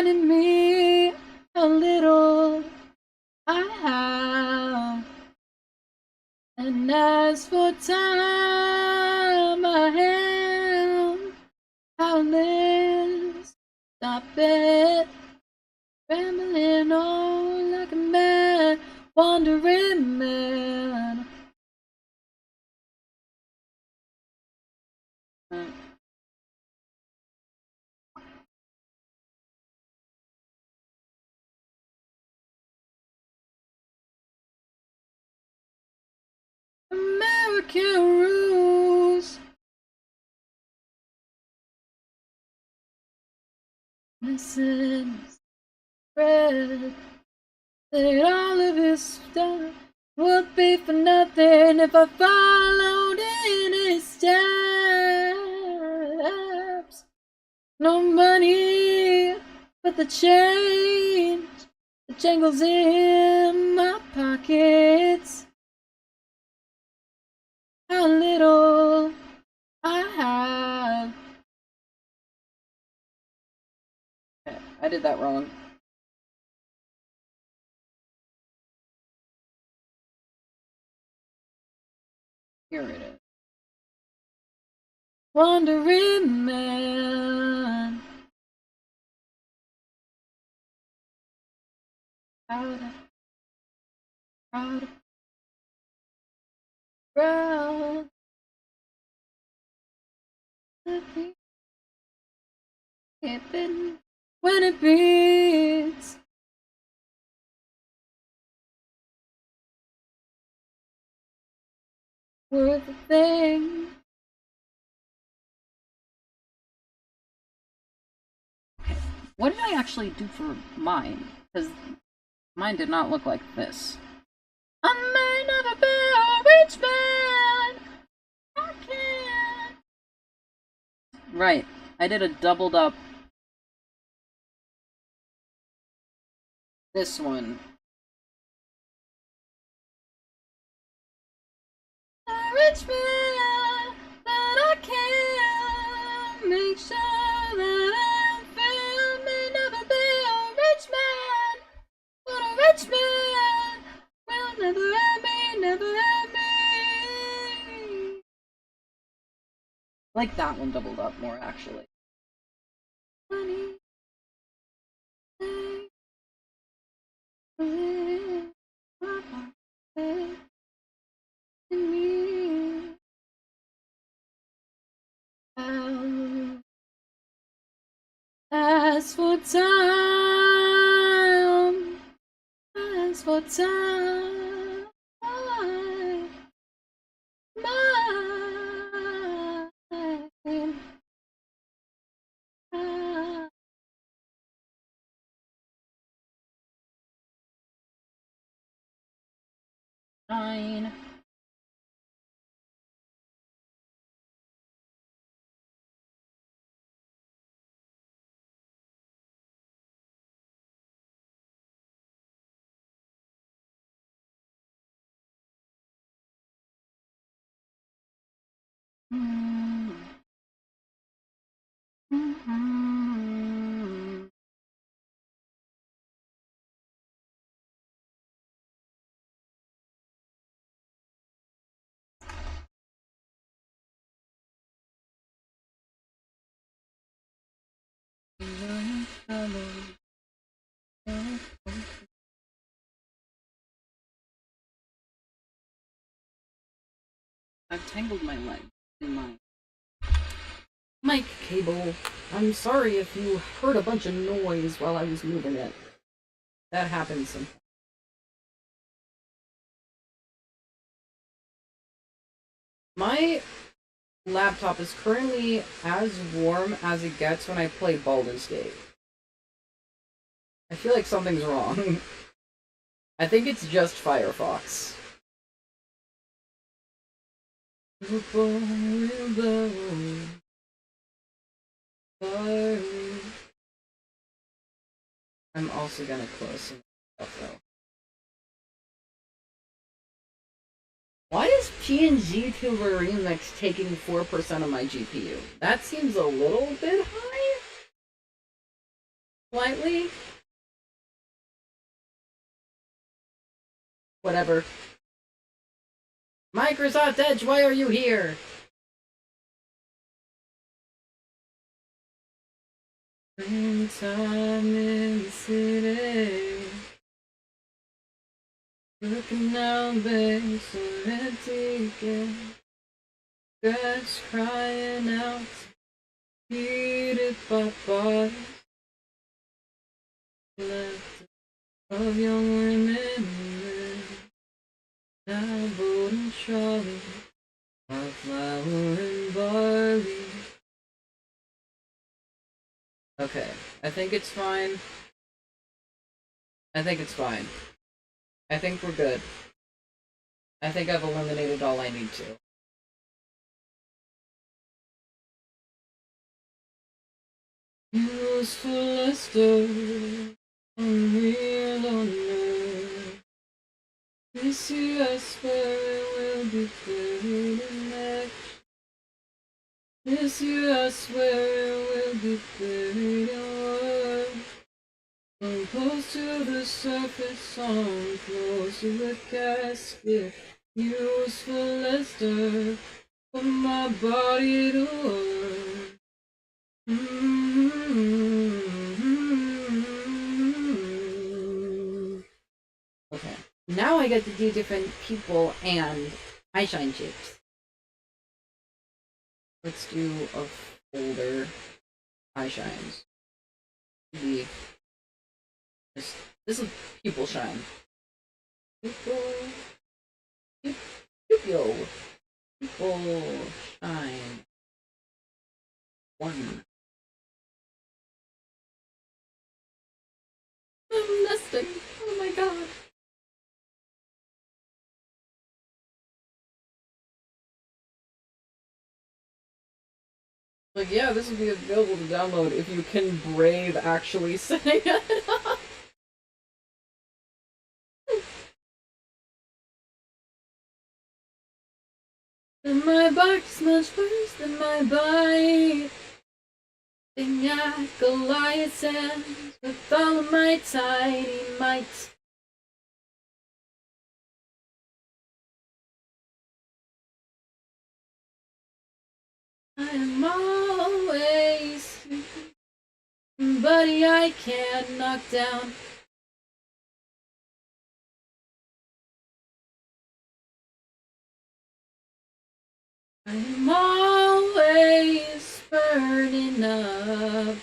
Speaker 1: reminding me how little I have. And as for time, I am powerless. Stop it, rambling on like a mad, wandering man. American rules. Listen, spread that all of his stuff would be for nothing if I followed in his steps. No money, but the change, the jangles in my pockets. How little I have. Okay, I did that wrong. Here it is. Wandering man. Proud when it beats. Worth a thing. What did I actually do for mine? Because mine did not look like this. I may never be a rich man. I can't. Right. I did a doubled up. This one. A rich man, but I can't make sure that I may never be a rich man. But a rich man will never hurt me, never hurt me. Like that one doubled up more, actually. Money. As for time, as for time, mine. I've tangled my leg in my mic cable. I'm sorry if you heard a bunch of noise while I was moving it. That happens sometimes. My laptop is currently as warm as it gets when I play Baldur's Gate. I feel like something's wrong. I think it's just Firefox. I'm also gonna close some stuff though. Why is PNG Tuber Remix taking 4% of my GPU? That seems a little bit high.
Speaker 3: Slightly? Whatever. Microsoft Edge, why are you here? Springtime in the city. Looking down banks of empty again. Grass crying out, heated by bodies. Left of young women and men. Now boat and trolley, of flour and barley. Okay, I think it's fine. I think it's fine. I think we're good. I think I've eliminated all I need to. Useful Lester, unreal on earth. This year I swear it will be buried in action. This year I swear it will be buried in work. I'm close to the surface, I'm close to the casket. Useful Lester, for my body to work. Okay, now I get to do different people and eye shine shapes. Let's do a folder eye shines. This is pupil shine. Pupil shine 1. I'm nesting. Oh my god. Like, yeah, this will be available to download if you can brave actually setting it up. And my bark's much worse than my bite. Sing at Goliath's hands with all of my tiny might. I am always buddy I can't knock down. I am always burning up.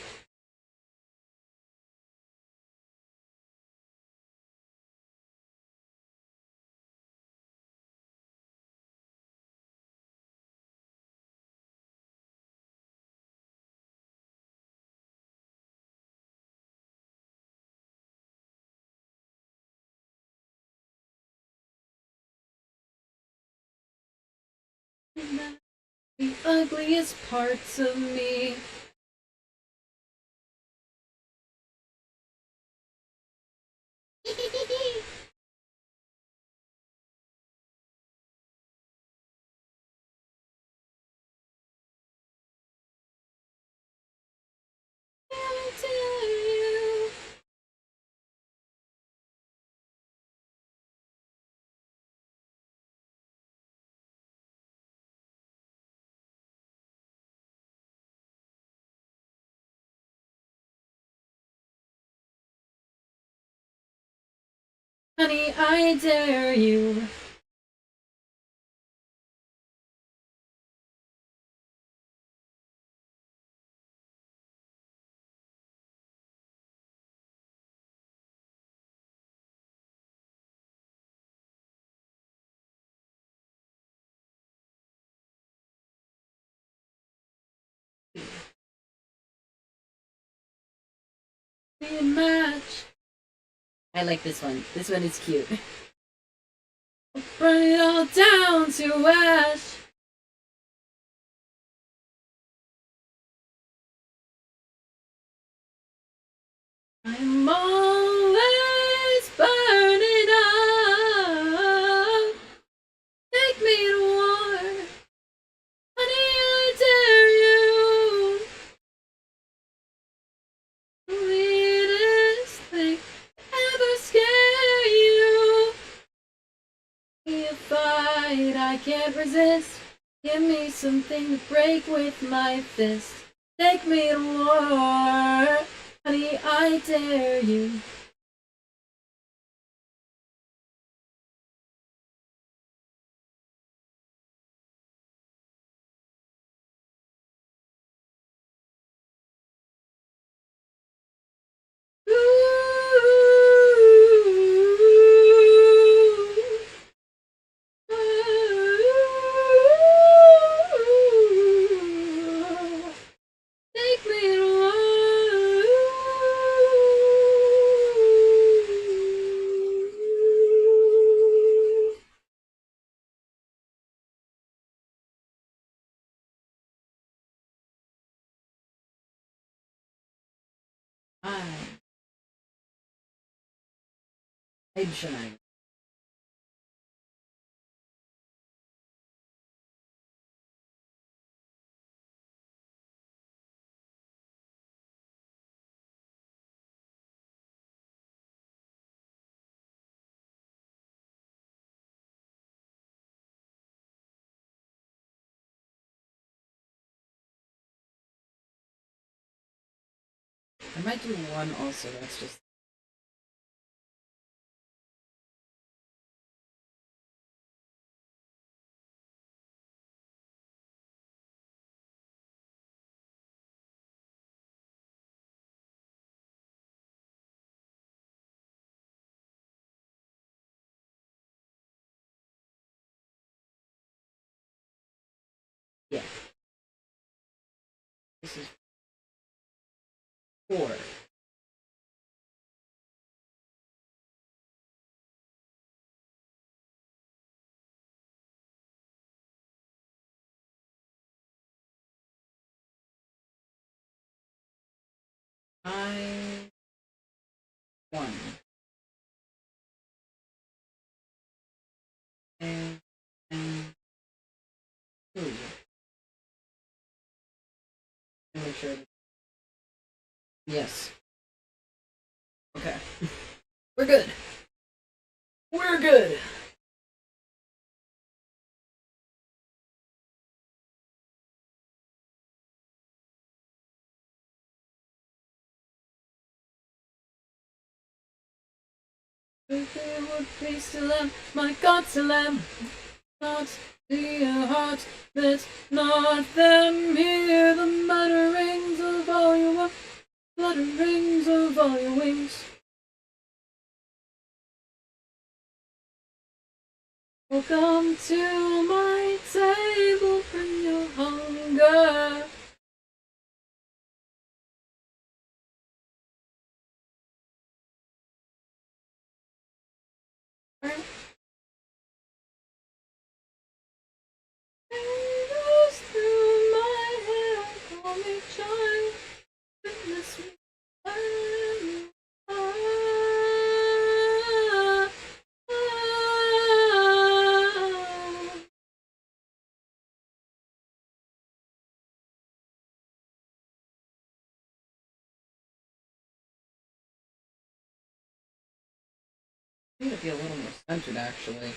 Speaker 3: The ugliest parts of me. Honey, I dare you. Be a match. I like this one. This one is cute. Burn it all down to ash. I'm always burning up. Take me to war. Honey, I dare you. We can't resist. Give me something to break with my fist. Take me to war, honey, I dare you. Take me to I shine. I might do one also, that's just. Yeah. This is 4. I 1. And 2. Make sure. Yes. Okay. We're good. We're good. If it would please to lamb, my God to lamb, not be a heart, let not them hear the mutterings of all your flutterings of all your wings. Welcome to my table, bring your hunger. Goes through my hair, call me child, witness me. I need to be a little more centered, actually.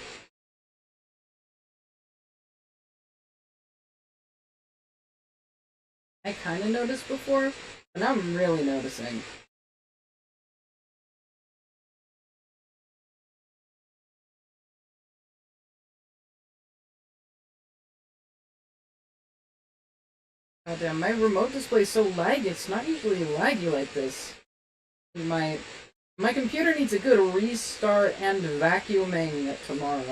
Speaker 3: I kind of noticed before, but now I'm really noticing. God damn, my remote display is so laggy. It's not usually laggy like this. My computer needs a good restart and vacuuming tomorrow.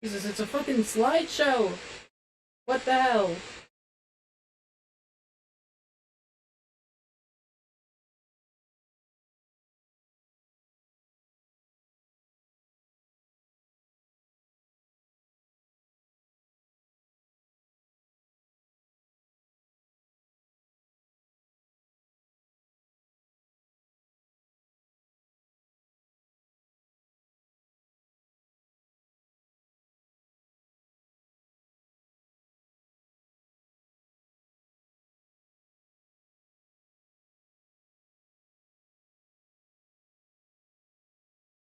Speaker 3: Jesus, it's a fucking slideshow! What the hell?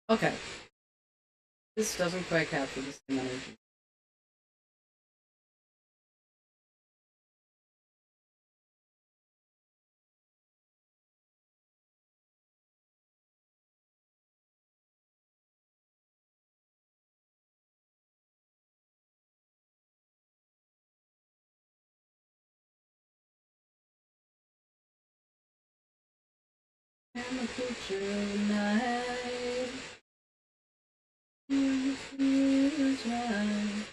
Speaker 3: Okay. This doesn't quite capture the same energy. I'm a creature of the night. You feels right.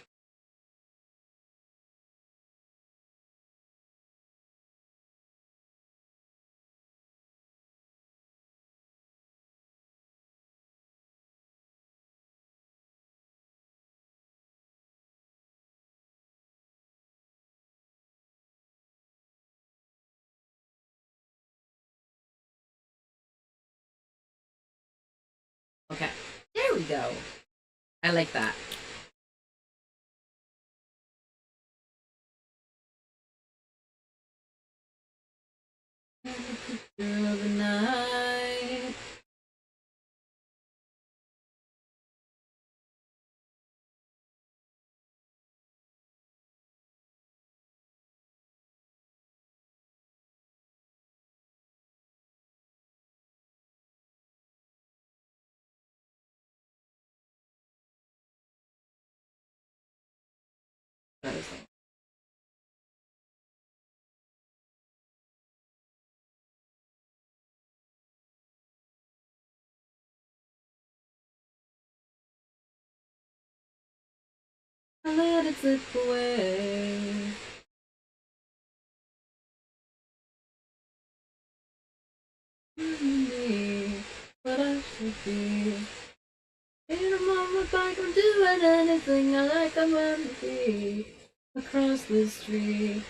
Speaker 3: Okay, there we go. I like that. I'm a creature of the night. That is all. I let it slip away. Me, but I should be. In a moment, back, I'm doing anything I like. I'm empty across the street.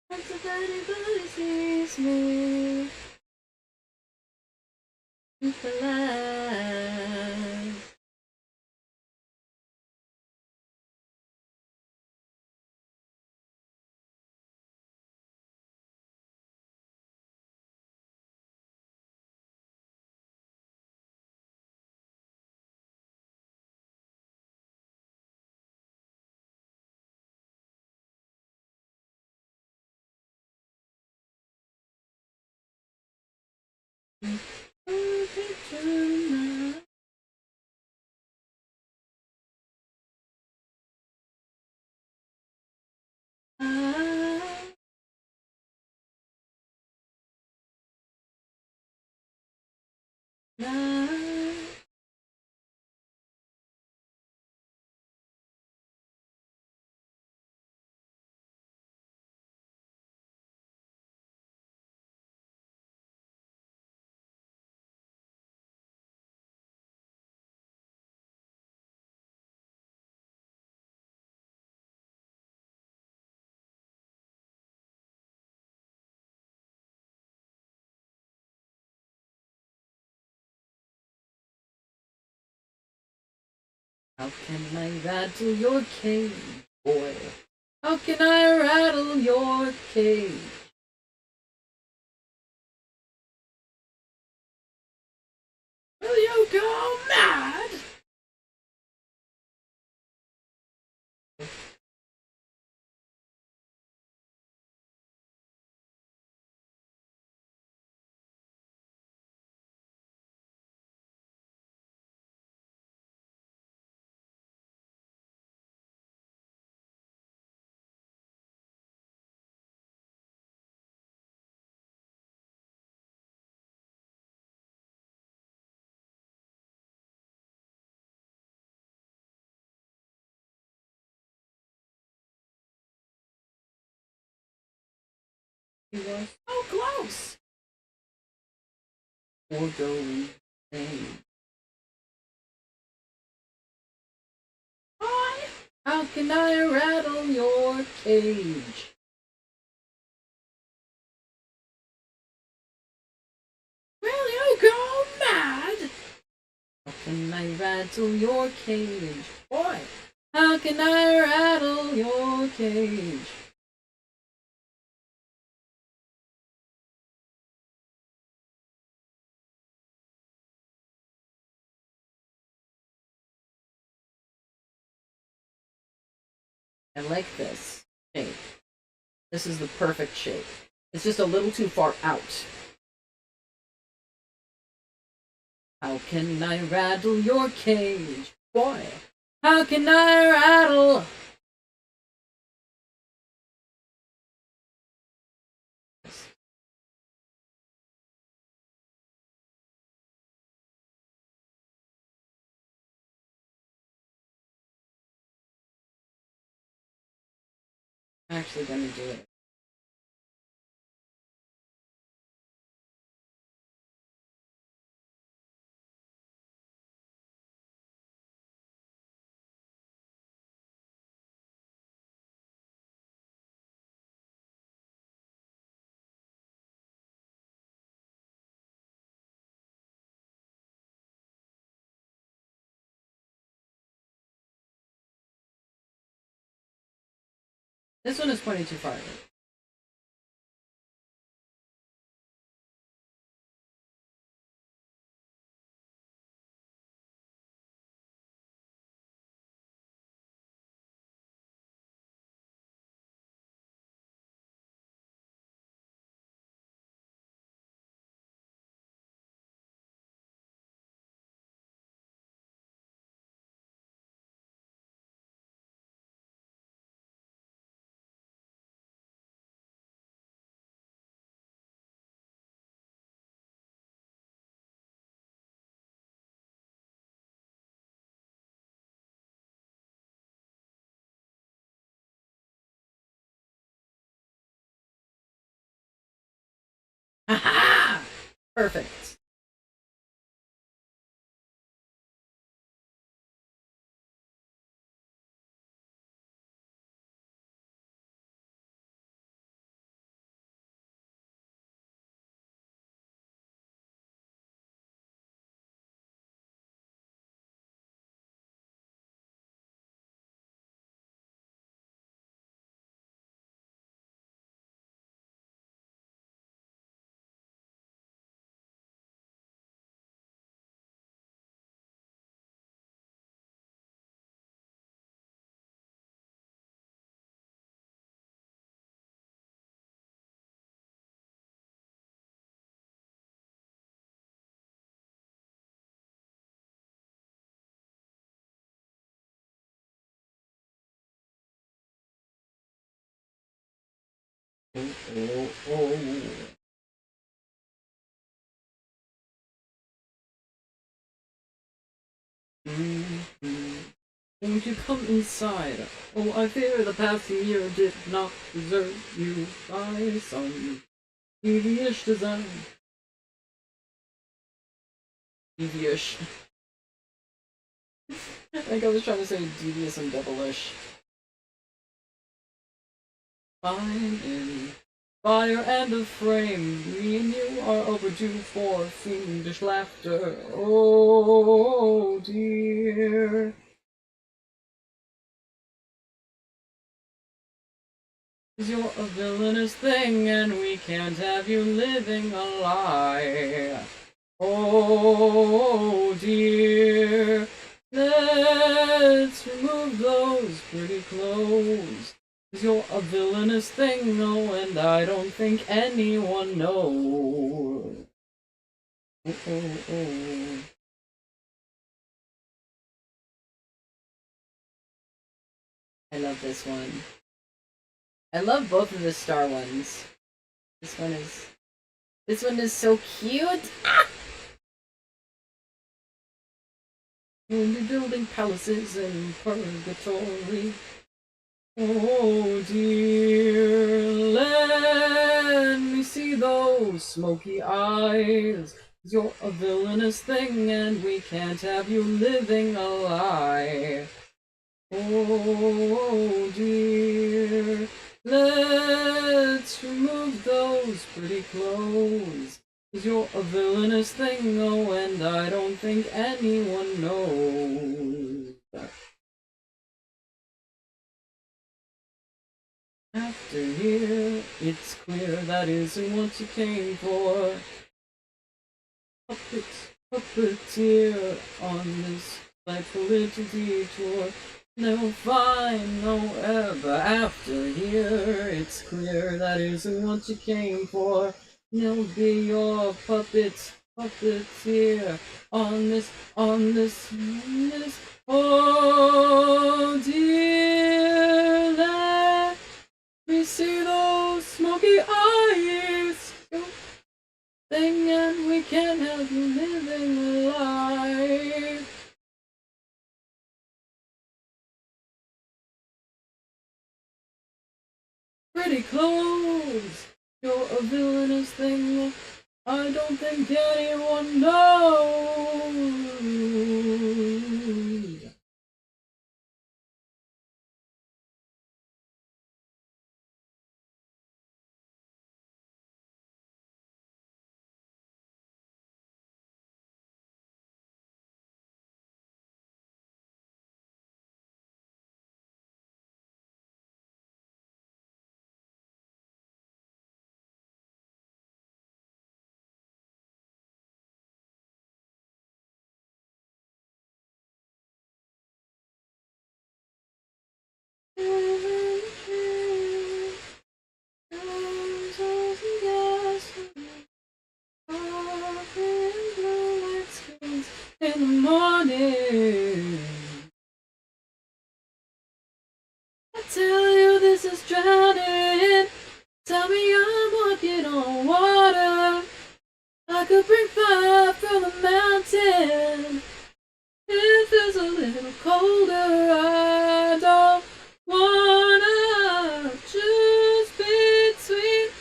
Speaker 3: That's if anybody sees me. If alive. How can I rattle your cage, boy? How can I rattle your cage? Will you go mad? You were so close. or go insane. How can I rattle your cage? Will you go mad? How can I rattle your cage? Boy, how can I rattle your cage? I like this shape. This is the perfect shape. It's just a little too far out. How can I rattle your cage? Boy, how can I rattle? I'm actually gonna do it. This one is pointing too far. Ha! Perfect. Oh. Won't you come inside? Oh, I fear the past year did not desert you by some devilish design. Devious. I think I was trying to say devious and devilish. Fine. Fire and a frame, me and you are overdue for fiendish laughter. Oh dear. You're a villainous thing, and we can't have you living a lie. Oh dear. Let's remove those pretty clothes. You're a villainous thing, no, and I don't think anyone knows. Oh. I love this one. I love both of the star ones. This one is so cute. Ah! We'll be building palaces in purgatory. Oh dear, let me see those smoky eyes. You're a villainous thing, and we can't have you living a lie. Oh dear, let's remove those pretty clothes. 'Cause you're a villainous thing, oh, and I don't think anyone knows. After here, it's clear that isn't what you came for. Puppeteer on this delightful little detour. No fine, no ever after here. It's clear that isn't what you came for. They'll be your puppeteer on this. Oh dear, let me see those smoky eyes. Thing, and we can't have you living a lie. Pretty clothes, you're a villainous thing. I don't think anyone knows. In the morning, I tell you this is drowning. Tell me I'm walking on water. I could bring fire from the mountain. It feels a little colder. I don't wanna choose between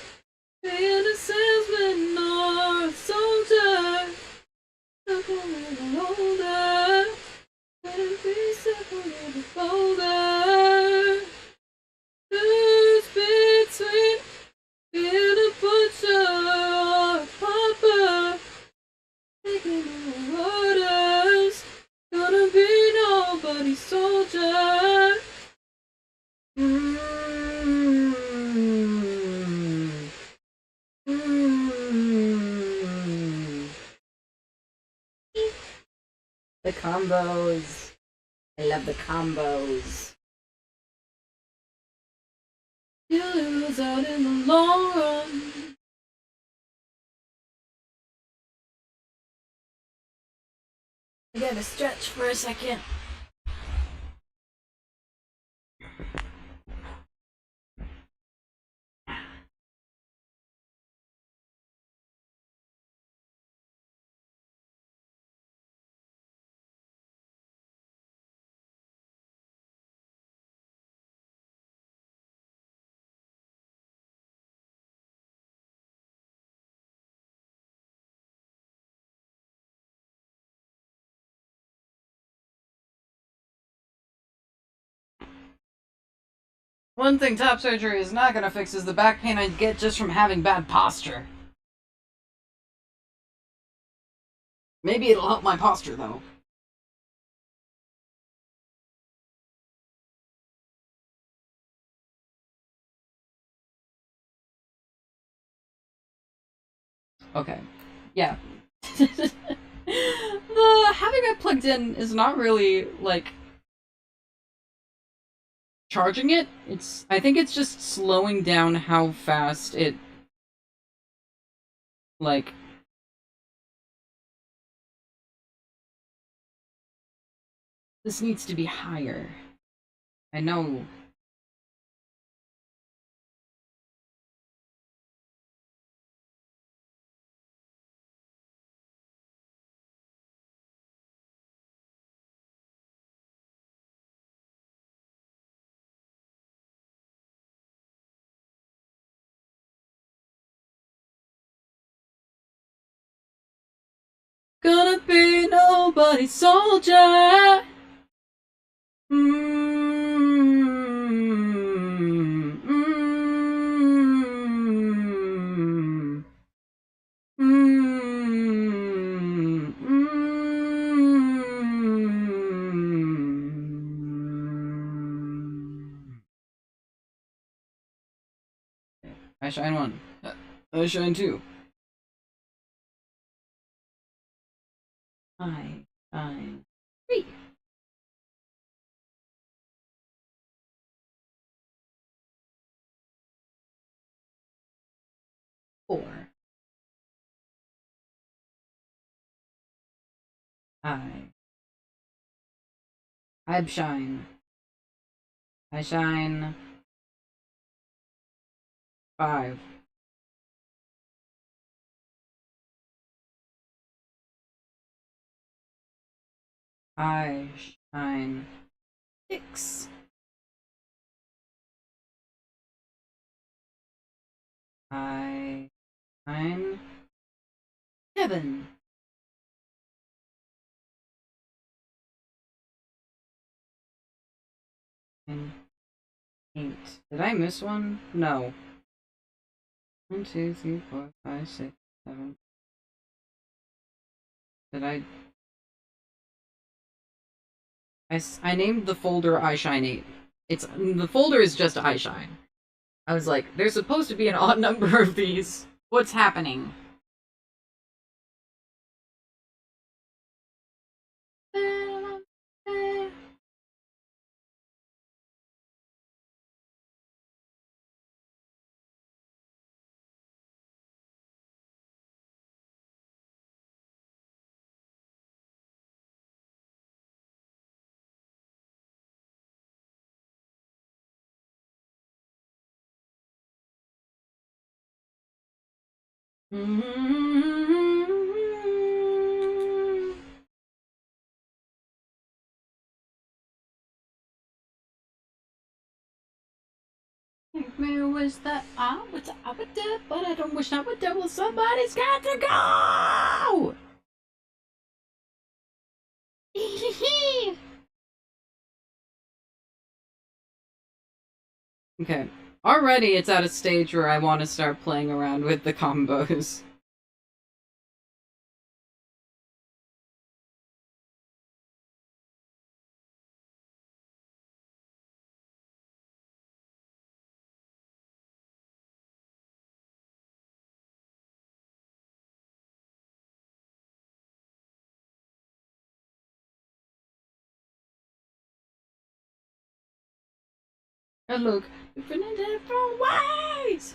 Speaker 3: being a salesman or a soldier. Look a little older. Let it be step a little bolder. Choose between being a butcher or a pauper. Taking the orders. Gonna be nobody's soldier. The combos. I love the combos. You lose out in the long run. I gotta stretch for a second. One thing top surgery is not gonna fix is the back pain I get just from having bad posture. Maybe it'll help my posture though. Okay. Yeah. The having it plugged in is not really like charging it. I think it's just slowing down how fast it like this needs to be higher. I know. bloody soldier. I shine 1. I shine 2. I shine 3. Four. I shine. I shine 5. I shine 6. I shine 7. And 8. Did I miss one? No. 1, 2, 3, 4, 5, 6, 7. Did I named the folder I Shine 8. The folder is just I Shine. I was like, there's supposed to be an odd number of these. What's happening? Maybe wish that I would dead, but I don't wish I would dead. Well, somebody's got to go. Okay. Already it's at a stage where I want to start playing around with the combos. And look, we've been in different ways!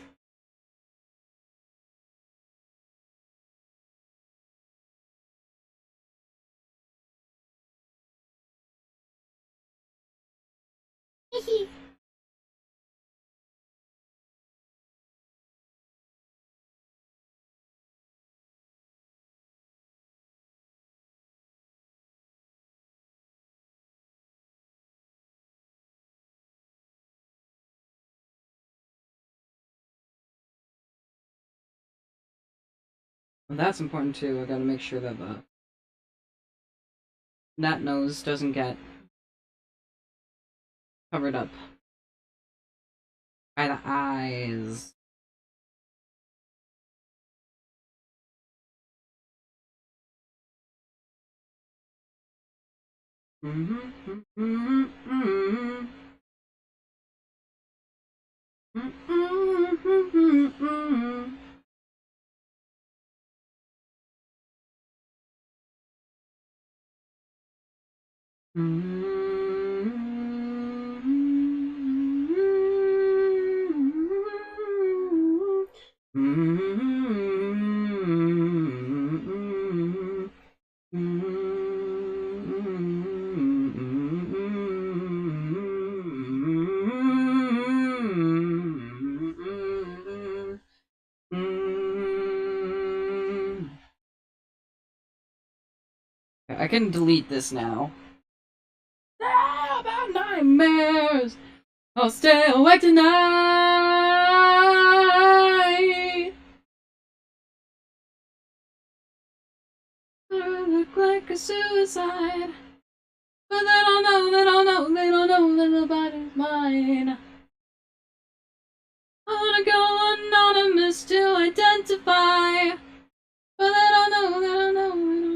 Speaker 3: Well, that's important too. I gotta make sure that that nose doesn't get covered up by the eyes. I can delete this now. Ah, about nightmares! I'll stay awake tonight! I look like like a suicide. But they don't know, they don't know, they don't know that nobody's mine. I wanna go anonymous to identify. But they don't know, they don't know, they don't know.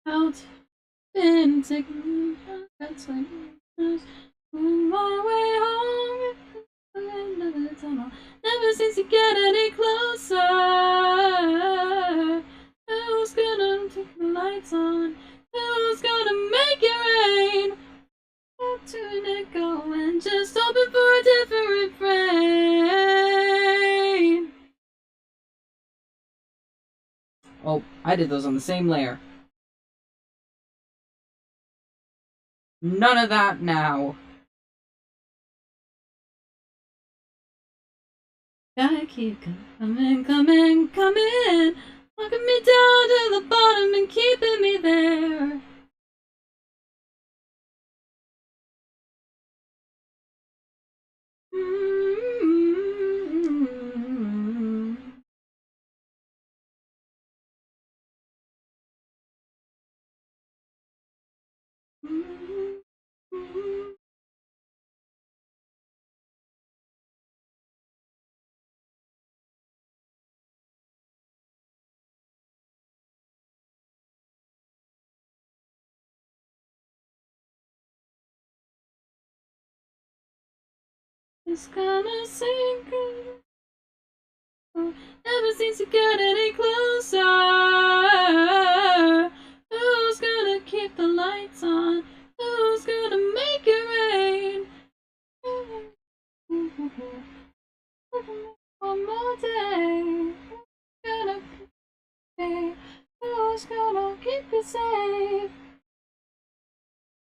Speaker 3: Out been taking that's like on my way home. Another tunnel never seems to get any closer. Who's gonna take the lights on? Who's gonna make it rain? Up to an echo and just hoping for a different frame. Oh, I did those on the same layer. None of that now. Gotta keep coming, coming, coming. Knocking me down to the bottom and keeping me there. It's gonna sink. Never seems to get any closer. Who's gonna keep the lights on? Who's gonna make it rain? One more day. Gonna be. Who's gonna keep it safe?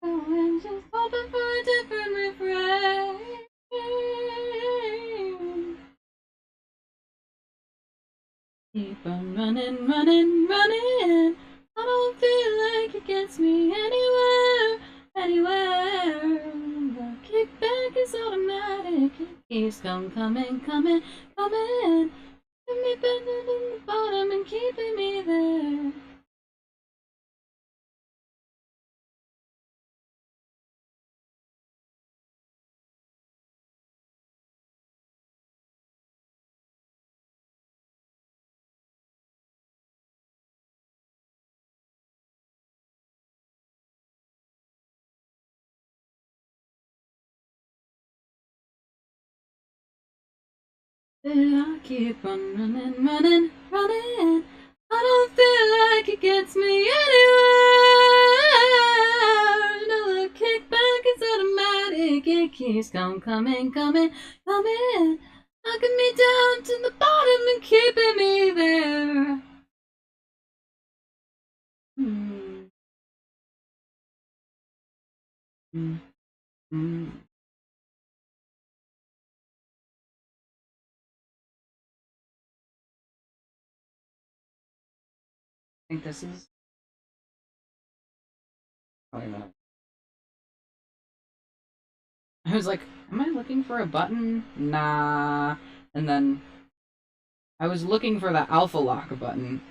Speaker 3: Going just hoping for a different refrain. Keep on running, running, running. I don't feel like it gets me anywhere, anywhere. The kickback is automatic. It keeps coming, coming, coming. Keeping me bending in the bottom and keeping me there. I keep on running, running, running. I don't feel like it gets me anywhere. No, the kickback is automatic. It keeps coming, coming, coming, coming. Knocking me down to the bottom and keeping me there. I think this is. Probably not. I was like, am I looking for a button? Nah. And then I was looking for the alpha lock button.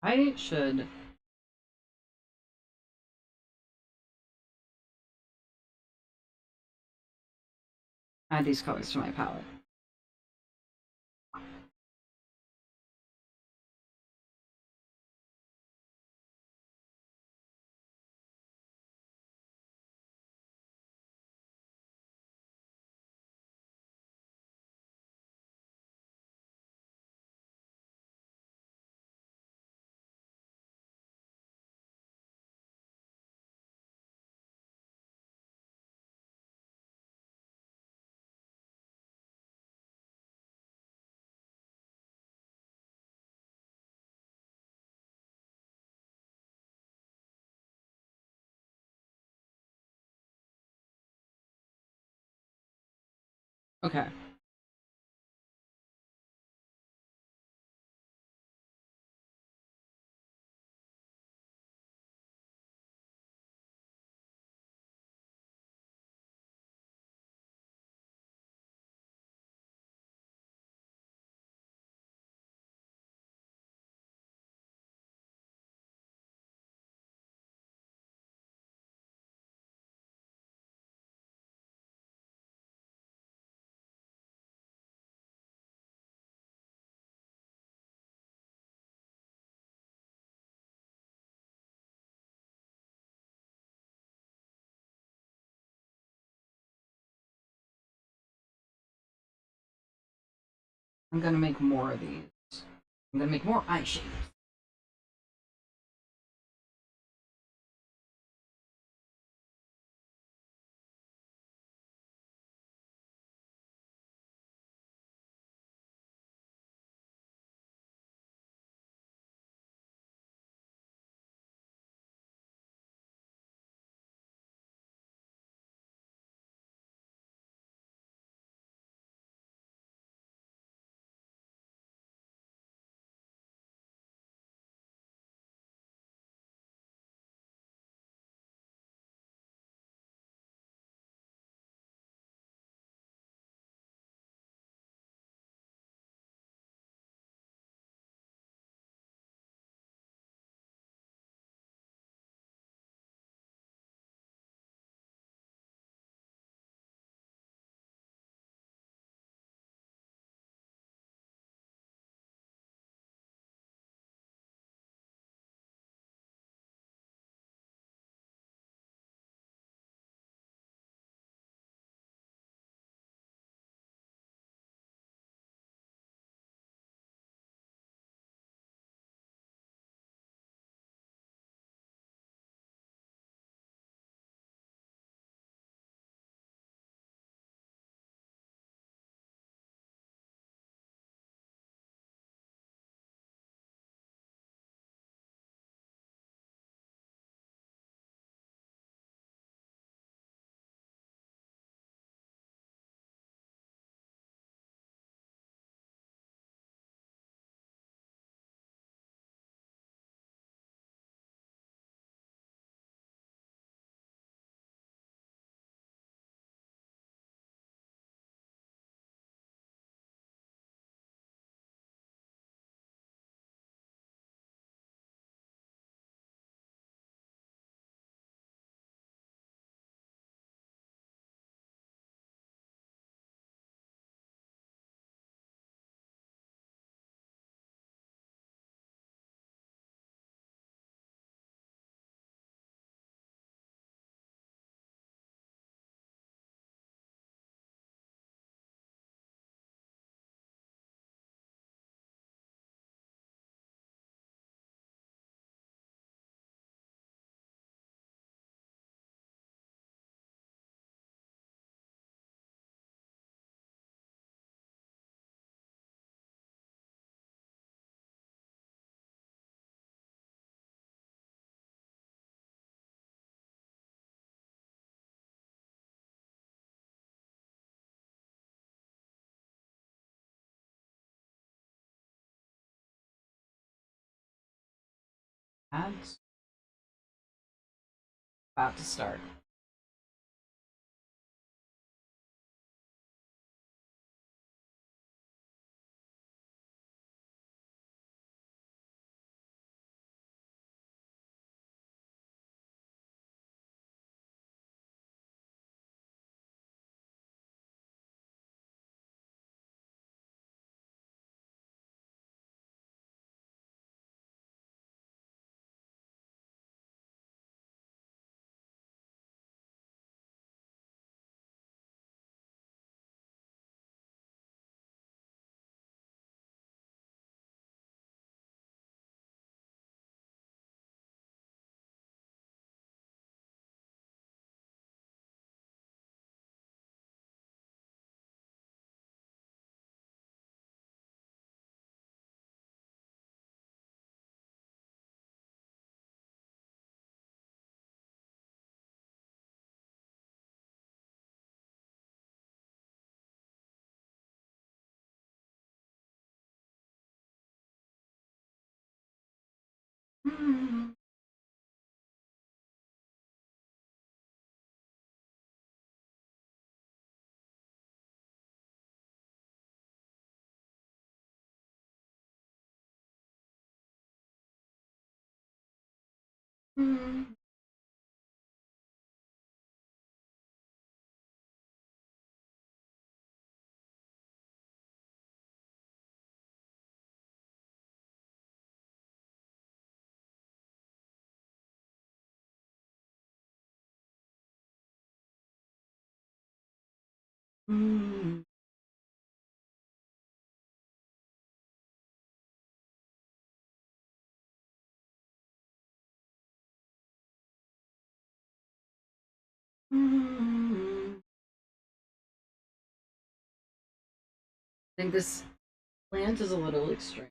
Speaker 3: I should add these colors to my palette. Okay. I'm gonna make more of these. I'm gonna make more eye shapes. Ads. About to start. I think this plant is a little extreme.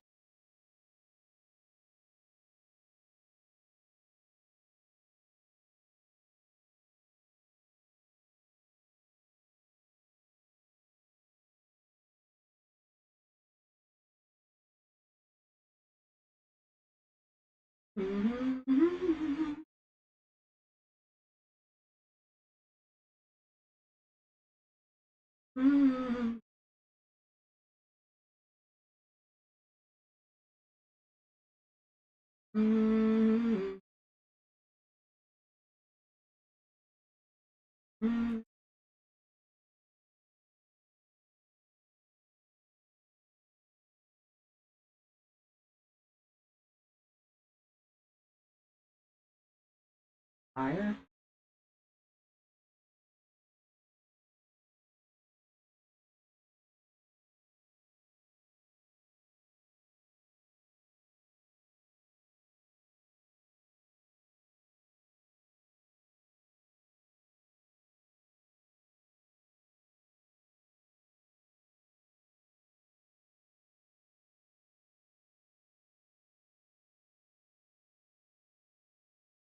Speaker 3: Fire.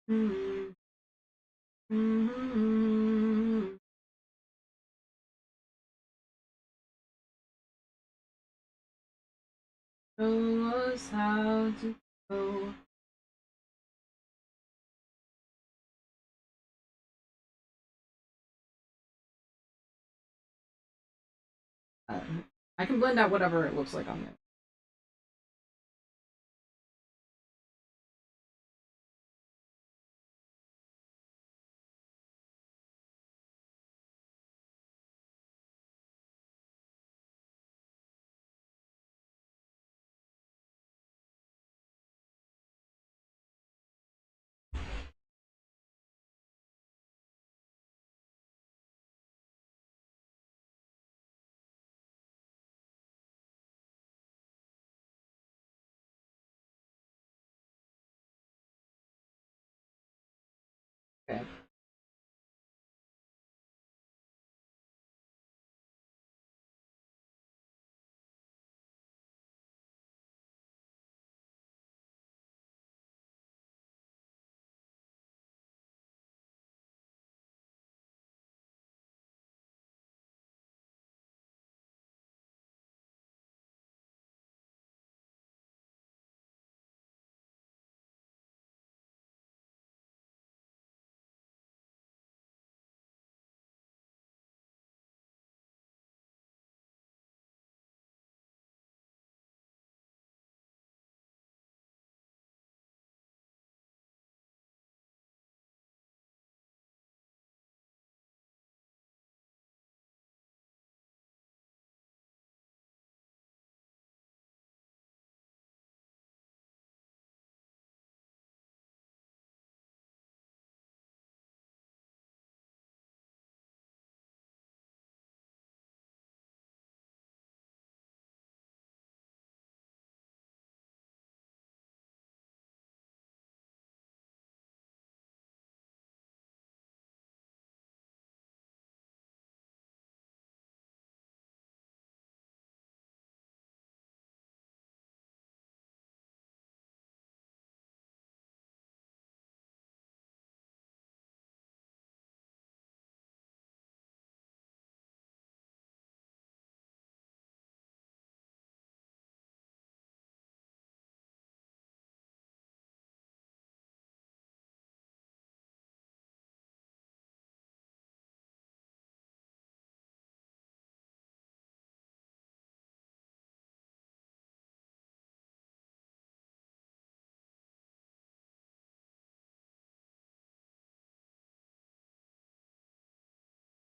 Speaker 3: Show us how to go. I can blend out whatever it looks like on there.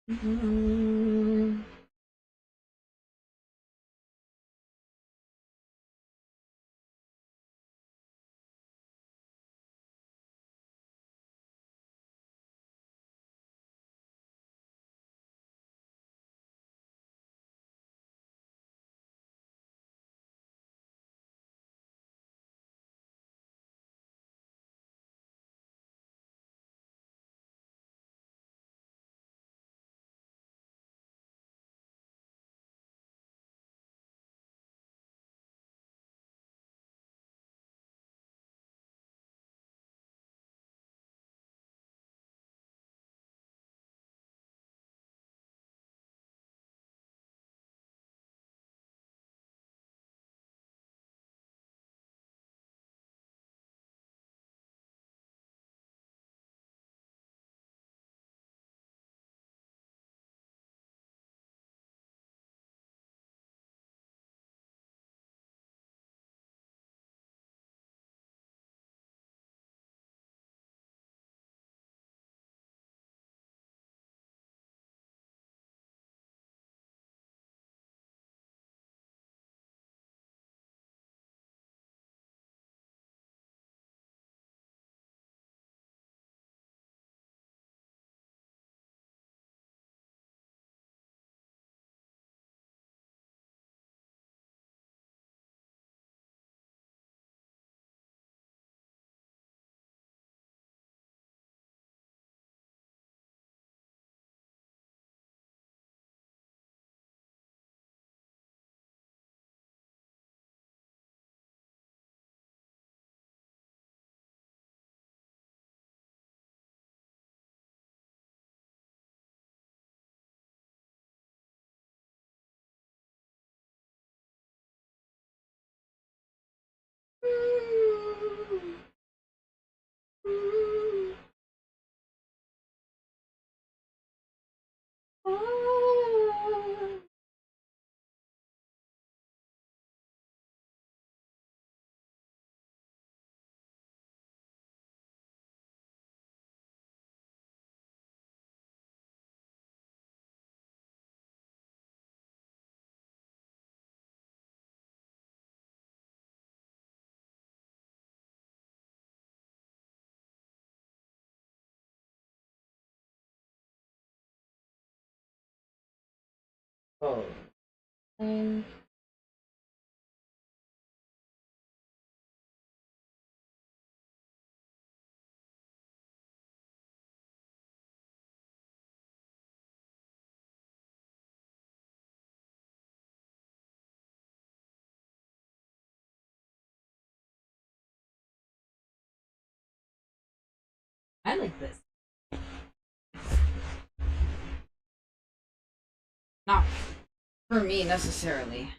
Speaker 3: Oh. And I like this. Not for me necessarily.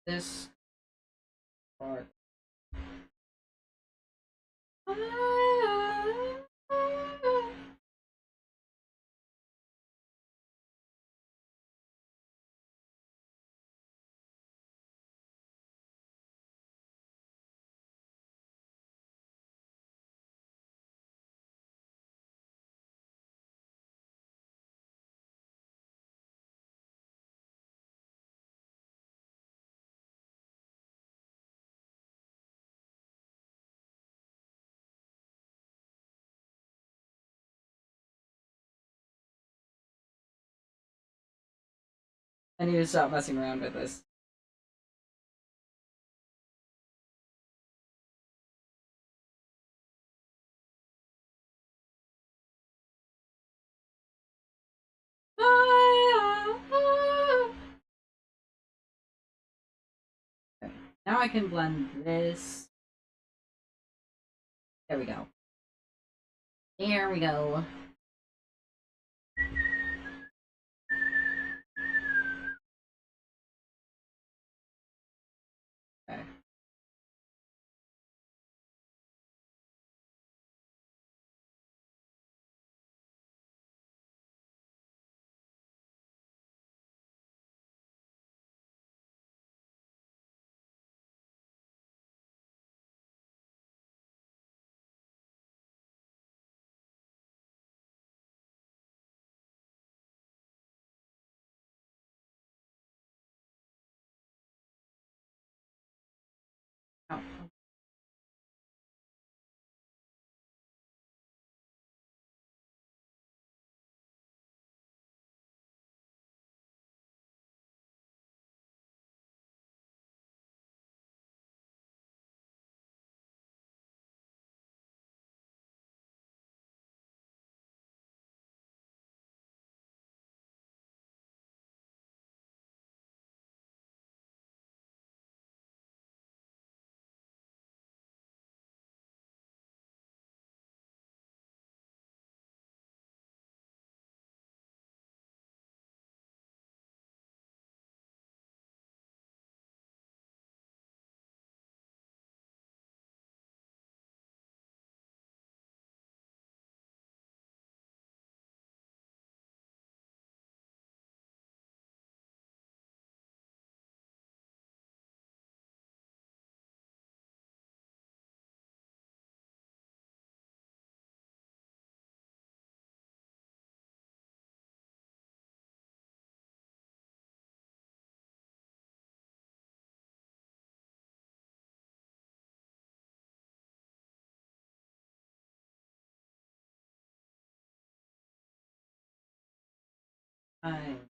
Speaker 3: This part. I need to stop messing around with this. Okay. Now I can blend this. There we go. There we go. Okay. Ow. Nice.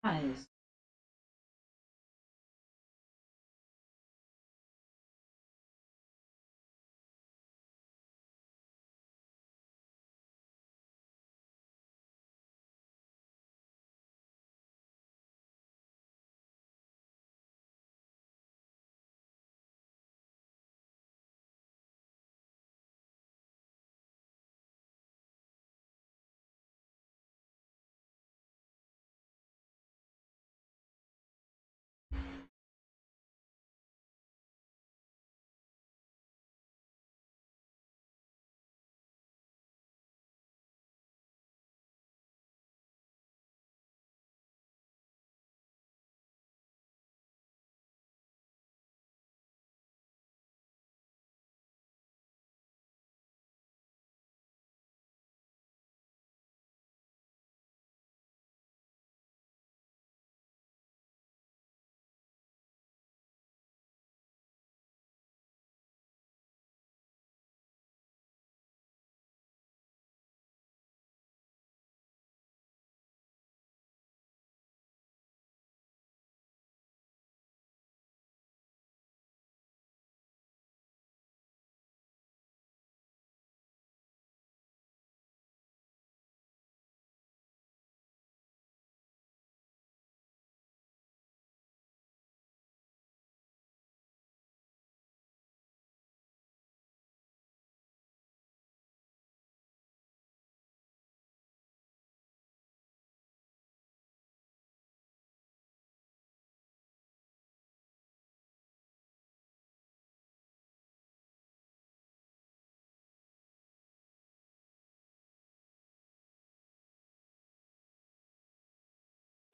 Speaker 3: Nice.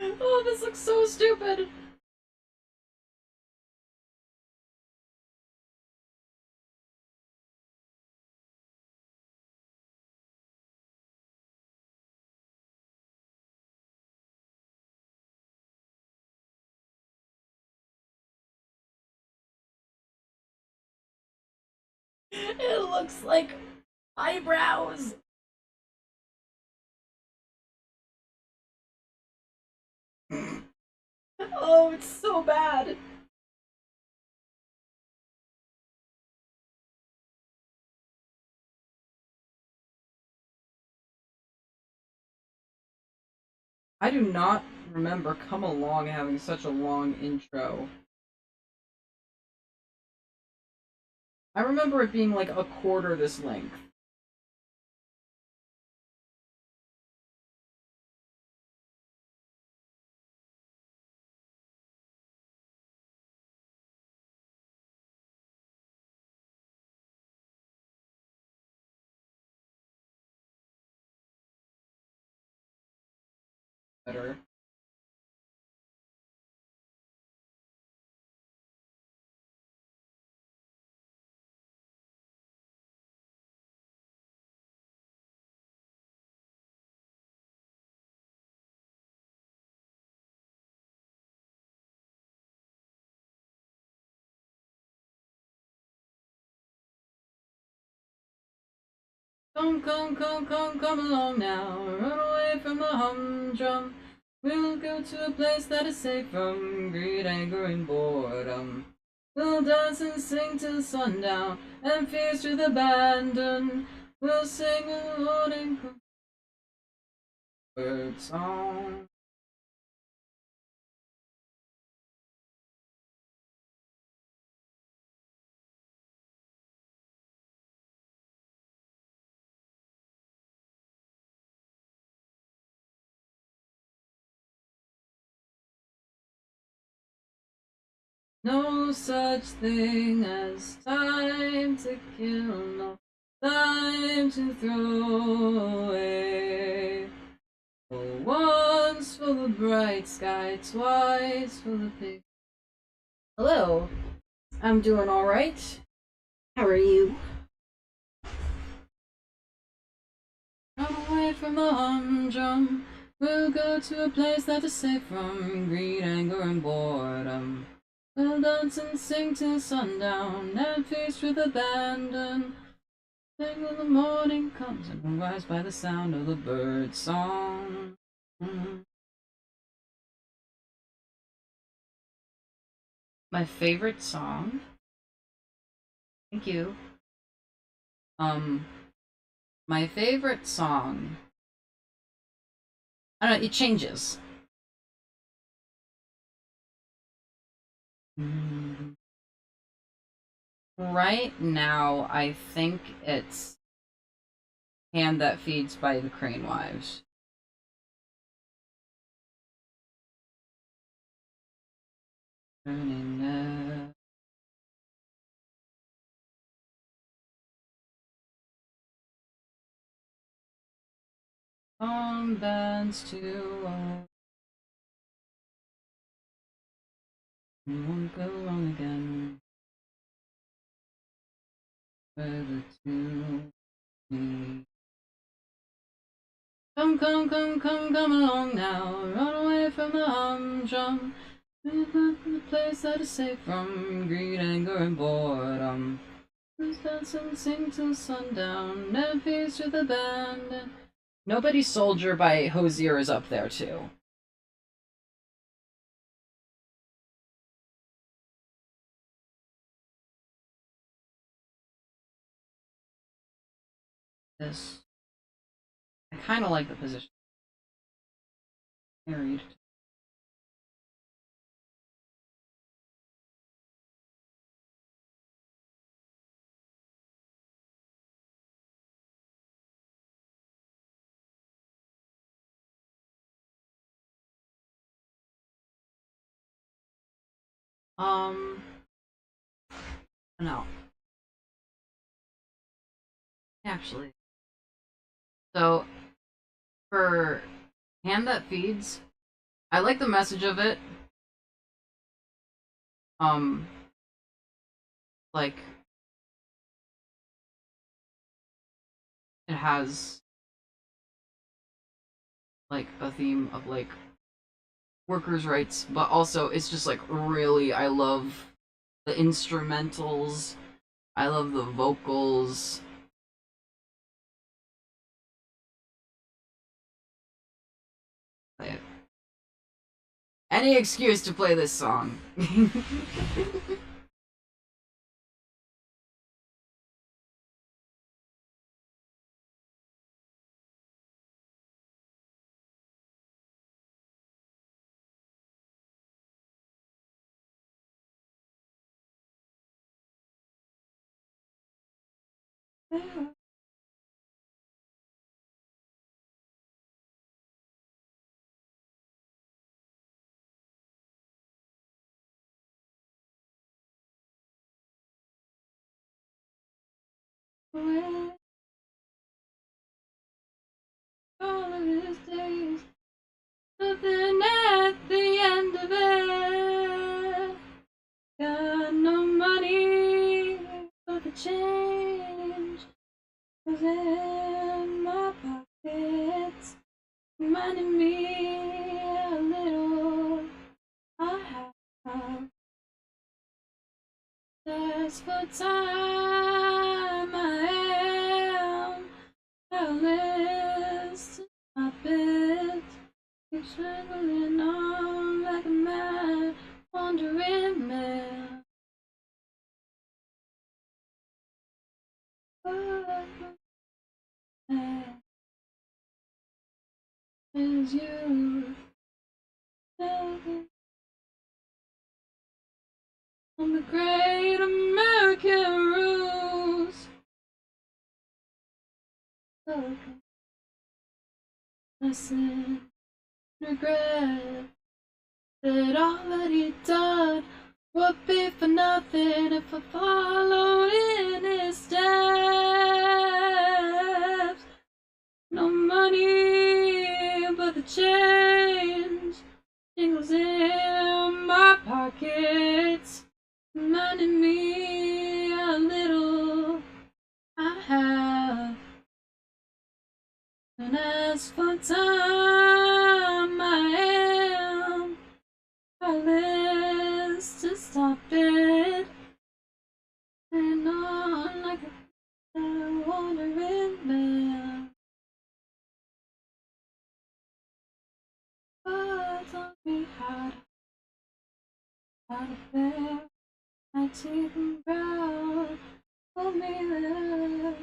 Speaker 3: Oh, this looks so stupid. It looks like eyebrows. Oh, it's so bad. I do not remember Come Along having such a long intro. I remember it being like a quarter this length.
Speaker 1: better.
Speaker 3: Come along now, run away from the humdrum. We'll go to a place that is safe from greed, anger, and boredom. We'll dance and sing till sundown, and feast with abandon. We'll sing a morning bird song. No such thing as time to kill, no time to throw away. For once for the bright sky, twice for the pig. Hello, I'm doing alright. How are you? Run away from the humdrum. We'll go to a place that is safe from greed, anger, and boredom. We'll dance and sing till sundown, and feast with abandon. Then when the morning comes, and we'll rise by the sound of the bird song. My favorite song. Thank you. My favorite song. I don't know, it changes. Right now, I think it's Hand That Feeds by the Crane Wives. Turning up. Bands to you won't go wrong again. Whether to me. Come along now. Run away from the humdrum. Move from the place that is safe from greed, anger, and boredom. Let's dance and sing till sundown. And feast with the band. Nobody's Soldier by Hosier is up there too. This. I kind of like the position. Married. No. Actually. So, for Hand That Feeds, I like the message of it. Like, it has, like, a theme of, like, workers' rights, but also it's just, like, really, I love the instrumentals. I love the vocals. Play it. Any excuse to play this song. All of his days, but Jingles in my pockets, reminding me how little I have. Just for time I am powerless to stop it. Keep struggling on like a mad, wandering man. As you on the great American rules. Listen, regret that already done would be for nothing if I followed in his steps. No money but the change jingles in my pockets, reminding me how little I have. And as for time, I am powerless to stop it. And on like a wandering man. But taught me how to bear my teeth and brow. Told me that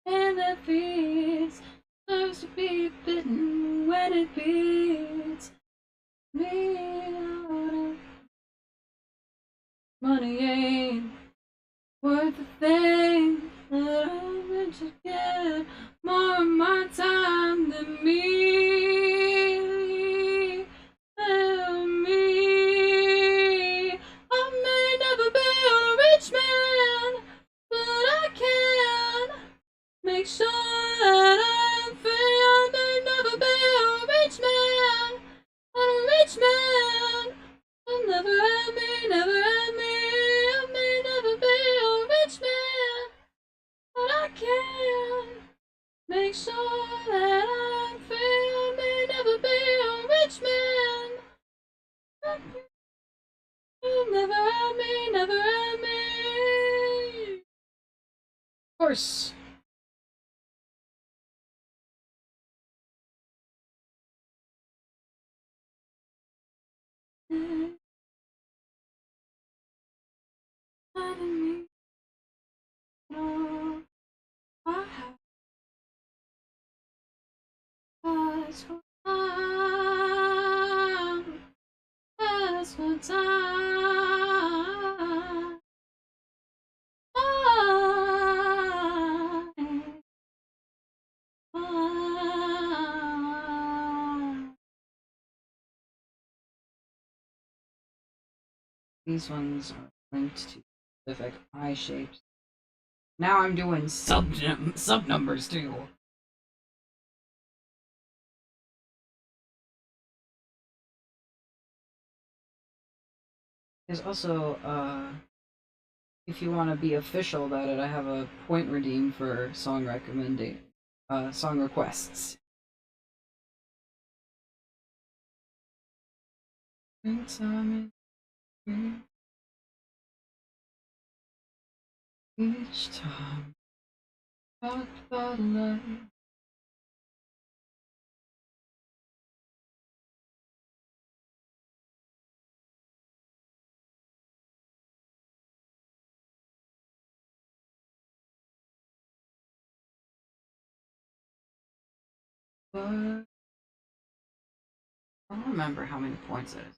Speaker 3: and that feeds deserves to be bitten when it beats me out. Money ain't worth a thing that I should get more of my time than me. Tell me I may never be a rich man, but I can make sure that I'm free. I may never be a rich man, but a rich man will never have me, never have me. I may never be a rich man, but I can make sure that I'm free. I may never be a rich man, you'll never have me, never have me. Of course. Me, no, I have eyes for time, eyes for time. These ones are linked to specific eye shapes. Now I'm doing sub numbers too. There's also if you want to be official about it, I have a point redeem for song song requests. Each time talked about love. But I don't remember how many points it is.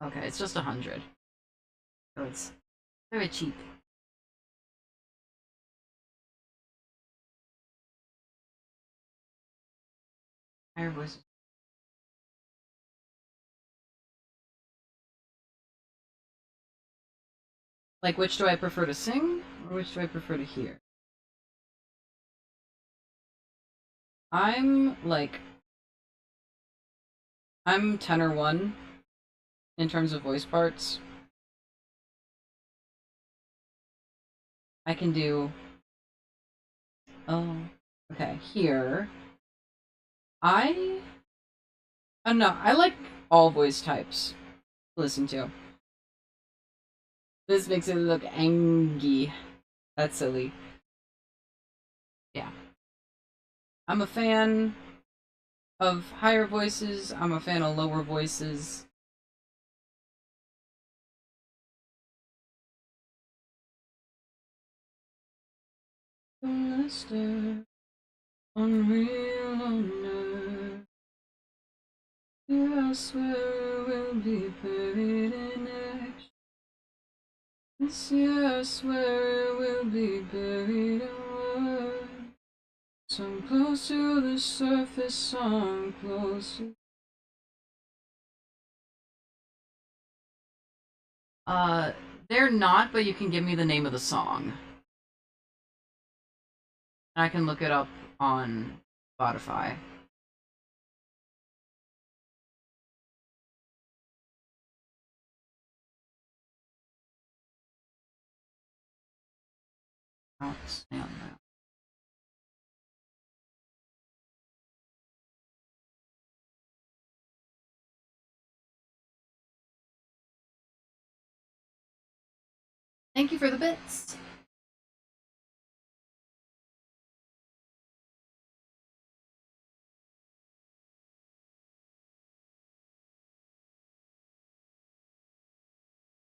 Speaker 3: Okay, it's just 100. So it's very cheap.
Speaker 1: Higher voices. Like, which do I prefer to sing, or which do I prefer to hear? I'm tenor 1 in terms of voice parts. I can do. Oh, okay. Here, I don't know. I like all voice types to listen to. This makes it look angry. That's silly. Yeah. I'm a fan of higher voices. I'm a fan of lower voices. Unreal on earth. I swear we'll be buried in action. This year I swear we'll be buried in words. Some close to the surface, some close to... They're not, but you can give me the name of the song. I can look it up on Spotify. I'll stay on that. Thank you for the bits.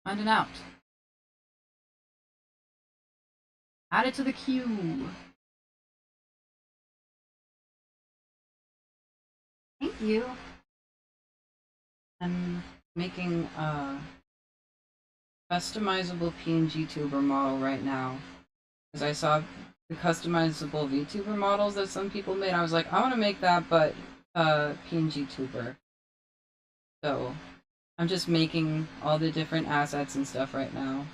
Speaker 1: Finding out. Add it to the queue. Thank you. I'm making a customizable PNG tuber model right now. Because I saw the customizable VTuber models that some people made. I was like, I want to make that, but PNG tuber. So I'm just making all the different assets and stuff right now.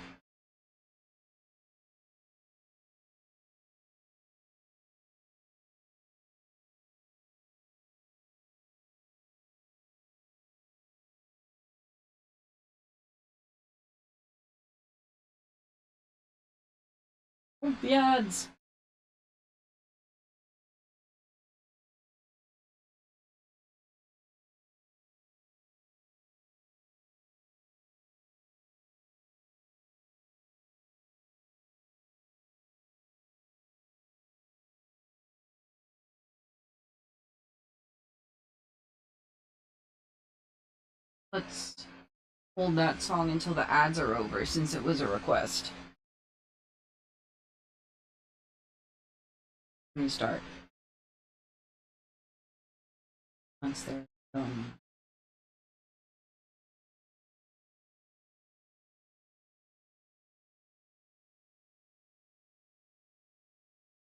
Speaker 1: The ads. Let's hold that song until the ads are over, since it was a request. Let me start. Once they're done.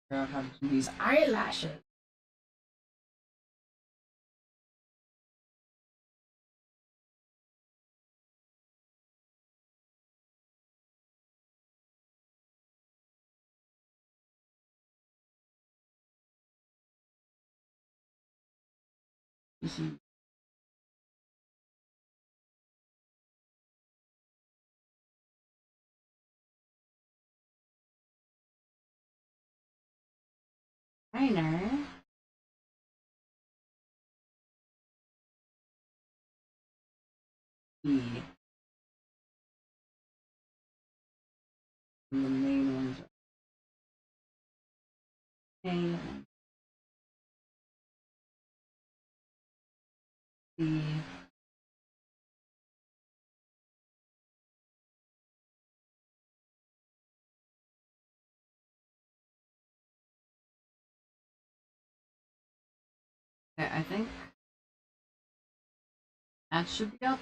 Speaker 1: Figure out how to do these eyelashes. Liner. E. And the main ones are A, B. Okay, I think that should be up.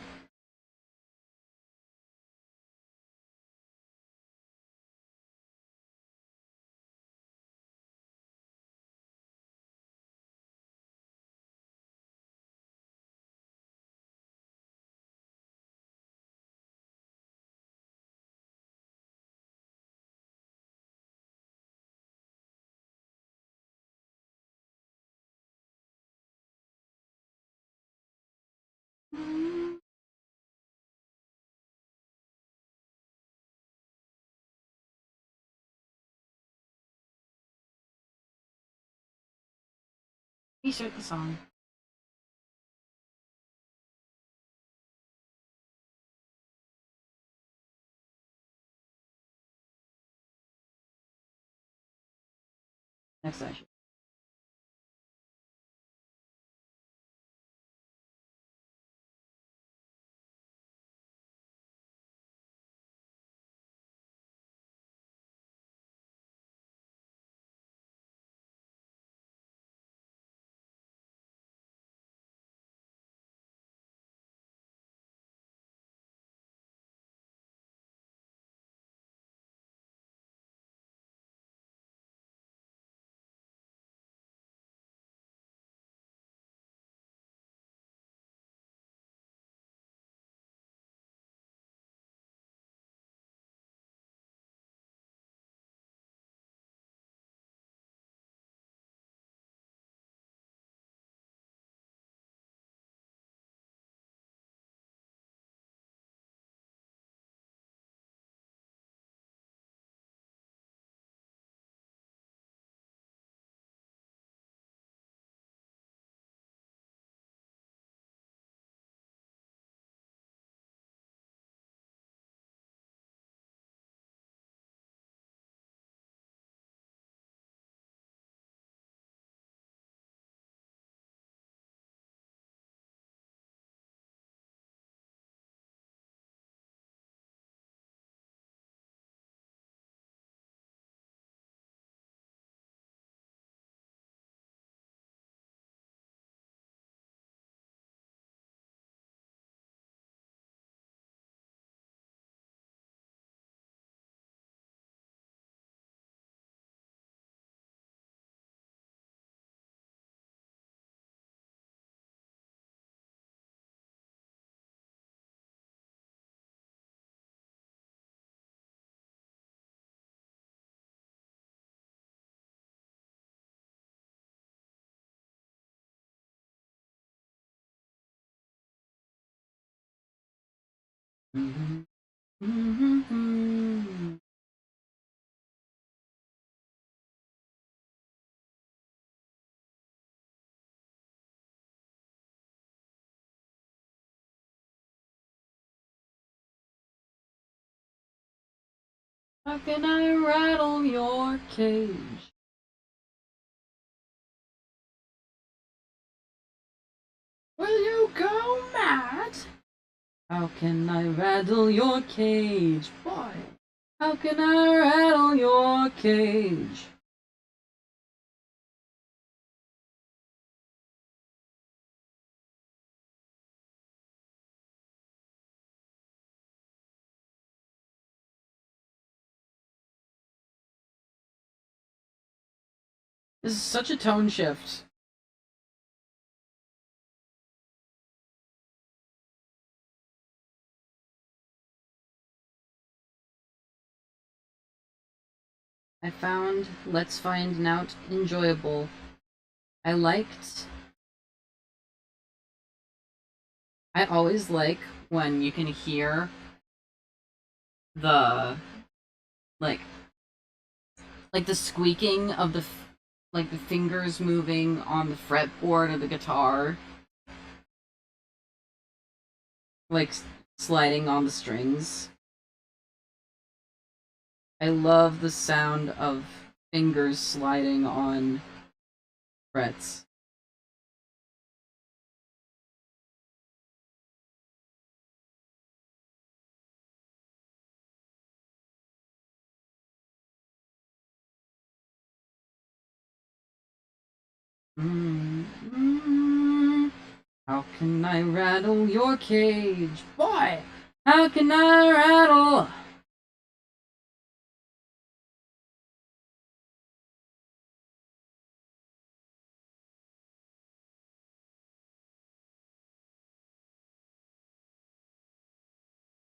Speaker 1: Restart the song. Next session. Mm-hmm. Mm-hmm. How can I rattle your cage? Will you go mad? How can I rattle your cage, boy? How can I rattle your cage? This is such a tone shift. I found Let's Find Out enjoyable. I always like when you can hear the like the squeaking of the like the fingers moving on the fretboard of the guitar, like sliding on the strings. I love the sound of fingers sliding on frets. Mm-hmm. How can I rattle your cage, boy? How can I rattle?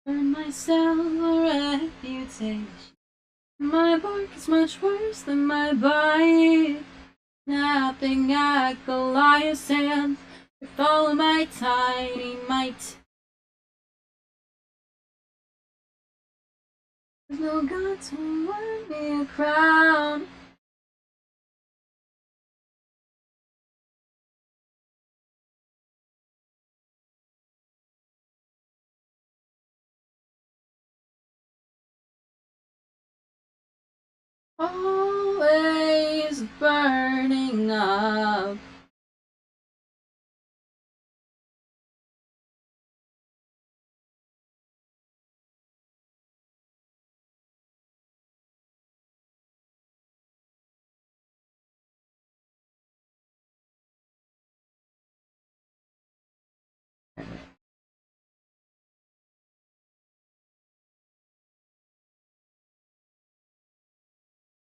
Speaker 1: Earn myself a reputation. My bark is much worse than my bite. Nothing I Goliath's hands with all of my tiny might. There's no God to win me a crown.
Speaker 3: always burning up.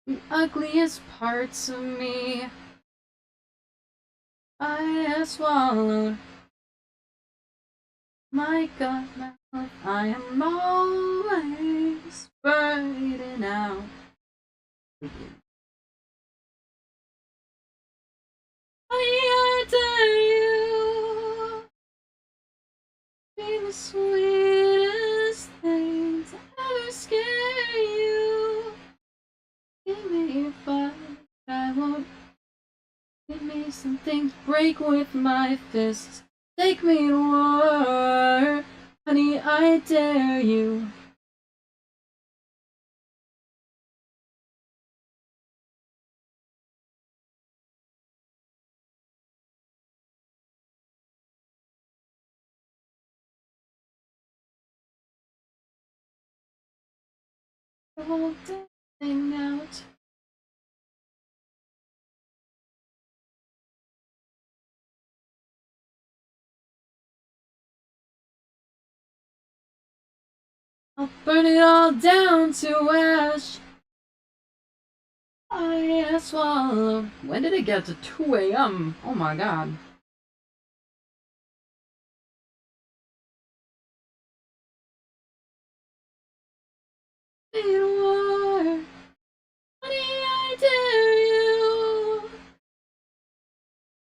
Speaker 3: The ugliest parts of me I have swallowed. My gut mouth, I am always burning out. I dare you be the sweetest things ever scare you. Give me a fight, I won't. Give me some things, break with my fists. Take me to war, honey, I dare you. The whole thing out. I'll burn it all down to ash. I swallow. When did it get to 2 a.m.? Oh my god. War, honey, I dare you.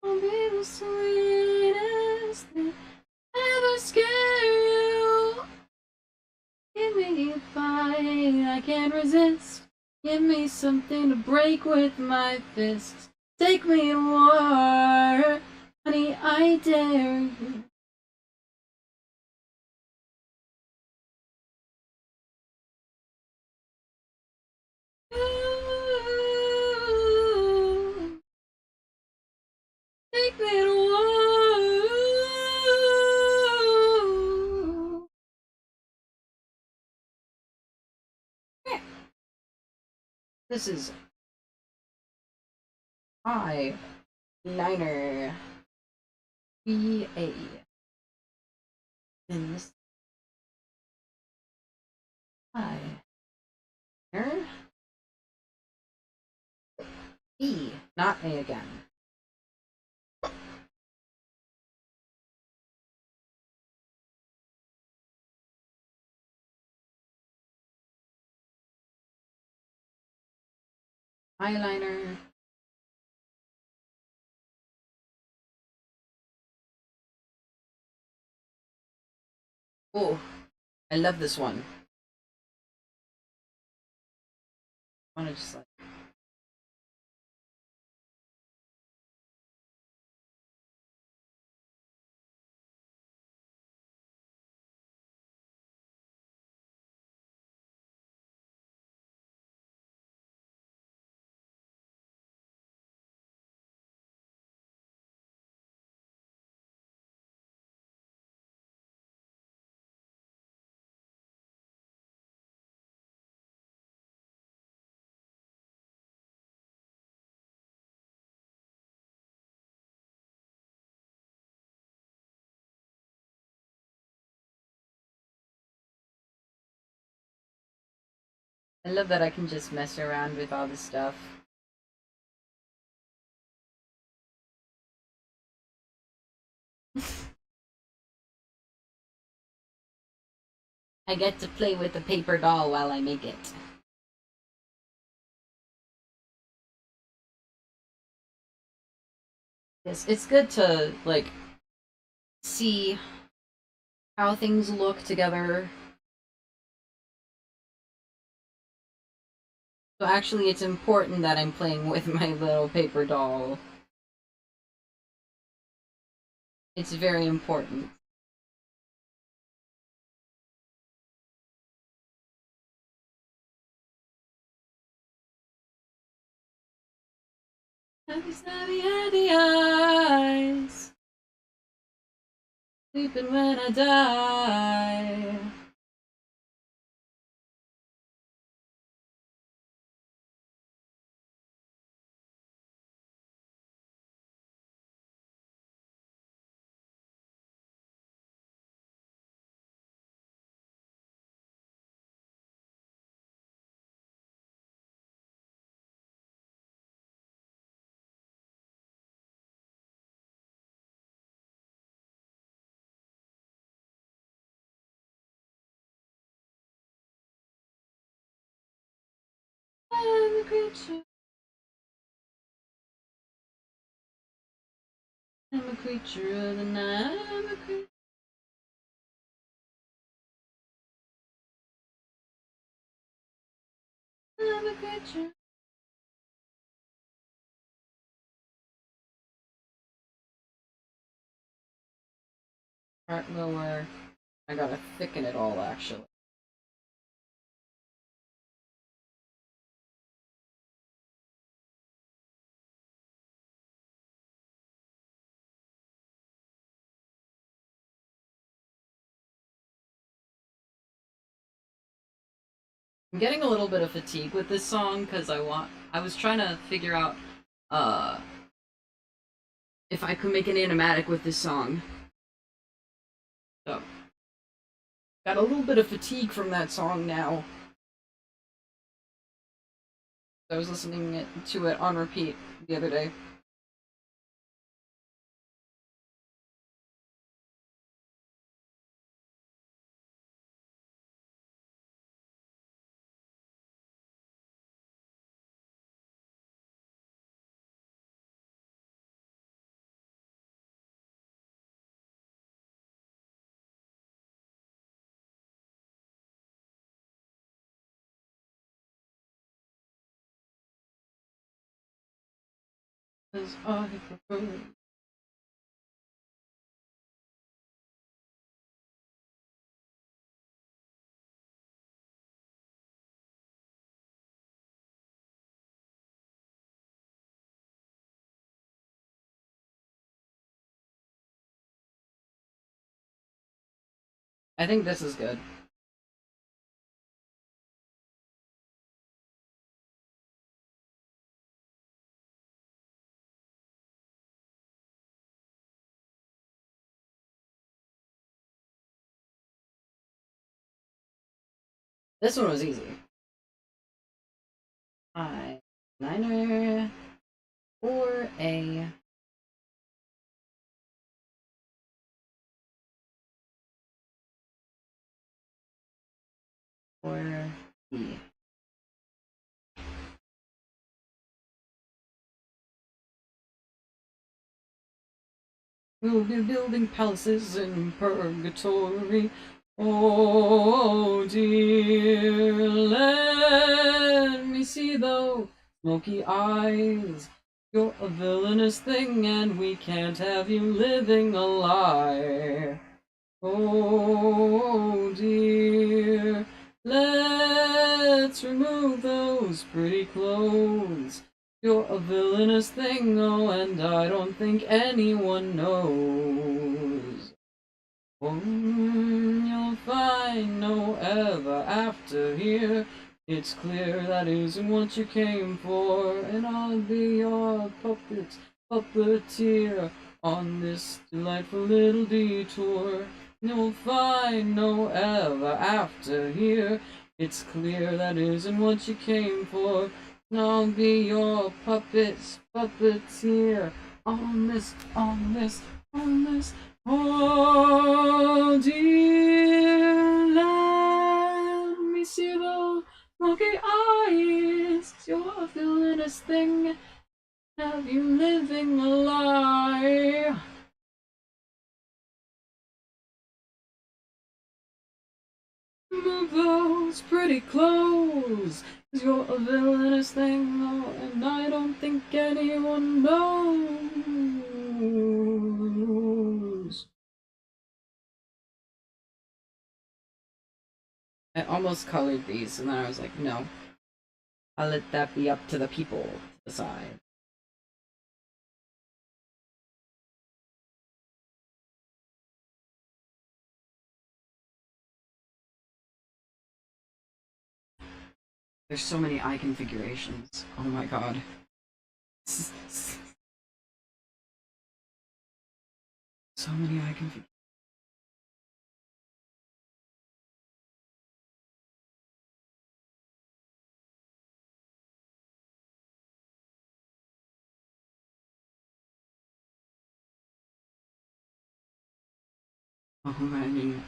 Speaker 3: I'll be the sweetest thing ever scare you. Give me a fight I can't resist. Give me something to break with my fists. Take me to war, honey, I dare you. Ooh, take me to war. This is eyeliner BA. And this eyeliner B, not A again. Eyeliner. Oh, I love this one. I want to just like. I love that I can just mess around with all this stuff. I get to play with the paper doll while I make it. Yes, it's good to, like, see how things look together. So actually, it's important that I'm playing with my little paper doll. It's very important. Happy, snappy, happy eyes. Sleeping when I die. I'm a creature. I'm a creature of the night. I'm a creature. I'm a creature. Alright, lower. I gotta thicken it all actually. I'm getting a little bit of fatigue with this song because I was trying to figure out uh if I could make an animatic with this song. So got a little bit of fatigue from that song now. I was listening to it on repeat the other day. Cause I prefer. I think this is good. This one was easy. I niner or A or B. We'll be building palaces in purgatory. Oh dear, let me see those smoky eyes. You're a villainous thing, and we can't have you living a lie. Oh dear, let's remove those pretty clothes. You're a villainous thing, oh, and I don't think anyone knows. You'll find no ever after here. It's clear that isn't what you came for, and I'll be your puppeteer on this delightful little detour. You'll find no ever after here. It's clear that isn't what you came for. And I'll be your puppeteer on this. Oh dear, let me see those smoky eyes. You're a villainous thing. Have you living a lie? Move those pretty clothes. 'Cause you're a villainous thing, oh, and I don't think anyone knows. I almost colored these, and then I was like, no. I'll let that be up to the people to decide.
Speaker 1: There's so many eye configurations. Oh my god. So many eye configurations. Oh man.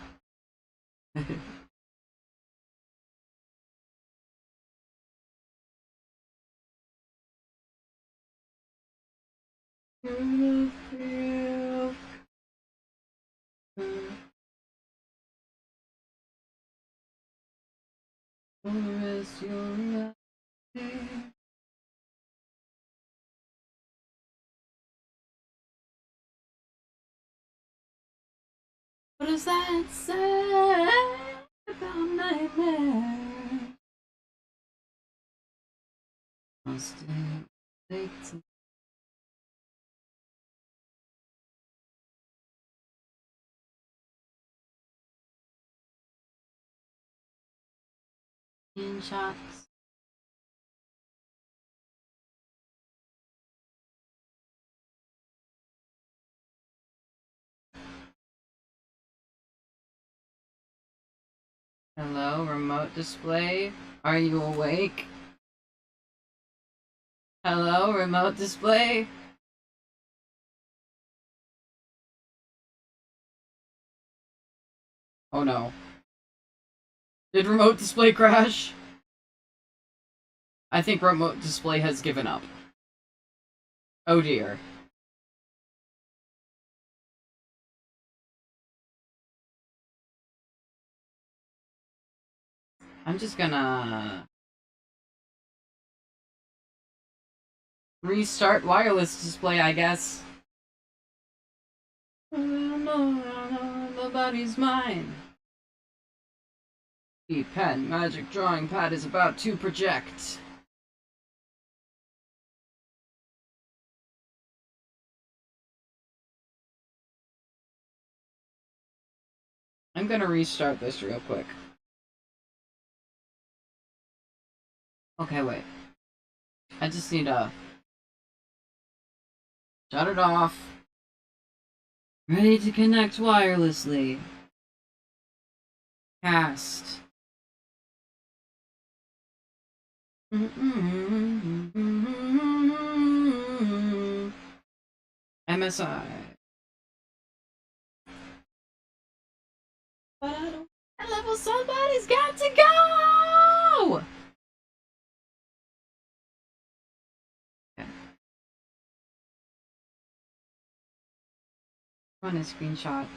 Speaker 1: What does that say about nightmare? Must take to shots. Hello, remote display. Are you awake? Hello, remote display. Oh no. Did remote display crash? I think remote display has given up. Oh dear. I'm just gonna restart wireless display, I guess. The body's mine. The pen magic drawing pad is about to project. I'm gonna restart this real quick. Okay, wait. I just need to shut it off. Ready to connect wirelessly. Cast. MSI. But I don't. That level, somebody's got to go. Okay. Run a screenshot.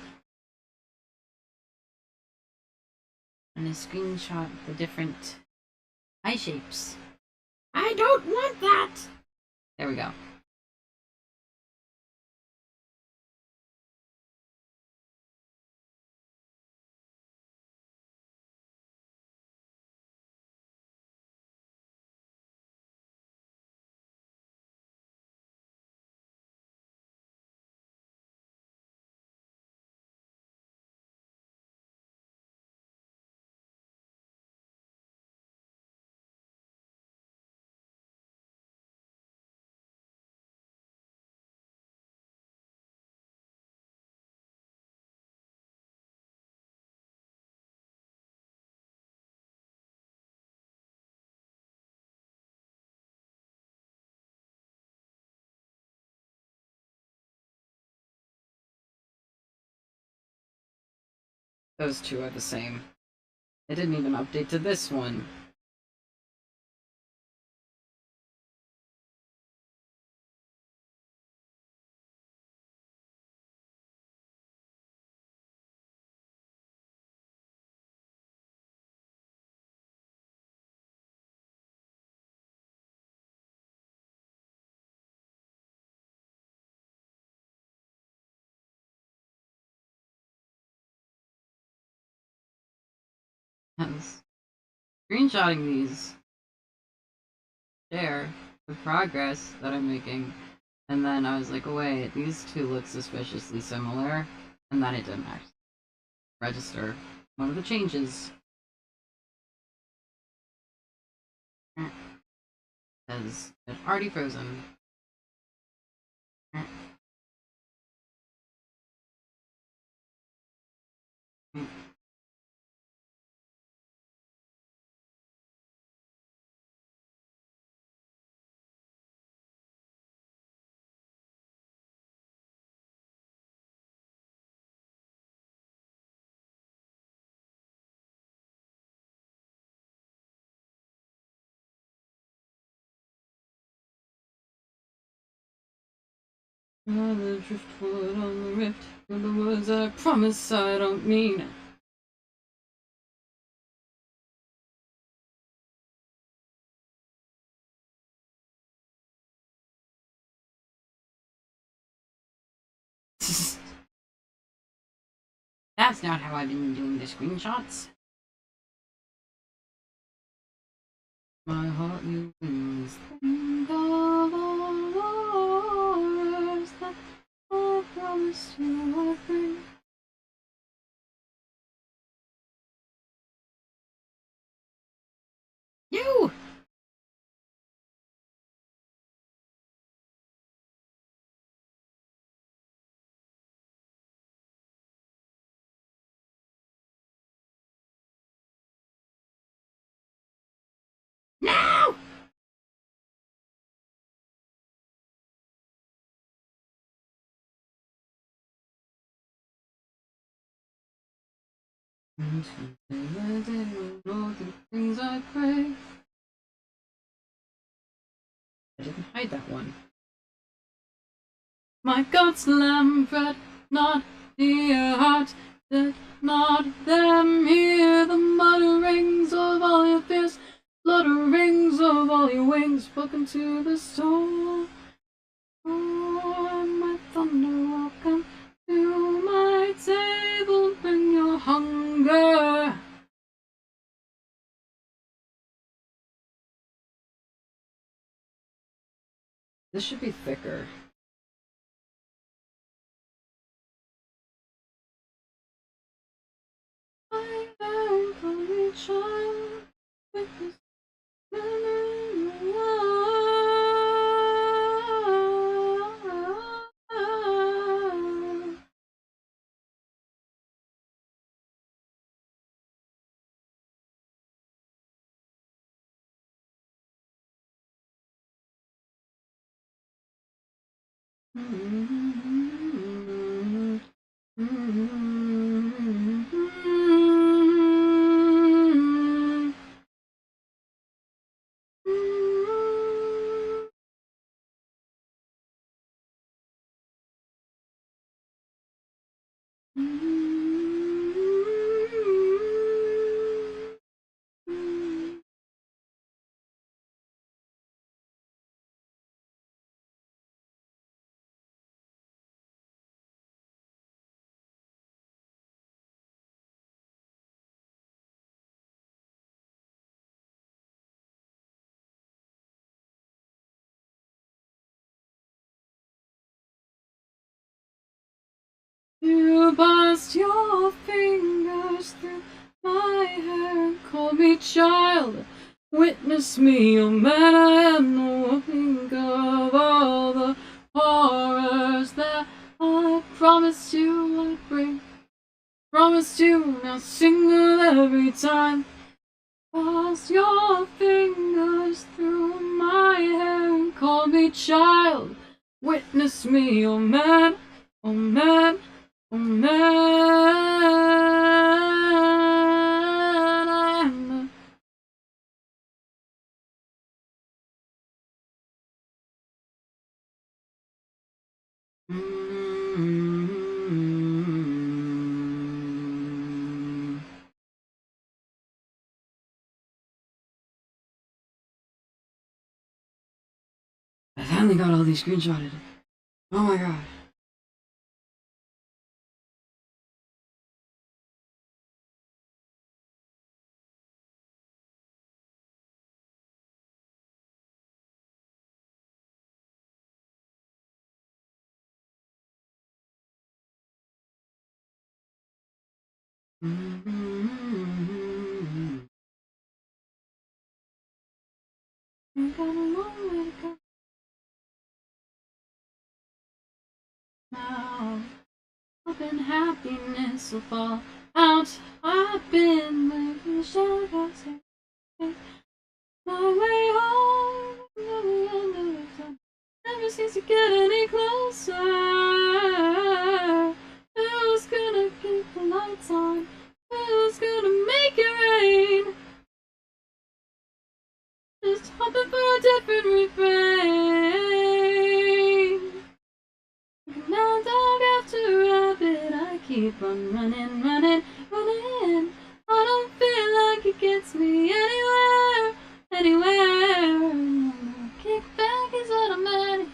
Speaker 1: And a screenshot the different eye shapes. I don't want that! There we go. Those two are the same. They didn't even update to this one. Yes. Screenshotting these. Share the progress that I'm making. And then I was like, oh wait, these two look suspiciously similar. And then it didn't actually register one of the changes. Because it's already frozen.
Speaker 3: The driftwood on the rift, for the words I promise I don't mean.
Speaker 1: That's not how I've been doing the screenshots.
Speaker 3: My heart you wings. Think of all the horrors that I promised you I'd bring.
Speaker 1: You! No!
Speaker 3: And today they will know the things I pray.
Speaker 1: I didn't hide that one.
Speaker 3: My God's lamb fret not, dear heart, let not them hear the mutterings of all your fears, flutterings of all your wings, spoken to the soul. Oh, my thunder will come to my table, bring your hunger.
Speaker 1: This should be thicker.
Speaker 3: I am only child with this You passed your fingers through my hair and called me child. Witness me, oh man, I am no think of all the horrors that I promised you I'd bring. Promised you, now single every time. Pass your fingers through my hair and call me child. Witness me, oh man, oh man, oh man. I'm I finally got all these screenshotted. Oh my god. I've got a long way to go. Now, hoping happiness will fall out. I've been waiting the shadows here. My way home, never end of the time. Never seems to get any closer. Who's gonna keep the lights on? Who's gonna make it rain? Just hoping for a different refrain. Now dog after rabbit, I keep on running, running, running. I don't feel like it gets me anywhere, anywhere. Kickback is automatic.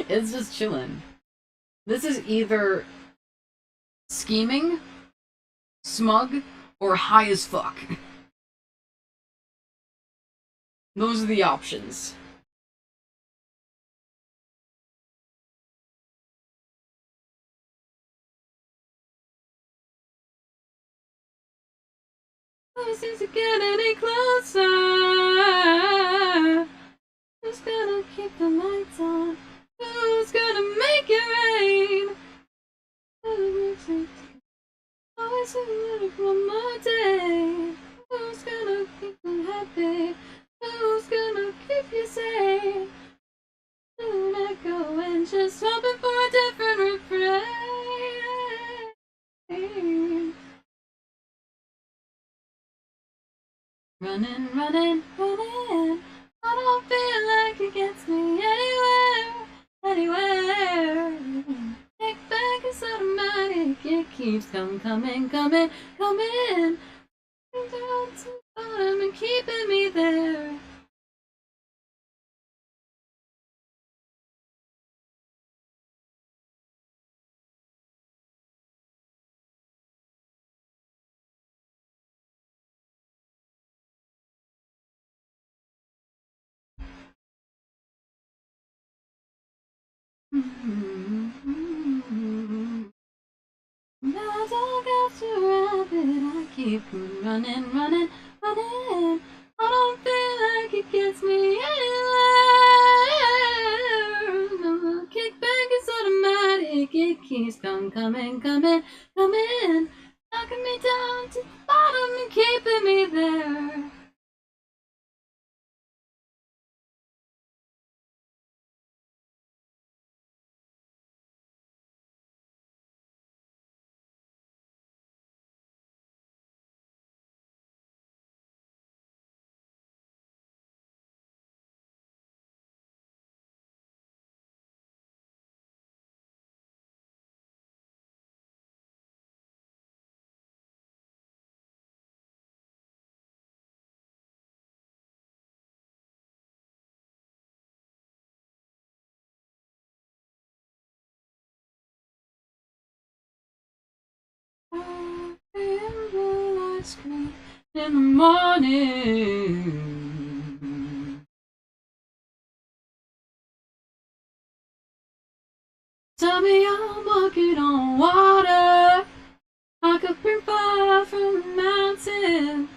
Speaker 3: It's just chilling. This is either scheming, smug, or high as fuck. Those are the options. Never seems to get any closer. Who's gonna keep the lights on? Who's gonna make it rain? Always ready for one more day. Who's gonna keep them happy? Who's gonna keep you safe? Soon I go and just hoping for a different refrain. Running, running, running. I don't feel like it gets me anywhere, anywhere. Kickback is automatic. It keeps coming, coming, coming. Down to the bottom and keeping me there. Now dog after rabbit, I keep running, running, running. I don't feel like it gets me anywhere. No, kickback is automatic. It keeps coming, coming, coming, coming. Knocking me down to the bottom and keeping me there. Ice cream in the morning. Tell me I'm walking on water. I could bring fire from the mountain.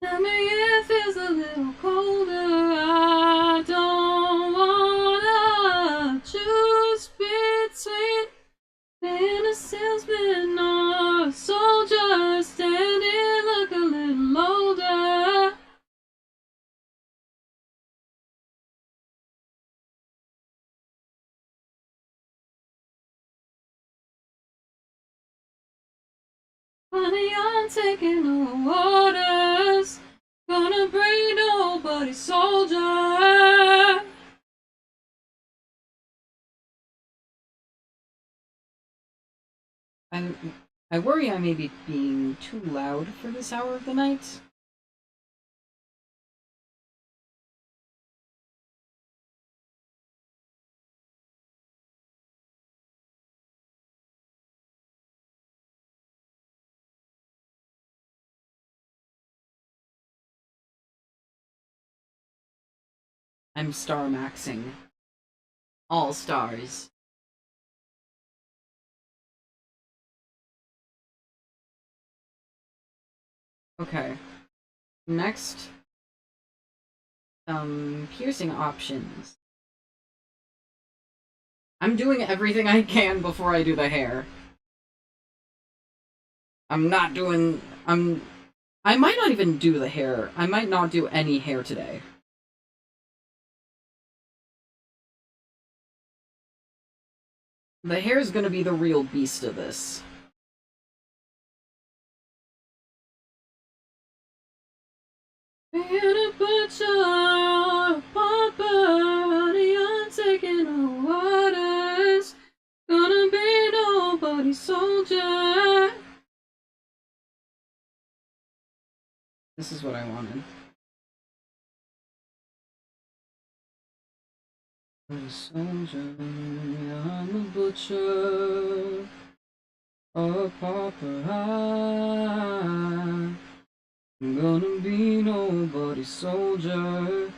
Speaker 3: Tell me it feels a little colder. I don't wanna choose between being a salesman or a soldier, standing look a little older. Honey, I'm taking the waters, gonna bring nobody soldier. I worry I may be being too loud for this hour of the night.
Speaker 1: I'm star maxing. All stars. Okay. Next, piercing options. I'm doing everything I can before I do the hair. I'm not doing... I might not even do the hair. I might not do any hair today. The hair is gonna be the real beast of this. Being a butcher, papa, honey, I'm taking the waters. Gonna be nobody's soldier. This is what I wanted. I'm a soldier, I'm a butcher, a pauper, I'm gonna be nobody's soldier.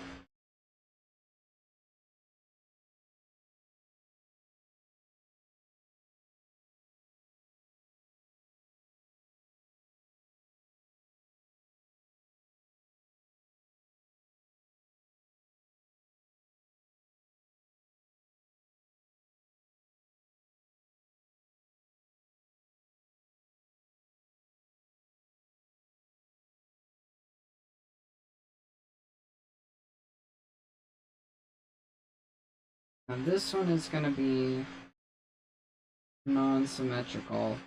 Speaker 1: Now this one is gonna be non-symmetrical.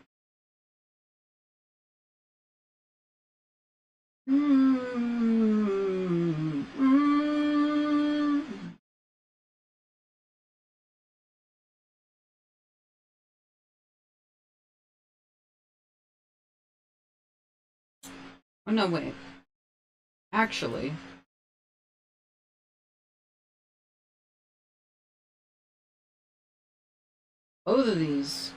Speaker 1: Oh no, wait. Actually, both of these,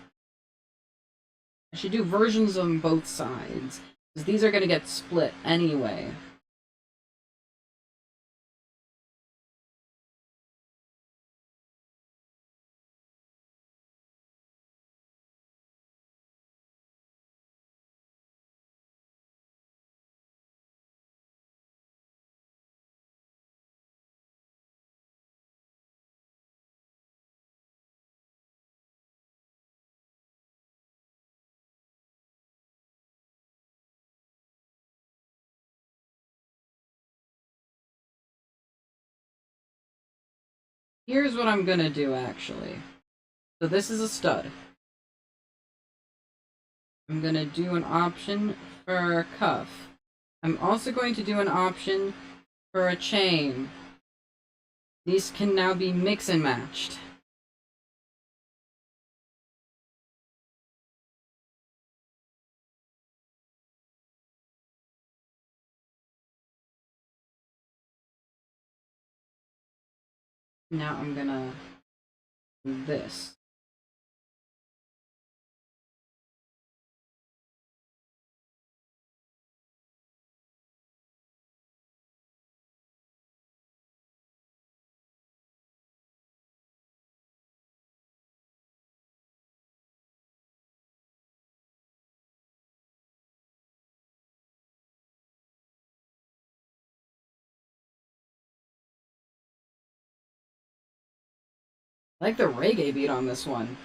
Speaker 1: I should do versions on both sides, because these are gonna get split anyway. Here's what I'm gonna do, actually. So this is a stud. I'm gonna do an option for a cuff. I'm also going to do an option for a chain. These can now be mix and matched. Now I'm gonna do this. I like the reggae beat on this one.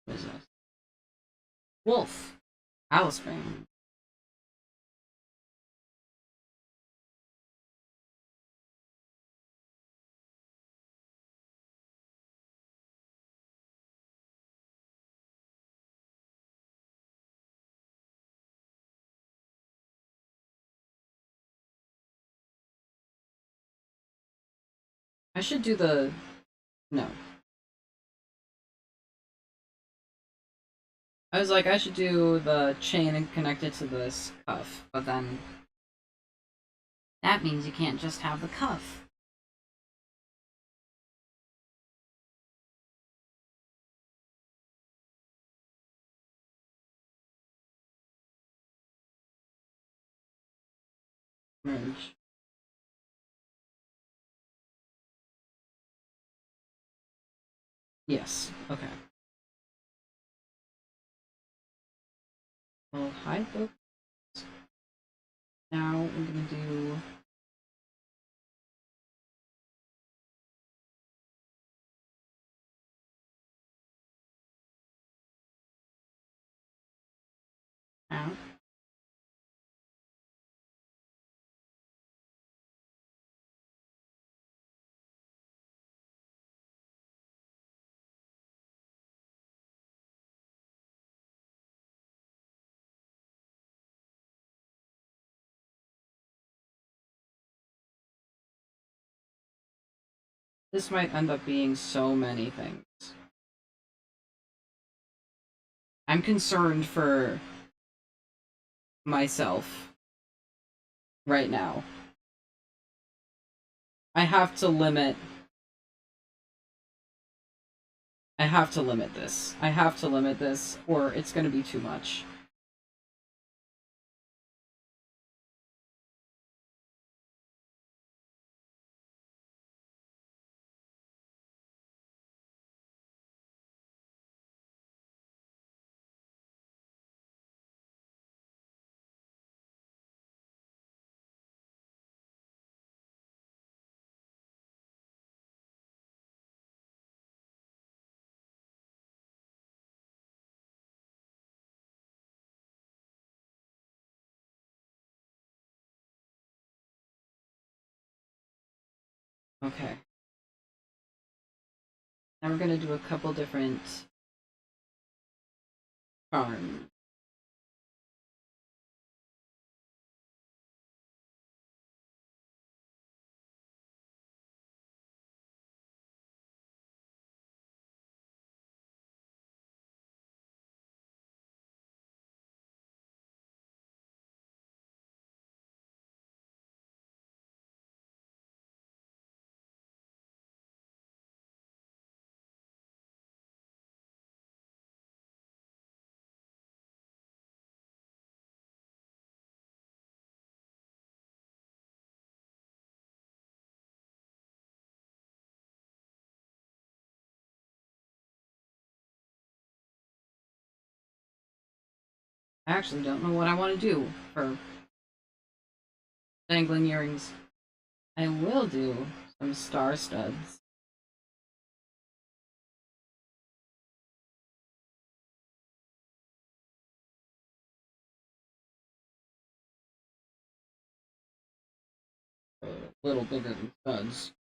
Speaker 1: What is this? Wolf. Alice Band. I should do the... No. I was like, I should do the chain and connect it to this cuff, but then... That means you can't just have the cuff. Merge. Yes, okay. We'll hide those. Now we're gonna do out. This might end up being so many things. I'm concerned for myself right now. I have to limit this. I have to limit this, or it's gonna be too much. Okay. Now we're gonna do a couple different charms. I actually don't know what I want to do for dangling earrings. I will do some star studs. A little bigger than studs.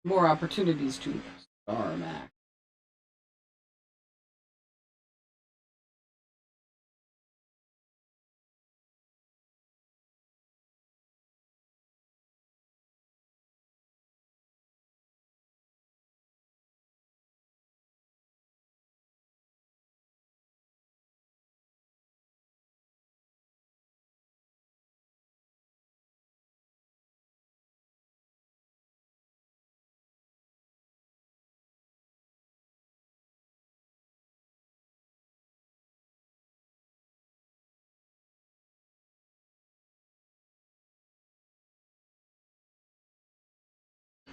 Speaker 1: More opportunities to star max.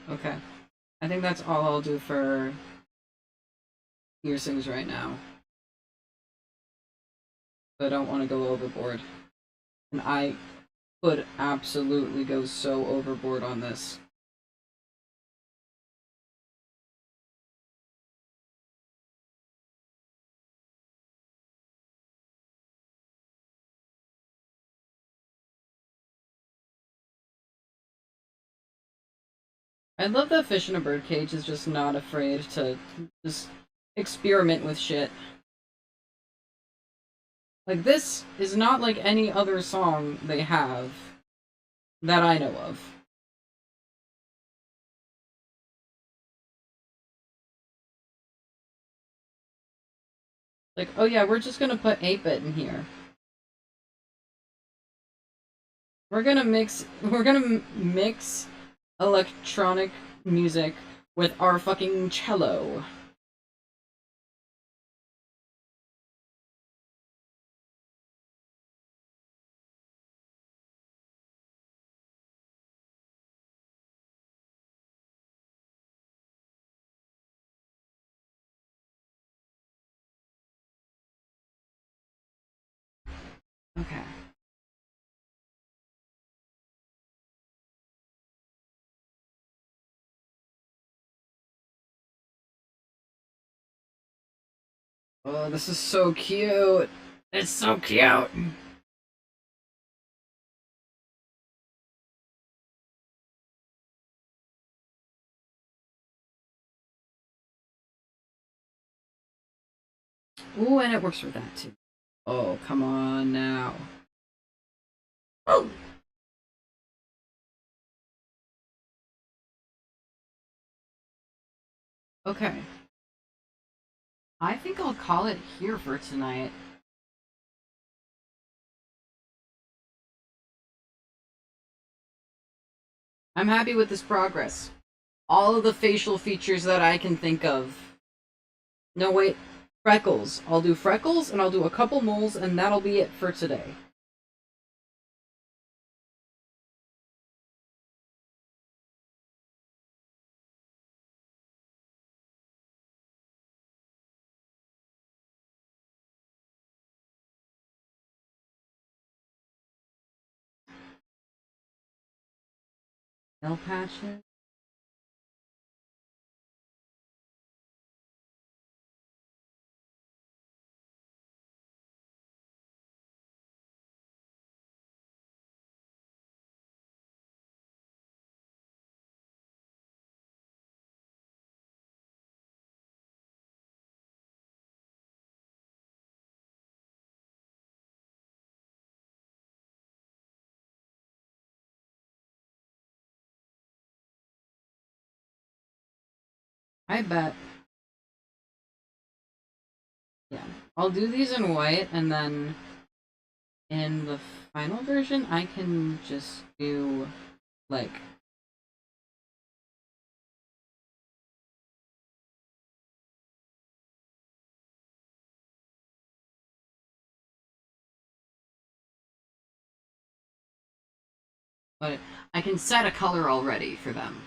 Speaker 1: Okay. I think that's all I'll do for piercings right now. I don't want to go overboard. And I could absolutely go so overboard on this. I love that Fish in a Birdcage is just not afraid to just experiment with shit. Like, this is not like any other song they have that I know of. Like, oh yeah, we're just gonna put 8-bit in here. We're gonna mix electronic music with our fucking cello. Okay. Oh, this is so cute. It's so cute. Ooh, and it works for that too. Oh, come on now. Oh. Okay. I think I'll call it here for tonight. I'm happy with this progress. All of the facial features that I can think of. No, wait. Freckles. I'll do freckles and I'll do a couple moles and that'll be it for today. Nail patches. I bet. Yeah. I'll do these in white and then in the final version I can just do like but I can set a color already for them.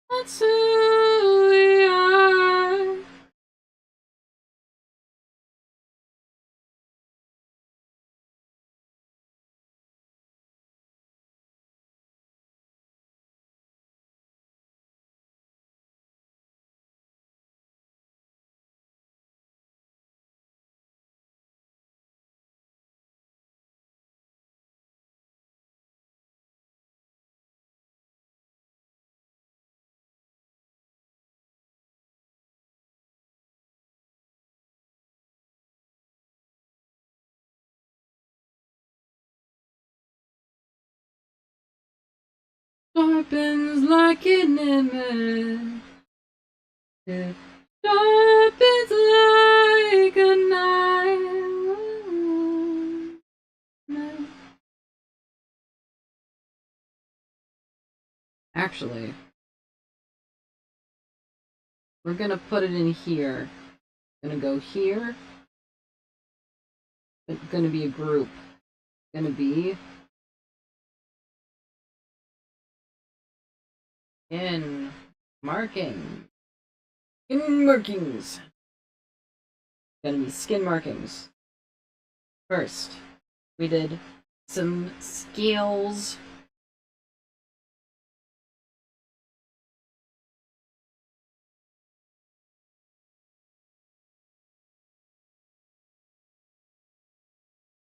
Speaker 1: That's who we are. Sharpens like an image. It sharpens like a knife. Actually, we're gonna put it in here. Gonna go here. It's gonna be a group. Gonna be in marking. In markings. Gonna be skin markings. First, we did some scales.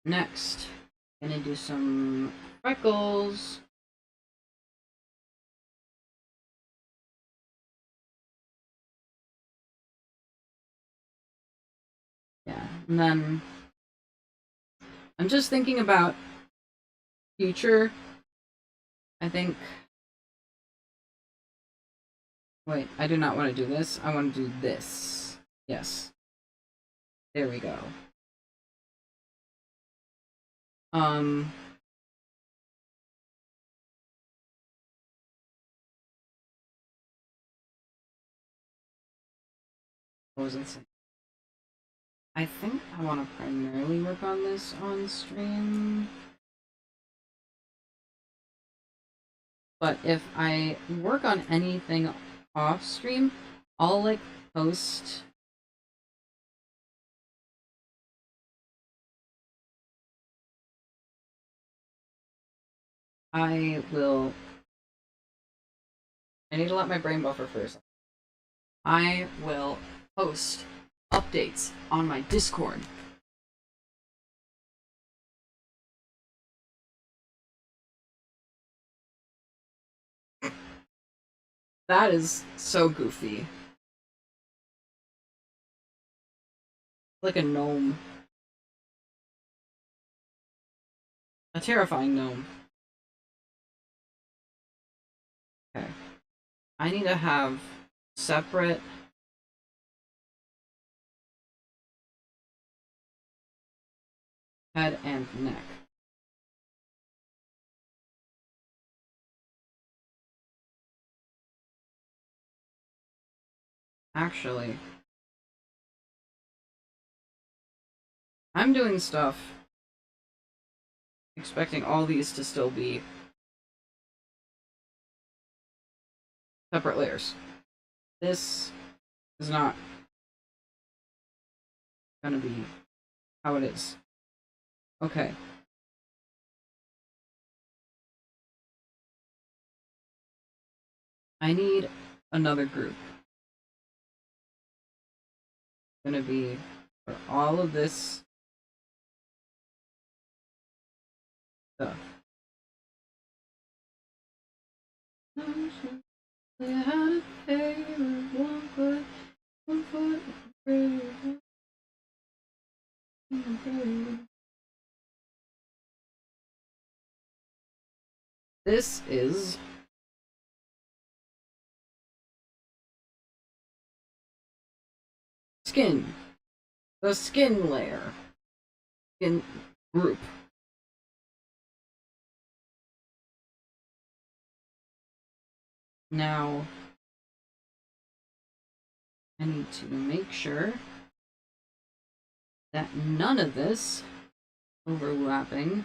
Speaker 1: Next, gonna do some freckles. Yeah, and then I'm just thinking about future. I think. Wait, I do not want to do this. I want to do this. Yes. There we go. Um. What was it saying? I think I want to primarily work on this on stream. But if I work on anything off stream, I'll like post I need to let my brain buffer first. I will post updates on my Discord. That is so goofy. Like a gnome. A terrifying gnome. Okay. I need to have separate head and neck. Actually, I'm doing stuff expecting all these to still be separate layers. This is not gonna be how it is. Okay. I need another group. It's gonna be for all of this stuff. This is skin. The skin layer. Skin group. Now, I need to make sure that none of this overlapping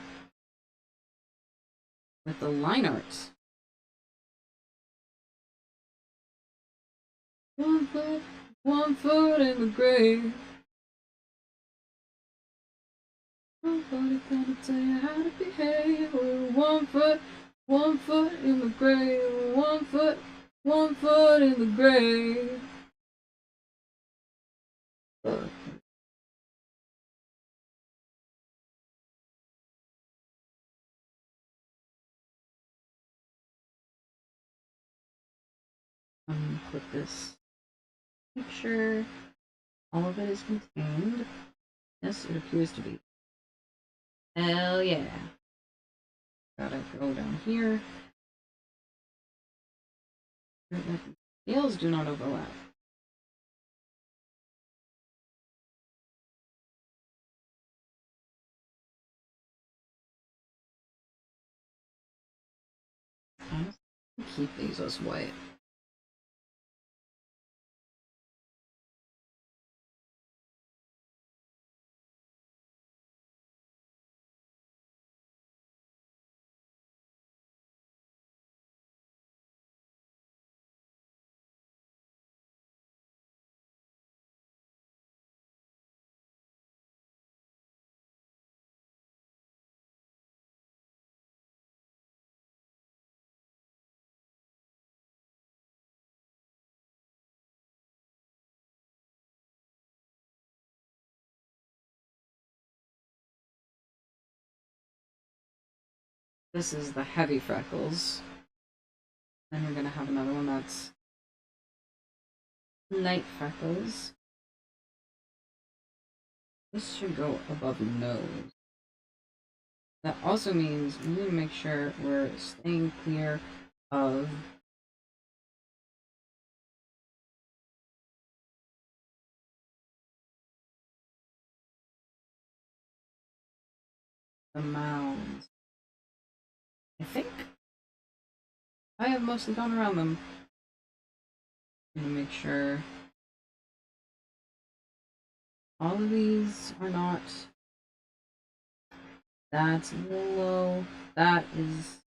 Speaker 1: with the line arts. 1 foot in the grave. Nobody gonna tell you how to behave. We're 1 foot in the grave. 1 foot in the grave. Put this. Make sure all of it is contained. Yes, it appears to be. Hell yeah. Gotta go down here. Scales do not overlap. I'll keep these as white. This is the heavy freckles. Then we're gonna have another one that's light freckles. This should go above the nose. That also means we need to make sure we're staying clear of the mounds. I think I have mostly gone around them. I'm gonna make sure All of these are not. That's a little low. That is.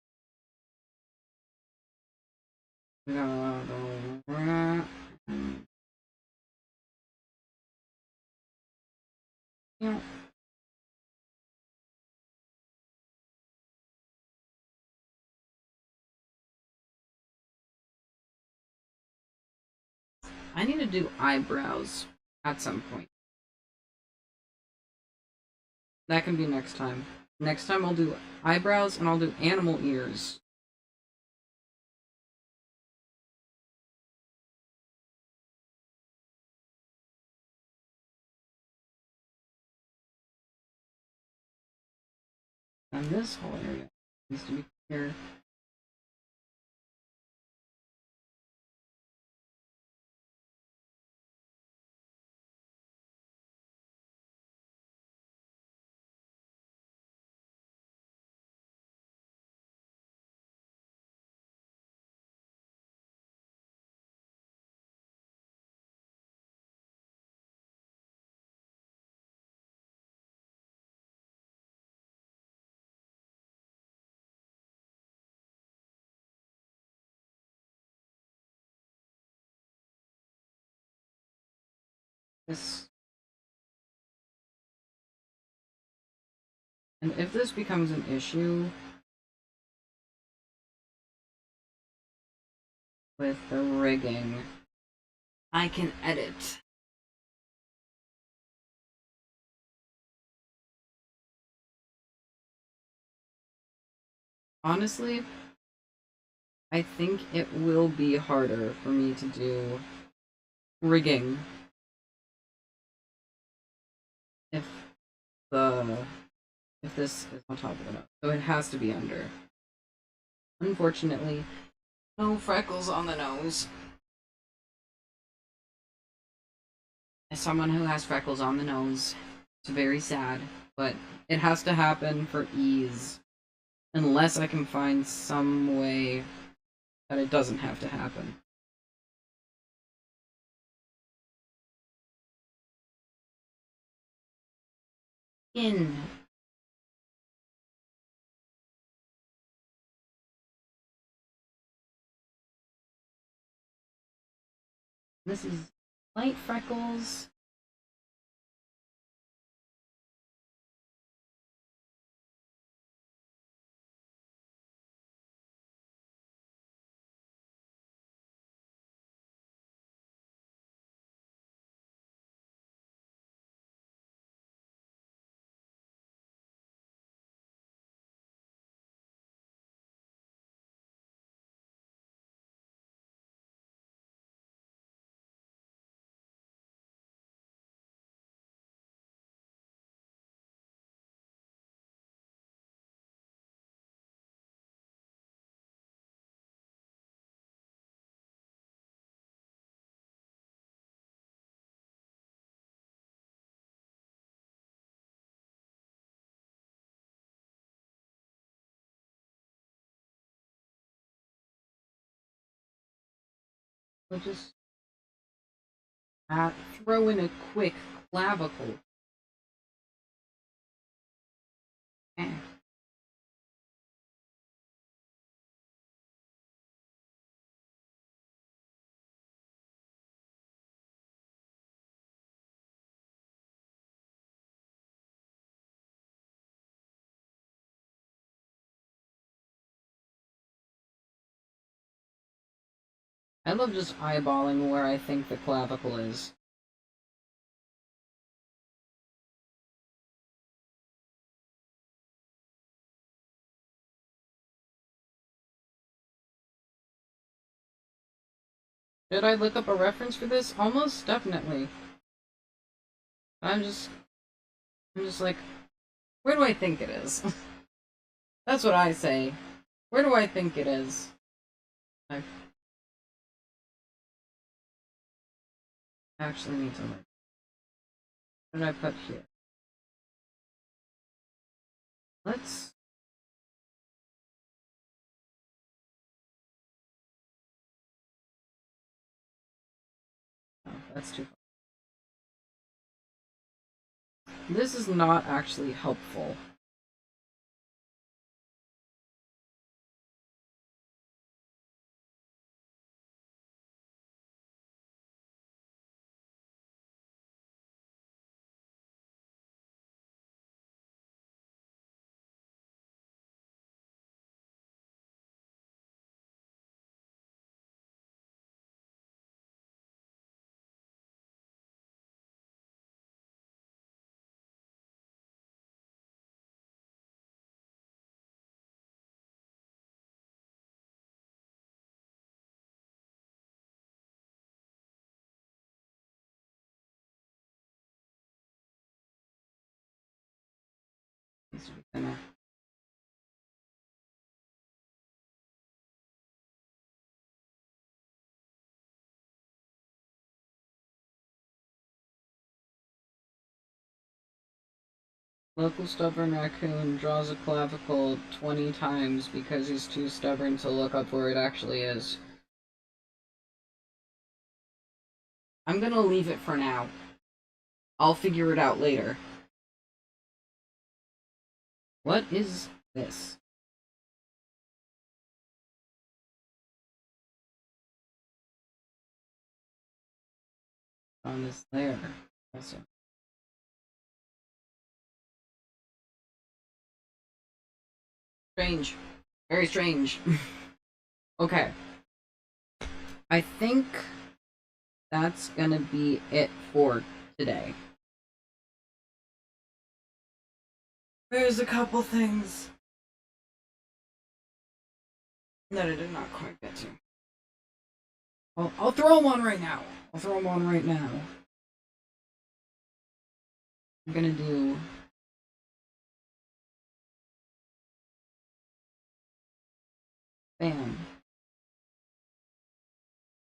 Speaker 1: Yeah. I need to do eyebrows at some point. That can be next time. Next time I'll do eyebrows and I'll do animal ears. And this whole area needs to be clear. This. And if this becomes an issue with the rigging, I can edit. Honestly, I think it will be harder for me to do rigging if the if this is on top of the nose. So it has to be under. Unfortunately, no freckles on the nose. As someone who has freckles on the nose, it's very sad, but it has to happen for ease. Unless I can find some way that it doesn't have to happen. In. This is light freckles. We'll just throw in a quick clavicle. Eh. I love just eyeballing where I think the clavicle is. Should I look up a reference for this? Almost definitely. I'm just like, where do I think it is? That's what I say. Where do I think it is? I actually need to look. What did I put here? Let's. Oh, that's too far. this is not actually helpful. Needs to be thinner. Local stubborn raccoon draws a clavicle 20 times because he's too stubborn to look up where it actually is. I'm gonna leave it for now. I'll figure it out later. What is this? On this layer. Also. Strange. Very strange. Okay. I think that's gonna be it for today. There's a couple things that I did not quite get to. Well, I'll throw one right now. I'm gonna do bam.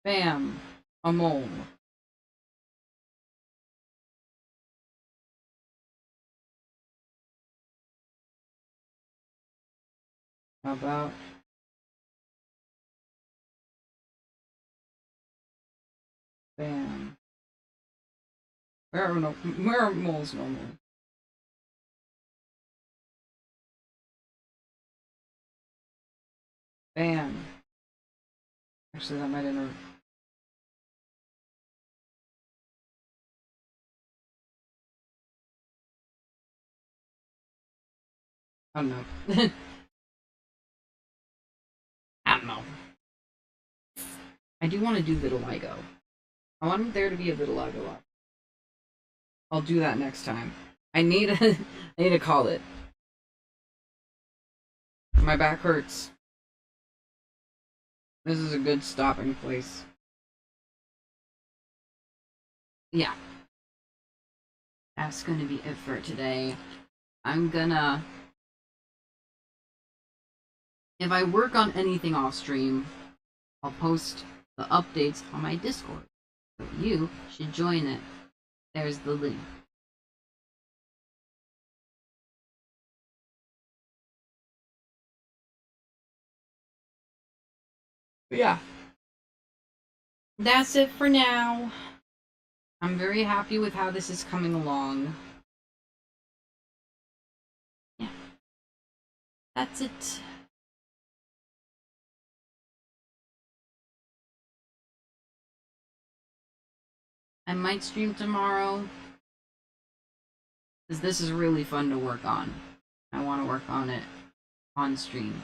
Speaker 1: Bam. A mole. How about bam? Where are moles normally? Bam. Actually, that might enter. I don't know. I don't know. I do want to do vitiligo. I want there to be a vitiligo up. I'll do that next time. I need to call it. My back hurts. This is a good stopping place. Yeah. That's gonna be it for today. I'm gonna... If I work on anything off stream, I'll post the updates on my Discord. So you should join it. There's the link. But yeah. That's it for now. I'm very happy with how this is coming along. Yeah. That's it. I might stream tomorrow. Because this is really fun to work on. I want to work on it on stream.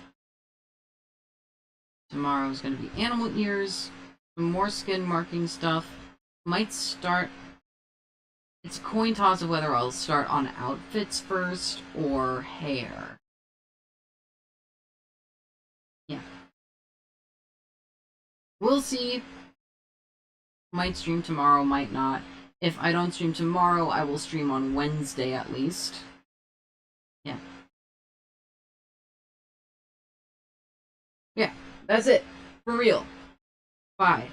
Speaker 1: Tomorrow is going to be animal ears, some more skin marking stuff. Might start... It's a coin toss of whether I'll start on outfits first or hair. Yeah. We'll see. Might stream tomorrow, might not. If I don't stream tomorrow, I will stream on Wednesday at least. Yeah. Yeah, that's it. For real. Bye.